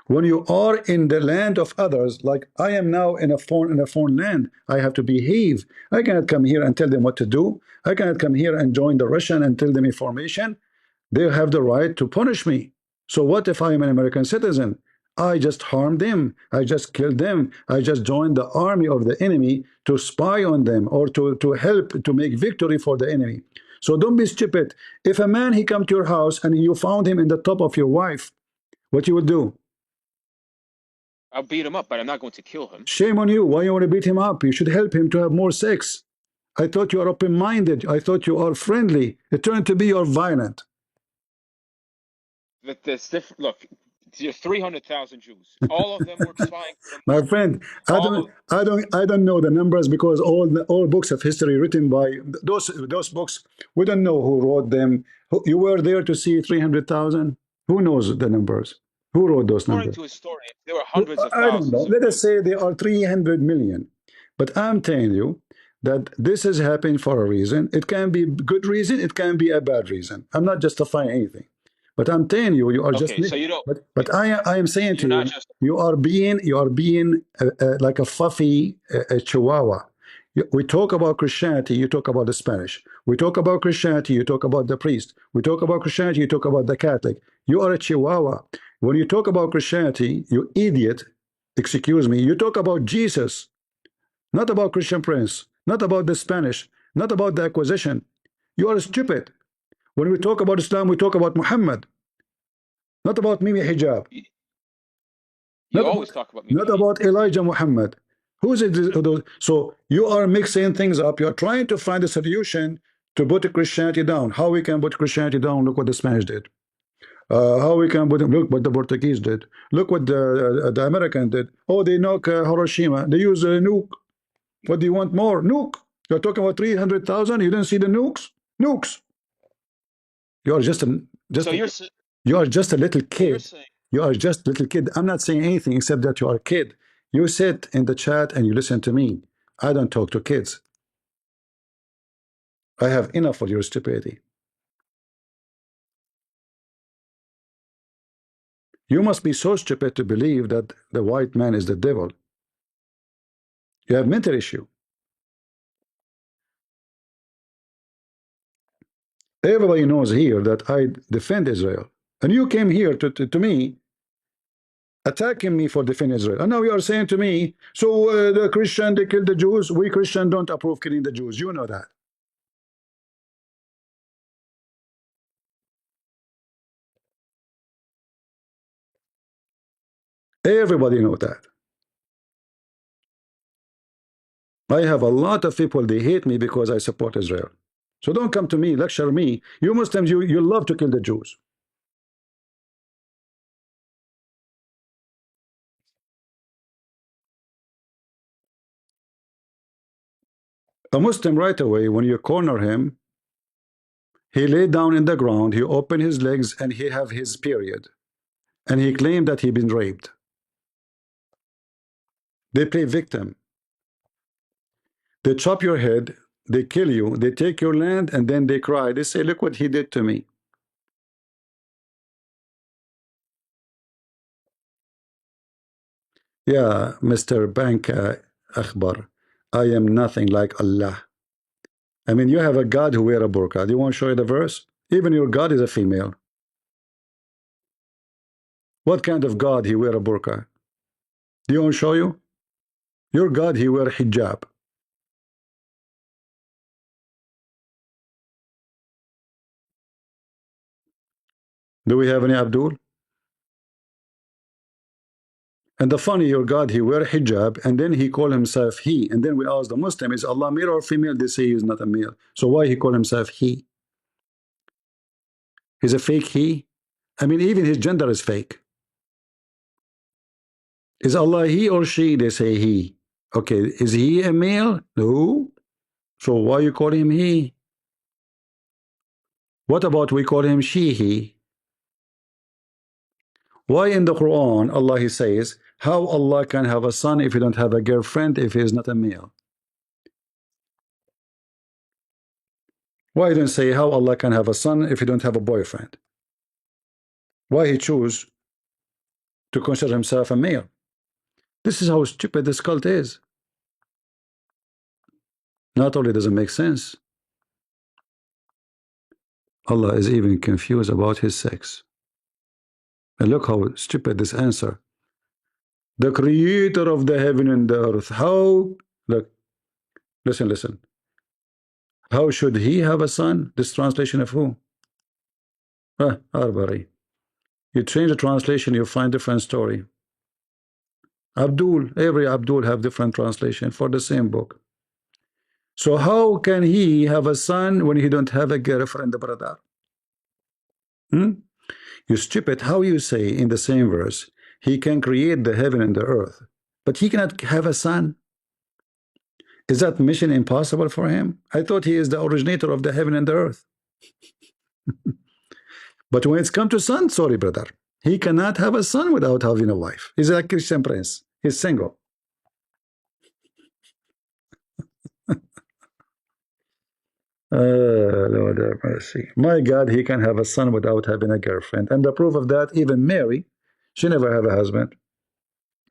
When you are in the land of others, like I am now in a foreign land, I have to behave. I cannot come here and tell them what to do. I cannot come here and join the Russian and tell them information. They have the right to punish me. So what if I am an American citizen? I just harmed them. I just killed them. I just joined the army of the enemy to spy on them or to help to make victory for the enemy. So don't be stupid. If a man, he come to your house and you found him in the top of your wife, what you would do? I'll beat him up, but I'm not going to kill him. Shame on you. Why you want to beat him up? You should help him to have more sex. I thought you are open-minded. I thought you are friendly. It turned to be you're violent. That's different. Look, there's 300,000 Jews. All of them were spying. My friend, I don't know the numbers because all books of history written by those books, we don't know who wrote them. You were there to see 300,000. Who knows the numbers? Who wrote those numbers? According to historians, there were hundreds of I don't know. thousands. Let us say there are 300 million. But I'm telling you that this has happened for a reason. It can be a good reason. It can be a bad reason. I'm not justifying anything. But I'm telling you, you are just. So you don't. But I am saying to you, you are being like a fluffy chihuahua. We talk about Christianity, you talk about the Spanish. We talk about Christianity, you talk about the priest. We talk about Christianity, you talk about the Catholic. You are a chihuahua. When you talk about Christianity, you idiot, excuse me, you talk about Jesus, not about Christian Prince, not about the Spanish, not about the acquisition. You are stupid. When we talk about Islam, we talk about Muhammad, not about Mimi Hijab. You always talk about Mimi. Not about Elijah Muhammad. Who's it? So you are mixing things up. You are trying to find a solution to put Christianity down. How we can put Christianity down? Look what the Spanish did. How we can put look what the Portuguese did. Look what the American did. Oh, they knock Hiroshima. They use a nuke. What do you want more? Nuke. You're talking about 300,000. You didn't see the nukes. Nukes. You are just you are just a little kid. You are just a little kid. I'm not saying anything except that you are a kid. You sit in the chat and you listen to me. I don't talk to kids. I have enough of your stupidity. You must be so stupid to believe that the white man is the devil. You have mental issue. Everybody knows here that I defend Israel. And you came here to me, attacking me for defending Israel. And now you are saying to me, so the Christian, they killed the Jews. We Christian don't approve killing the Jews. You know that. Everybody knows that. I have a lot of people, they hate me because I support Israel. So don't come to me, lecture me. You Muslims, you love to kill the Jews. A Muslim right away, when you corner him, he lay down in the ground, he opened his legs, and he have his period. And he claimed that he been raped. They play victim. They chop your head, they kill you, they take your land, and then they cry. They say, look what he did to me. Yeah, Mr. Banka Akbar, I am nothing like Allah. I mean, you have a God who wear a burqa. Do you want to show you the verse? Even your God is a female. What kind of God he wear a burqa? Do you want to show you? Your God, he wear hijab. Do we have any Abdul? And the funny, your God, he wear hijab, and then he call himself he. And then we ask the Muslim, is Allah male or female? They say he's not a male. So why he call himself he? He's a fake he? I mean, even his gender is fake. Is Allah he or she? They say he. Okay, is he a male? No. So why you call him he? What about we call him she, he? Why in the Quran, Allah he says, how Allah can have a son if he don't have a girlfriend if he is not a male? Why don't say how Allah can have a son if he don't have a boyfriend? Why he choose to consider himself a male? This is how stupid this cult is. Not only does it make sense, Allah is even confused about his sex. And look how stupid this answer. The creator of the heaven and the earth. How? Look, listen. How should he have a son? This translation of who? Arbari. You change the translation, you find different story. Abdul, every Abdul have different translation for the same book. So how can he have a son when he don't have a girlfriend, brother? You stupid, how you say in the same verse, he can create the heaven and the earth, but he cannot have a son? Is that mission impossible for him? I thought he is the originator of the heaven and the earth. But when it's come to son, sorry, brother, he cannot have a son without having a wife. He's a Christian prince. He's single. Lord have mercy. My God, he can have a son without having a girlfriend. And the proof of that, even Mary, she never have a husband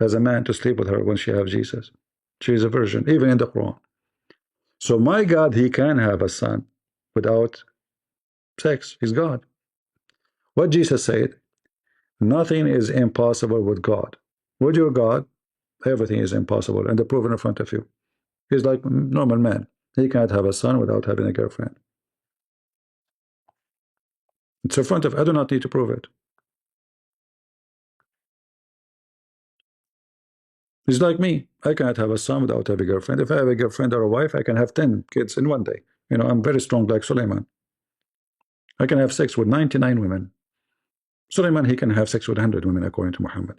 as a man to sleep with her when she have Jesus. She is a virgin, even in the Quran. So my God, he can have a son without sex. He's God. What Jesus said, nothing is impossible with God. With your God, everything is impossible. And the proof in front of you. He's like a normal man. He can't have a son without having a girlfriend. It's in front of, I do not need to prove it. He's like me. I cannot have a son without having a girlfriend. If I have a girlfriend or a wife, I can have 10 kids in one day. You know, I'm very strong like Suleiman. I can have sex with 99 women. Suleiman, he can have sex with 100 women according to Muhammad.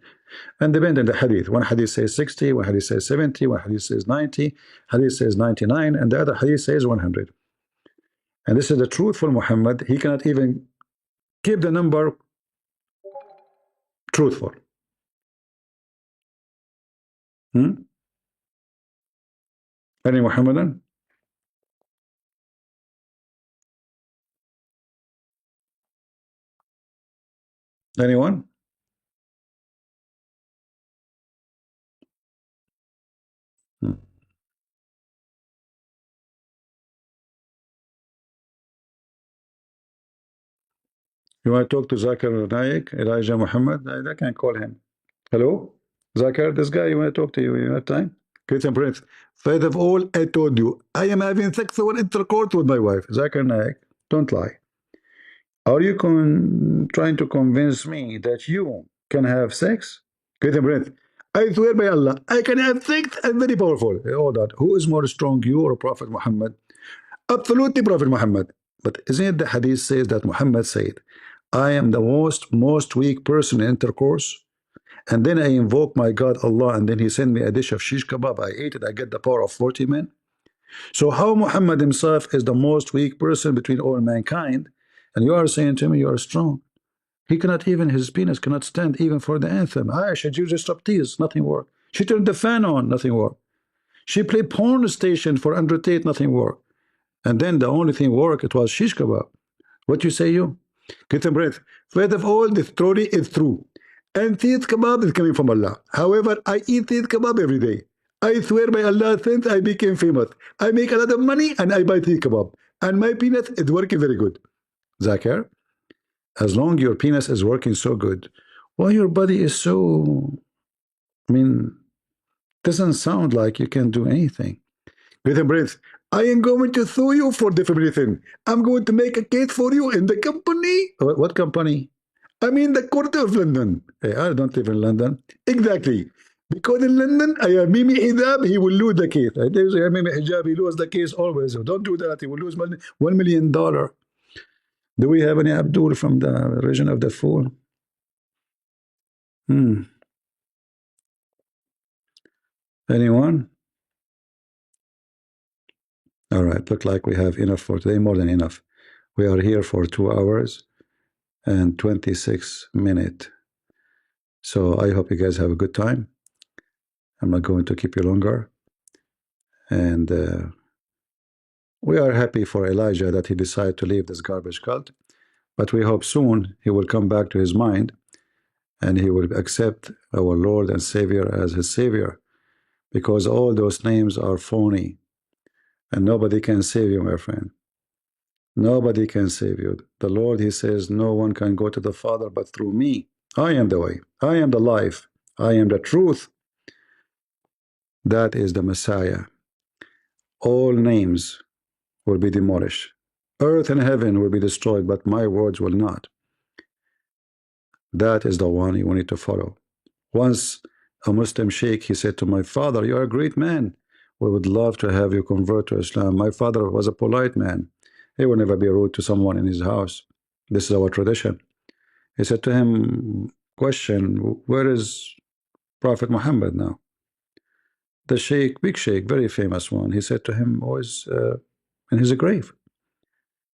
And depend on the hadith. One hadith says 60, one hadith says 70, one hadith says 90, hadith says 99, and the other hadith says 100. And this is the truthful Muhammad. He cannot even keep the number truthful. Any Muhammadan? Anyone? You want to talk to Zakir Naik, Elijah Muhammad? I can call him. Hello? Zakir, this guy, you want to talk to you? You have time? Christian Prince. First of all, I told you, I am having sexual intercourse with my wife. Zakir Naik, don't lie. Are you trying to convince me that you can have sex? Christian Prince, I swear by Allah, I can affect and very powerful. All that. Who is more strong, you or Prophet Muhammad? Absolutely Prophet Muhammad. But isn't it the hadith says that Muhammad said, I am the most weak person in intercourse, and then I invoke my God Allah, and then he sent me a dish of shish kebab. I ate it, I get the power of 40 men. So how Muhammad himself is the most weak person between all mankind, and you are saying to me you are strong? He cannot even, his penis cannot stand even for the anthem. Aisha, you just striptease, nothing work. She turned the fan on, nothing work. She played porn station for Andrew Tate, nothing work. And then the only thing work, it was shish kebab. What you say, you? Get a breath. First of all, the story is true. And teeth kebab is coming from Allah. However, I eat teeth kebab every day. I swear by Allah, since I became famous, I make a lot of money and I buy teeth kebab. And my penis is working very good. Zakir, as long your penis is working so good, why your body is so, I mean, doesn't sound like you can do anything. With a breath, I am going to sue you for defamation. I'm going to make a case for you in the company. What company? I mean the Court of London. Hey, I don't live in London. Exactly. Because in London, I have Mimi Hijab, he will lose the case. I tell you, Mimi Hijab, he loses the case always. So don't do that. He will lose $1 million. Do we have any Abdul from the region of the Fool? Anyone? All right, look like we have enough for today, more than enough. We are here for 2 hours and 26 minutes. So I hope you guys have a good time. I'm not going to keep you longer. And we are happy for Elijah that he decided to leave this garbage cult. But we hope soon he will come back to his mind and he will accept our Lord and Savior as his Savior. Because all those names are phony. And nobody can save you, my friend. Nobody can save you. The Lord, he says, no one can go to the Father but through me. I am the way. I am the life. I am the truth. That is the Messiah. All names will be demolished. Earth and heaven will be destroyed, but my words will not. That is the one you need to follow. Once a Muslim sheikh, he said to my father, you are a great man. We would love to have you convert to Islam. My father was a polite man. He would never be rude to someone in his house. This is our tradition. He said to him, question, where is Prophet Muhammad now? The sheikh, big sheikh, very famous one, he said to him, was in his grave.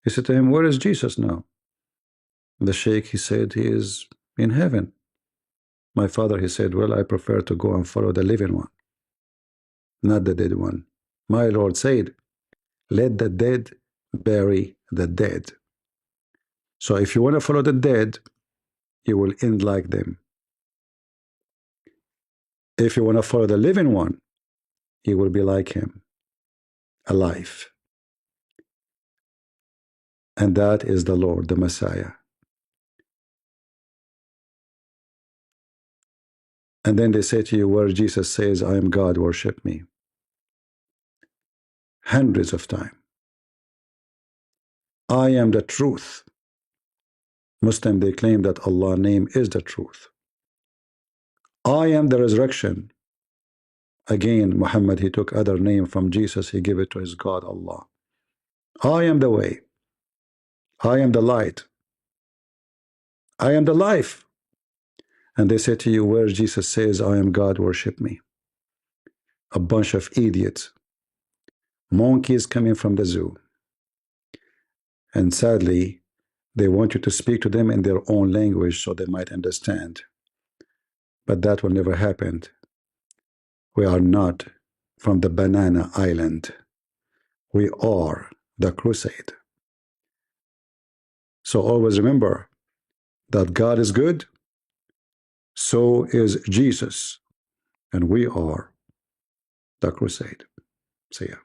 He said to him, where is Jesus now? The sheikh, he said, he is in heaven. My father, he said, well, I prefer to go and follow the living one, not the dead one. My Lord said, let the dead bury the dead. So if you want to follow the dead, you will end like them. If you want to follow the living one, you will be like him, alive. And that is the Lord, the Messiah. And then they say to you, where Jesus says, I am God, worship me. Hundreds of times. I am the truth. Muslim, they claim that Allah's name is the truth. I am the resurrection. Again, Muhammad, he took other name from Jesus, he gave it to his God, Allah. I am the way. I am the light. I am the life. And they say to you, where Jesus says, I am God, worship me. A bunch of idiots. Monkeys coming from the zoo. And sadly, they want you to speak to them in their own language so they might understand. But that will never happen. We are not from the banana island. We are the crusade. So always remember that God is good, so is Jesus, and we are the crusade. See ya.